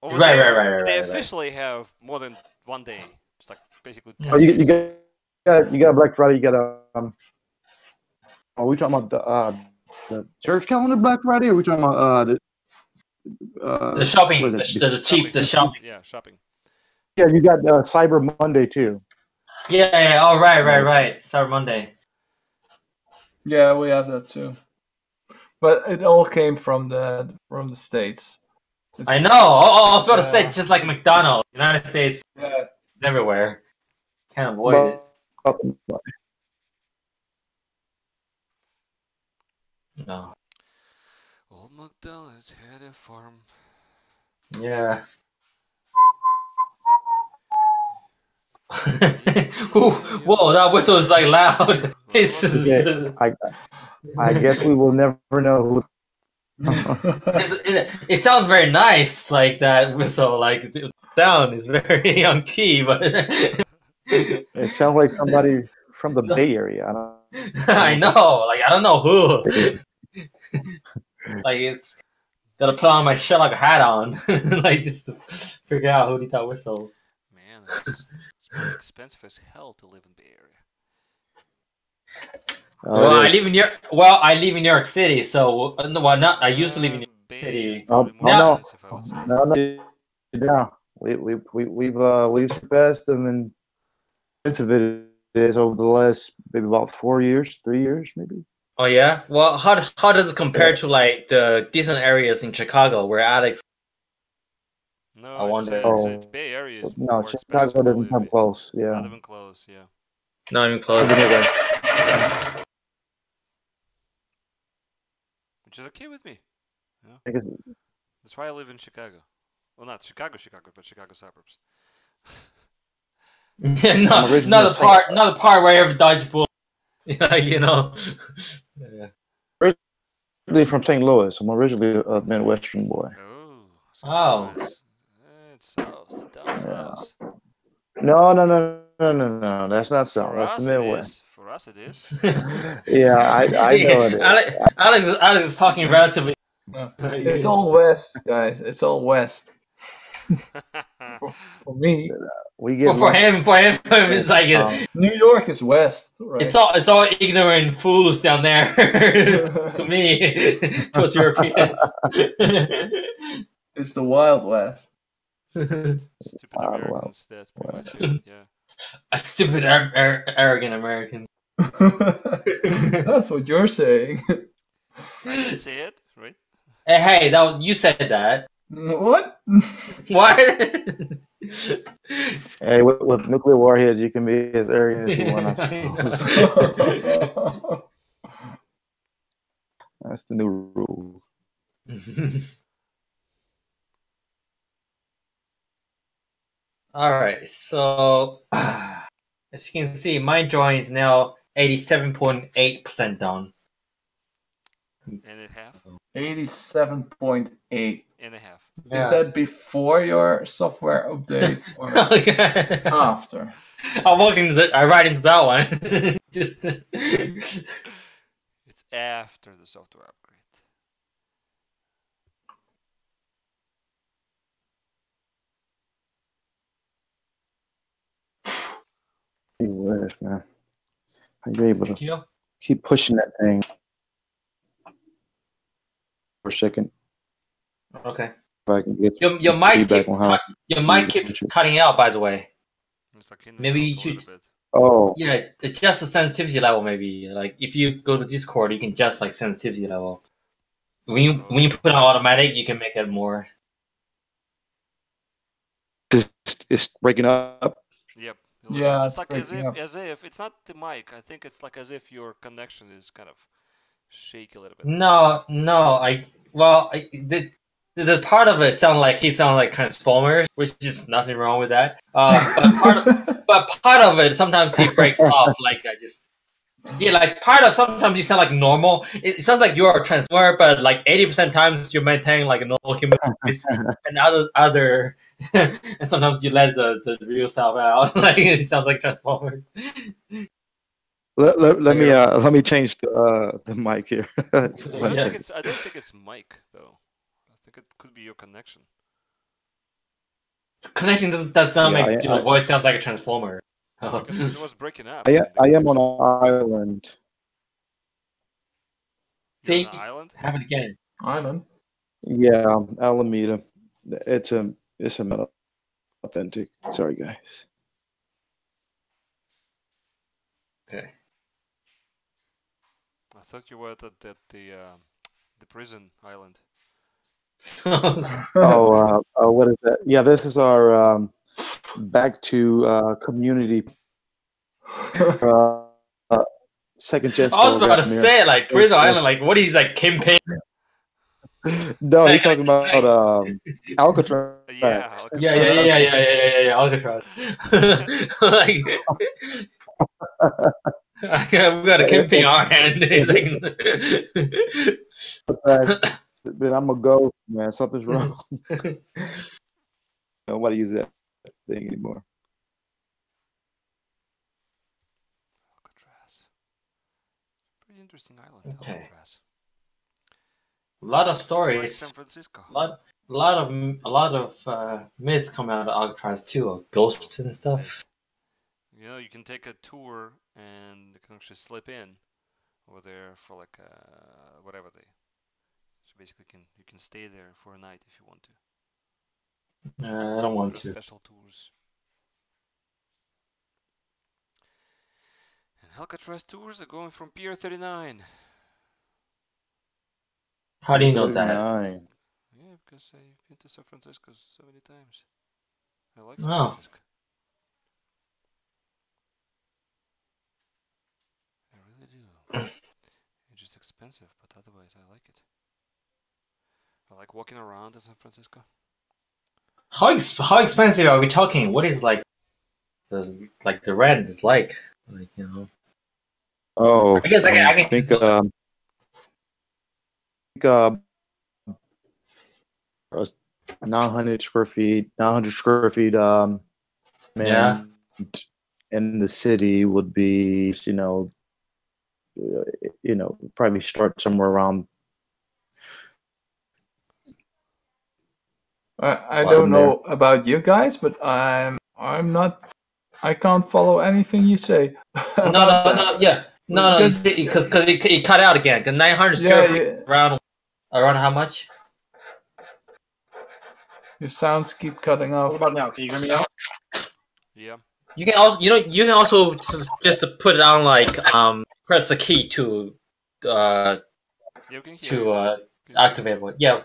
Right. They officially have more than one day. It's like basically 10 Oh, you days. got Black Friday. You got Are we talking about the church calendar Black Friday? Or are we talking about the shopping, the shopping. Yeah, shopping. Yeah, you got Cyber Monday too. Yeah. Oh, right. Cyber Monday. Yeah, we have that too. But it all came from the States. I know. I was about to say, just like McDonald's, United States, everywhere. Can't avoid it. No. Old McDonald's had a farm. Yeah. Whoa, that whistle is like loud. It's just, I guess we will never know who. it sounds very nice, like that whistle. Like the sound is very on key, but it sounds like somebody from the Bay Area. I know. Like I don't know who. Like it's gotta put on my Sherlock hat on, like just to figure out who did that whistle. Man, it's pretty expensive as hell to live in Bay Area. I live in New York City, so I used to live in New York City. No. We've surpassed them in expensive it is over the last maybe about 3 years maybe. Oh yeah. Well, how does it compare to like the decent areas in Chicago where Alex? No, I wonder. It's Bay Area. Is No, more Chicago doesn't come close. Yeah. Not even close. Yeah. Not even close. Which is okay with me. I guess- That's why I live in Chicago. Well, not Chicago, but Chicago suburbs. Yeah, not the part where you have to dodge bull. Yeah, you know. Yeah. Originally from St. Louis. I'm originally a Midwestern boy. Oh. It's south, down south. No. That's not south. That's the Midwest. For us, it is. Yeah, I know it is. Alex is talking relatively. It's all west, guys. It's all west. For me, we get for him, it's like New York is west. Right? It's all ignorant fools down there. To me, to us Europeans. It's the Wild West. Stupid Americans. That's pretty much it. Yeah. A stupid, arrogant American. That's what you're saying. I didn't say it, right? Hey, that you said that. What? What? Hey, with nuclear warheads, you can be as arrogant as you want, I suppose. That's the new rules. All right, so as you can see, my drawing is now 87.8% done. And a half. 87.8. And a half. Yeah. Is that before your software update or Okay. after? I write into that one. Just It's after the software upgrade. Worse, man. How you able Thank to you. keep pushing that thing for a second? Okay. If I can get Your mic feedback keep on how your mic keeps cutting out. By the way, It's like in and maybe out you a should. little bit. Oh, Yeah, adjust the sensitivity level. Maybe like if you go to Discord, you can adjust like sensitivity level. When you put on automatic, you can make it more. it's breaking up. Yep. Yeah, It's it's like breaking up. as if it's not the mic. I think it's like as if your connection is kind of shaky a little bit. No, the part of it sound like Transformers, which is nothing wrong with that. But part of it sometimes he breaks off like I just. Yeah, like part of sometimes you sound like normal. It sounds like you're a transformer, but like 80% times you maintain like a normal human voice, and other and sometimes you let the real self out. Like it sounds like Transformers. Let me change the mic here. I don't Yeah. think it's mic though. I think it could be your connection. Connection does not Yeah, make your voice sound like a transformer. Because it was breaking up. I am on an island. You're See, on an island? have it again. Island. Yeah, Alameda. It's a authentic. Sorry, guys. Okay. I thought you were at the prison island. Oh, what is that? Yeah, this is our back to community second chance. I was about to program here. say like Prison Island, like what is like campaign? No, he's talking about Alcatraz. Yeah. Yeah. Alcatraz. Like we got a campaign our hand. It's like, Then I'm a ghost, man. Something's wrong. Nobody uses that thing anymore. Alcatraz. Pretty interesting island, Okay. Alcatraz. a lot of Like stories. San Francisco. A lot of myths come out of Alcatraz too, of ghosts and stuff. You know, you can take a tour and you can actually slip in over there for like whatever day. So basically, you can stay there for a night if you want to. I don't want There are to. special tours. And Alcatraz tours are going from Pier 39. How do you know that? 39. Yeah, because I've been to San Francisco so many times. I like Oh. San Francisco. I really do. It's just expensive, but otherwise I like it. I like walking around in San Francisco. How expensive are we talking? What is like the rent is like you know? Oh, I guess I can think just- 900 square feet. 900 square feet. Yeah. In the city would be, probably start somewhere around. I don't know about you guys, but I'm not. I can't follow anything you say. No, yeah. No, Just- because it cut out again. Because 900 square feet around how much? Your sounds keep cutting off. What about now? Can you hear me now? Yeah. You can also, you can also just to put it on like press the key to Yeah, we can hear you. activate it. Yeah,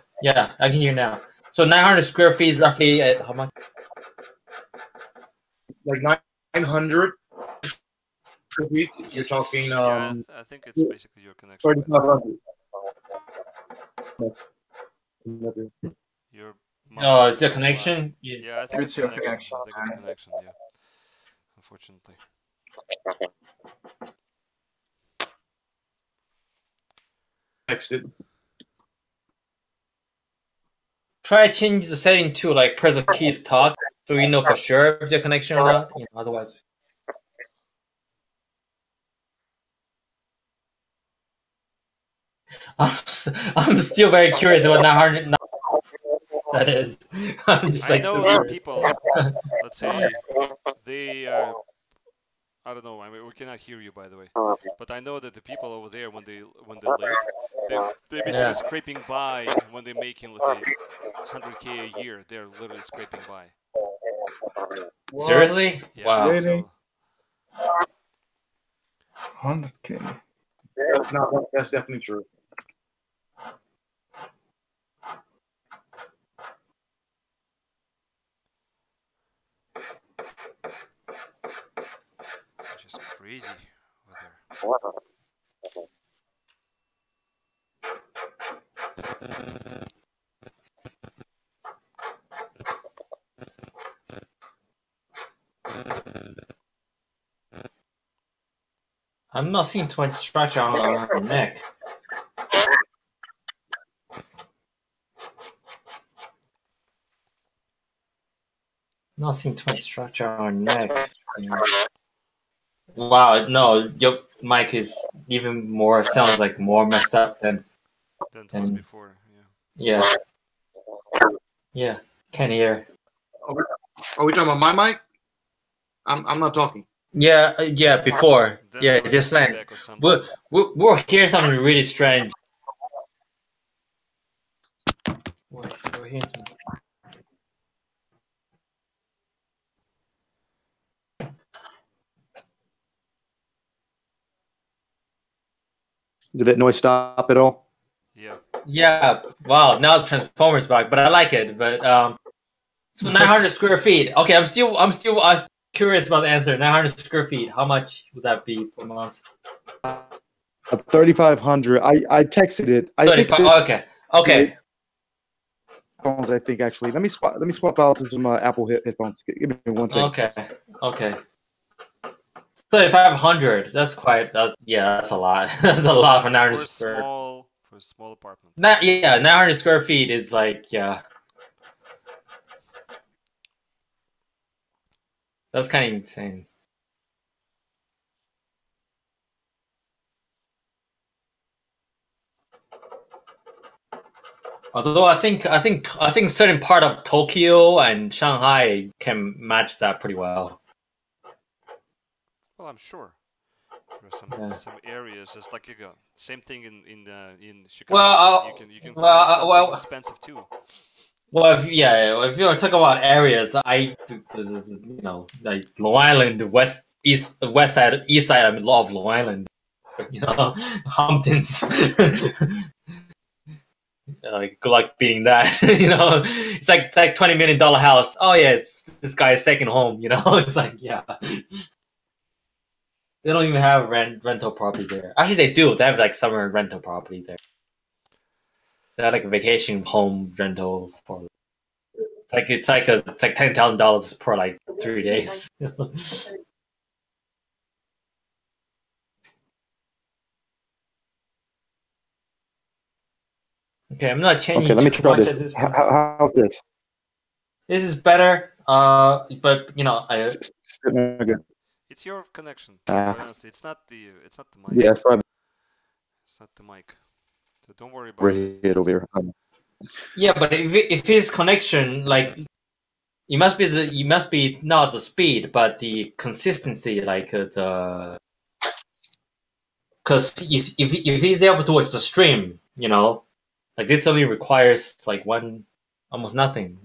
I can hear now. So 900 square feet is roughly at how much? Like 900 square feet. You're talking Yeah, I think it's basically your connection. 3,500. Your Oh, it's a connection. yeah, I think It's it's your connection. connection. I think it's connection. Yeah, unfortunately. Texted. Try change the setting to like press the key to talk, so we know for sure if the connection or not. Otherwise. I'm still very curious about 900. That is. I'm just I like know so that curious. people, let's say, they I don't know. I mean, we cannot hear you, by the way. But I know that the people over there, when they live, they basically scraping by when they're making, let's say, 100K a year. They're literally scraping by. Seriously? Yeah, Wow. Really? So 100K. No, that's definitely true. just crazy over there. I'm not seeing too much structure on her neck. Not seeing too much structure on her neck. Wow, no, your mic is even more, sounds like more messed up than Than it was before. Yeah. Yeah, can't hear. Are we talking about my mic? I'm not talking. Yeah, before. Then Yeah, there was just saying. feedback or something. We'll hear something really strange. We're hearing something. Did that noise stop at all? Yeah. Yeah, wow, now Transformers back, but I like it. But so 900 square feet. Okay, I'm still curious about the answer. 900 square feet. How much would that be per month? 3,500. I texted it. I think 35. Okay. headphones. I think actually. Let me swap out to some Apple headphones. Give me 1 second. Okay. 3,500. That's quite. Yeah, that's a lot. That's a lot for 900 square. For a small apartment. 900 square feet is like That's kind of insane. Although I think certain part of Tokyo and Shanghai can match that pretty well. Well, I'm sure. There are some areas just like you go. Same thing in Chicago. Well, you can find something expensive too. Well, if you're talking about areas, like Long Island, east side, east side of Long Island, Hamptons. Like good luck beating that. It's like $20 million house. Oh yeah, it's this guy's second home. It's like they don't even have rental properties there. Actually, they do. They have like summer rental property there. They have like a vacation home rental for. It's like $10,000 per like 3 days. Okay, I'm not changing. Okay, let me try this. How's this? This is better. But It's your connection. Honestly, it's not the mic. Yeah, it's probably. It's not the mic. So don't worry about it. Over here. Yeah, but if his connection it must be not the speed, but the consistency, because if he's able to watch the stream, like this only requires like almost nothing.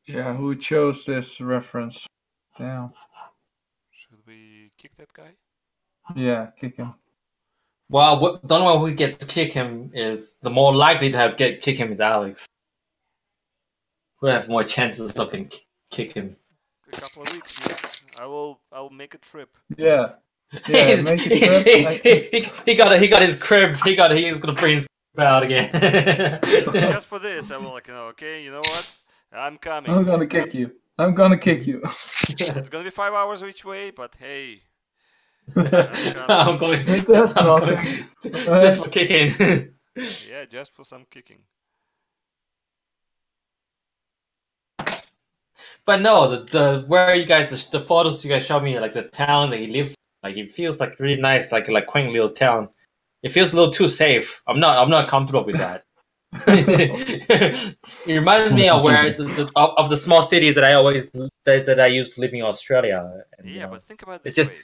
Yeah, who chose this reference? Damn. Should we kick that guy? Yeah, kick him. Well, the only one who gets to kick him is the more likely to have kick him is Alex. Who have more chances of can kick him. A couple of weeks, yes. I'll make a trip. Yeah. Yeah, make a trip. he got his crib. He's gonna bring his crib out again. Just for this, I will like, okay, you know what? I'm coming. I'm gonna kick you. I'm gonna kick you. It's gonna be 5 hours each way, but hey. I'm going. That's I'm nothing. going just for kicking. Yeah, just for some kicking. But no, the where you guys the photos you guys showed me, like the town that he lives, like it feels like really nice, like quaint little town. It feels a little too safe. I'm not comfortable with that. It reminds me of where of the small city that I used to live in Australia. And, Yeah, but think about it it's this way.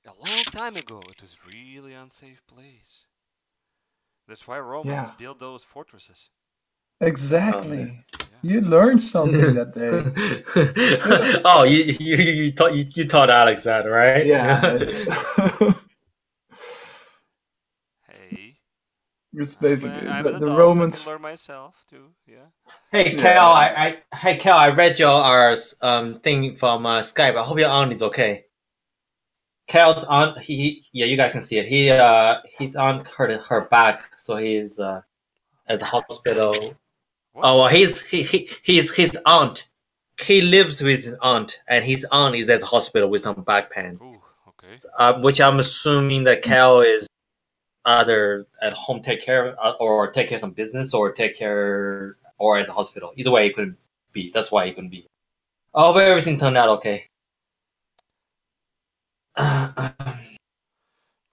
A long time ago, it was really unsafe place. That's why Romans built those fortresses. Exactly. Oh, You learned something that day. Oh, you taught Alex that, right? Yeah. Hey. It's basically I'm an the adult. Romans. I can learn myself too. Yeah. Hey Cal, I read your thing from Skype. I hope your aunt is okay. Cal's aunt, you guys can see it. He's on her back, so he's at the hospital. What? Oh, well, he's his aunt. He lives with his aunt, and his aunt is at the hospital with some back pain. Ooh, okay. Which I'm assuming that Cal is either at home take care of some business or at the hospital. Either way, it couldn't be. That's why he couldn't be. Oh, but everything turned out okay. By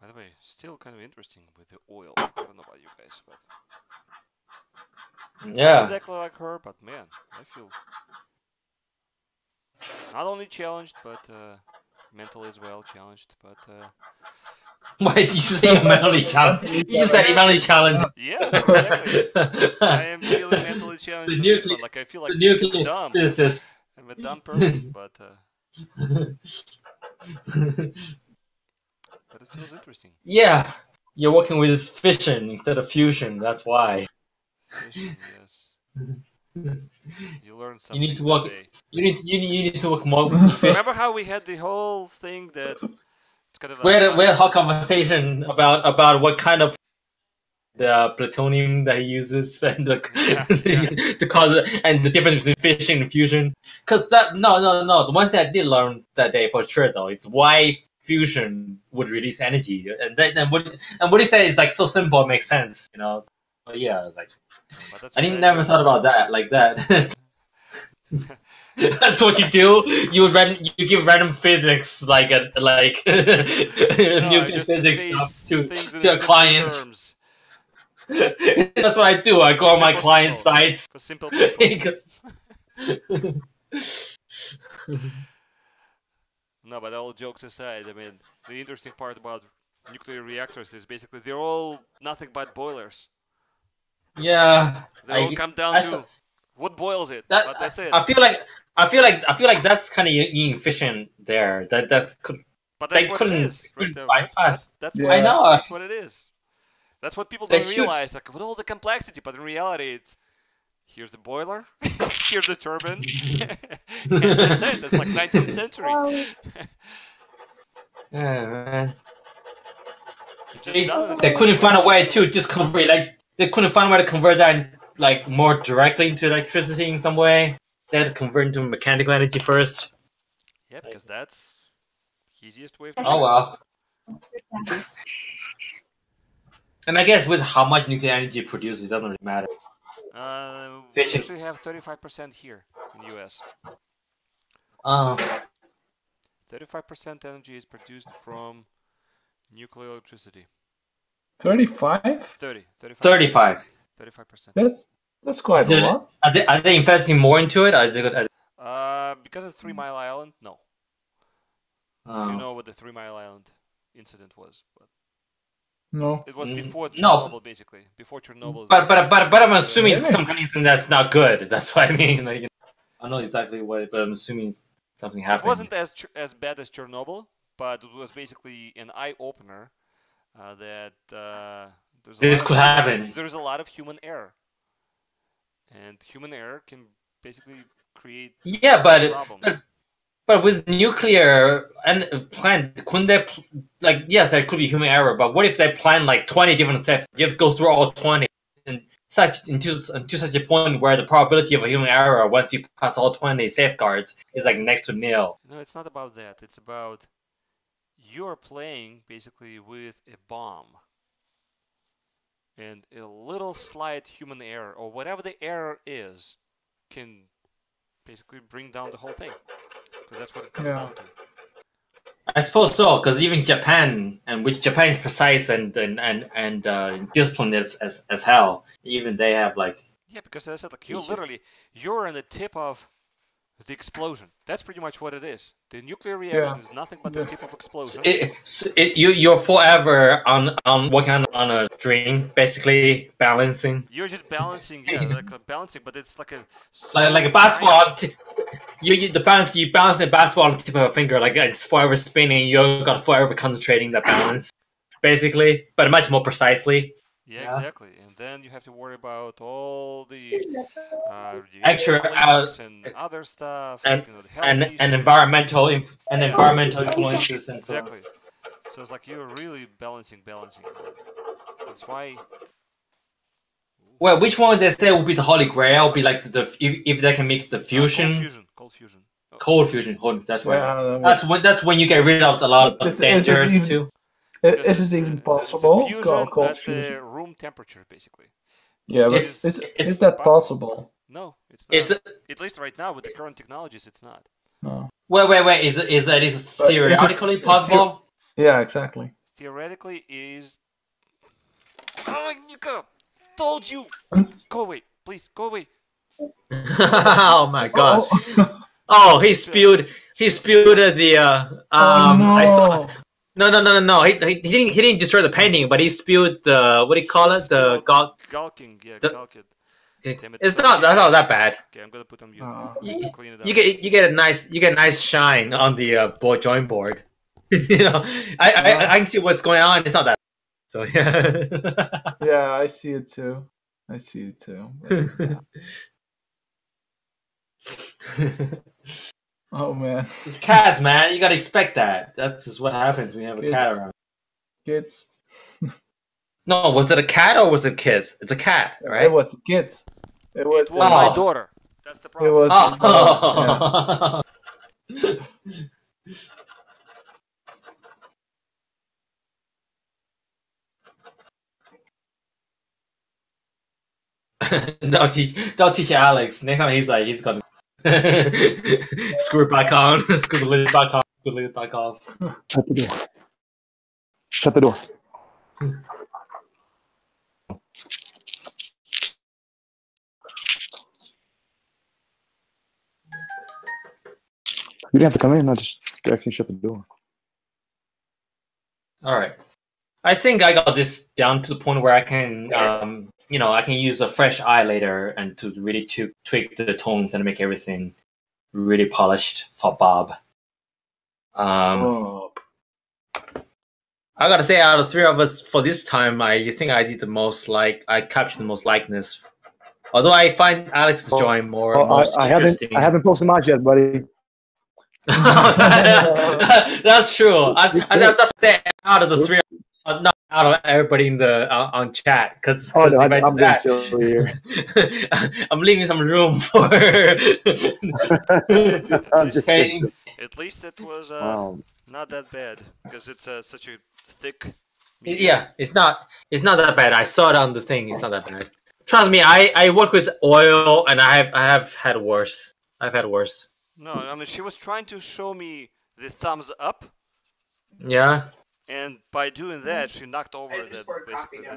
the way, still kind of interesting with the oil. I don't know about you guys, but Yeah. not exactly like her, but man, I feel not only challenged, but mentally as well challenged. But Why did you say mentally challenged? You just said mentally challenged. yes, exactly. I am feeling mentally challenged. The This one. Like I feel like the I'm nuclear dumb. physicist. I'm a dumb person, but it feels interesting. Yeah, you're working with fission instead of fusion. That's why. Fishing, yes. You learn something. You need to work. Today. You need to work more with fish. Remember how we had the whole thing that it's kind of like We had a whole conversation about what kind of the plutonium that he uses and the cause and the difference between fission and fusion. Because the one thing I did learn that day for sure though, it's why fusion would release energy, and what he said is like so simple, it makes sense, you know. But yeah, like I never thought about that like that. That's what you do. You give random physics like nuclear physics stuff to your clients. That's what I do. I go on my client sites. For simple people. No, but all jokes aside, I mean, the interesting part about nuclear reactors is basically they're all nothing but boilers. Yeah, they all come down to what boils it. But that's it. I feel like that's kind of inefficient there. That could. But that's what it is. Right? That's I know. That's what it is. That's what people don't realize. Like with all the complexity, but in reality, it's here's the boiler, here's the turbine, and that's it. That's like 19th century. Yeah, man. They couldn't find a way to just convert they couldn't find a way to convert that like more directly into electricity in some way. They had to convert into mechanical energy first. Yeah, because that's the easiest way. Oh well. And I guess with how much nuclear energy it produces, it doesn't really matter. We actually have 35% here in the US. 35% energy is produced from nuclear electricity. 35? 35. 35%. That's quite a lot. Are they investing more into it? Because of 3 Mile Island, no. If you know what the 3 Mile Island incident was, but no, it was before Chernobyl, basically. Before Chernobyl. But I'm assuming some kind of thing that's not good. That's what I mean. Like, I don't know exactly what, but I'm assuming something It happened. wasn't as bad as Chernobyl, but it was basically an eye opener that This could happen. there's a lot of human error, and human error can basically create Yeah, problem. but with nuclear and plant, couldn't they like? Yes, there could be human error, but what if they plan like 20 different steps? You have to go through all 20, and until such a point where the probability of a human error once you pass all 20 safeguards is like next to nil. No, it's not about that. It's about you're playing basically with a bomb, and a little slight human error or whatever the error is can basically bring down the whole thing. So that's what it comes down to. I suppose so, because even Japan, and which Japan is precise and disciplined as hell, even they have like. Yeah, because as I said, like you're on the tip of the explosion. That's pretty much what it is. The nuclear reaction is nothing but the tip of explosion. You're forever on working on a string, basically balancing. You're just balancing, balancing, but it's like a like a basketball. You balance the basketball on the tip of a finger, like it's forever spinning. You got forever concentrating that balance, basically, but much more precisely. Yeah, exactly. And then you have to worry about all the extra and other stuff, and environmental influences and so on. Exactly. So it's like you're really balancing. That's why. Well, which one they say will be the holy grail? Be like if they can make the fusion. Cold fusion. Oh. Cold fusion. That's right. That's when you get rid of a lot of dangers too. Is it even possible? It's Cold at fusion. room temperature, basically. Yeah, but is that possible? No, it's not. At least right now, with the current technologies, it's not. No. Wait. Is it theoretically possible? Yeah, exactly. Theoretically is. Oh, Nico! Told you! Go away, please, go away. Oh my god! Oh, he spilled the I saw. No. He didn't destroy the painting, but he spilled the what do you call it? The gawking. Yeah, gawking. That's not that bad. Okay, I'm gonna put on mute. Clean it up. You get a nice shine on the joint board. You know, I can see what's going on. It's not that bad. So yeah. Yeah, I see it too. But, yeah. Oh man, it's cats, man. You gotta expect that. That's just what happens when you have a cat around. Kids. No, was it a cat or was it kids? It's a cat, right? It was the kids. It was my daughter. That's the problem. It was. Don't teach Alex. Next time he's gonna screw it back on, screw the lid back on, screw the lid back off. Shut the door. Shut the door. You didn't have to come in. I just actually shut the door. All right. I think I got this down to the point where I can, I can use a fresh eye later and to really tweak the tones and make everything really polished for Bob. I gotta say, out of three of us for this time, I think I did the most I captured the most likeness. Although I find Alex's drawing more interesting. I haven't posted much yet, buddy. That's true. That's out of the three. Not out of everybody in the on chat because I'm leaving some room for. At least it was not that bad because it's such a thick. Medium. Yeah, it's not that bad. I saw it on the thing. It's not that bad. Trust me, I work with oil and I have had worse. I've had worse. No, I mean she was trying to show me the thumbs up. Yeah. And by doing that, she knocked over that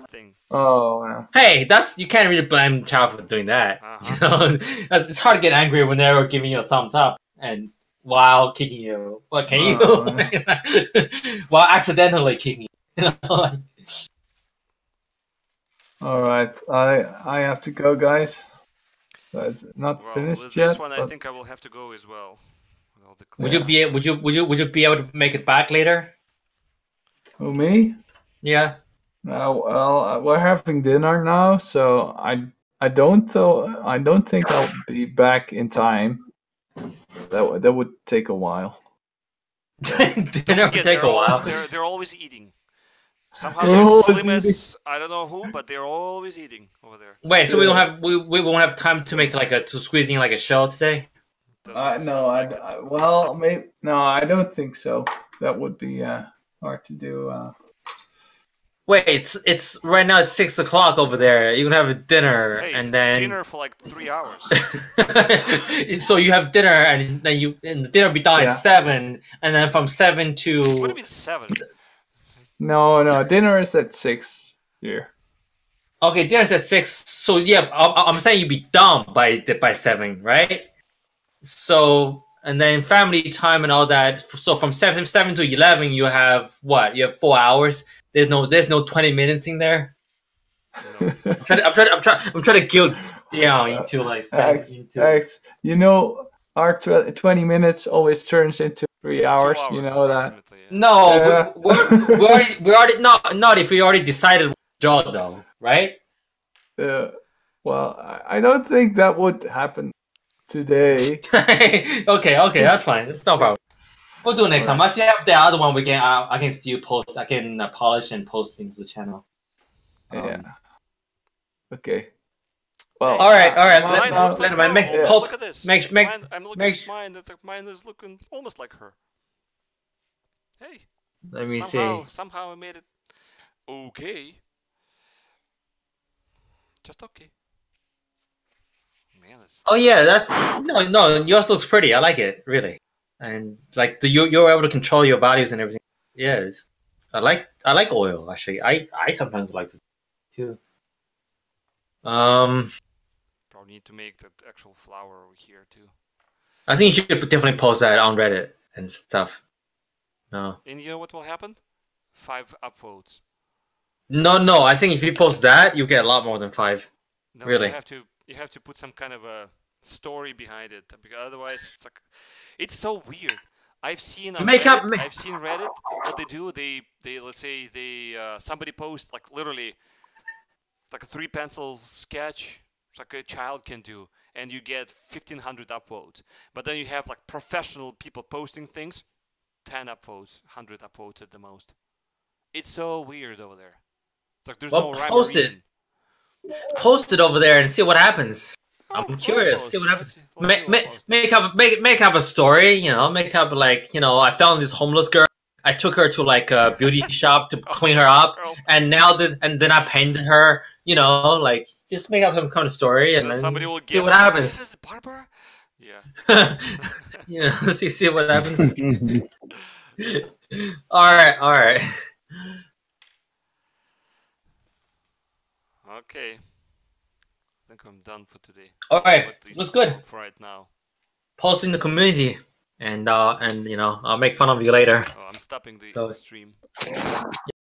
thing. Oh, wow. Hey, you can't really blame the child for doing that. You know, it's hard to get angry when they're giving you a thumbs up and while kicking you. What can you do? While accidentally kicking you. All right, I have to go, guys. It's not Well, finished with yet. this one, I but- think I will have to go as well. With all the Would Yeah. you be able to make it back later? Who, me? Yeah. Well, we're having dinner now, so I don't think I'll be back in time. That would take a while. Dinner would take a while. They're always eating. Somehow They're they're always slim eating. as I don't know who, but they're always eating over there. Wait, so Yeah. we won't have time to make to squeeze in like a show today? Doesn't No, sound like it. well, maybe no, I don't think so. That would be hard to do. Wait, it's right now it's 6 o'clock over there. You can have a dinner Hey, and it's then dinner for like 3 hours. so you have dinner and then the dinner will be done Yeah. at 7, and then from 7 What do to you mean 7? No, dinner is at 6 here. okay, dinner's at 6. So yeah, I'm saying you'd be done by 7, right? So and then family time and all that. So from 7 to 11, you have what? You have 4 hours. There's no 20 minutes in there. No. I'm trying to guilt down into like spending into. Alex, our 20 minutes always turns into 3 hours. 2 hours, You know that. approximately, yeah. No, Yeah. we already not if we already decided what to draw though, right? Well, I don't think that would happen today. okay, that's fine. It's no problem. We'll do it next time. I still have the other one. I can still post. I can polish and post into the channel. Yeah. Okay. Well. All right. Mine looks like Let me her. make Oh, look at this. make I'm looking make- at mine. Mine is looking almost like her. Hey. Let me see. Somehow I made it okay. Just okay. Man, it's Oh yeah, that's no. Yours looks pretty. I like it really, and like you're able to control your values and everything. Yeah, I like oil actually. I sometimes like to too. probably need to make that actual flower over here too. I think you should definitely post that on Reddit and stuff. No. And you know what will happen? 5 upvotes. No. I think if you post that, you get a lot more than 5. No, Really? you have to put some kind of a story behind it, because otherwise it's so weird. I've seen on Reddit, I've seen Reddit what they do. They let's say somebody posts like literally like a 3-pencil sketch, like a child can do, and you get 1,500 upvotes. But then you have like professional people posting things, 10 upvotes, 100 upvotes at the most. It's so weird over there. It's like there's no rhyme or reason. Post it over there and see what happens. Oh, I'm curious. post See it. what happens. Let's see what post. Make up a story. You know, make up like I found this homeless girl. I took her to like a beauty shop to clean her up, and then I painted her. Like just make up some kind of story and then somebody will see what happens. This is Barbara. Yeah. see what happens. All right. Okay. I think I'm done for today. All right, At least looks good. for right now. Post in the community, and I'll make fun of you later. Oh, I'm stopping the So- stream.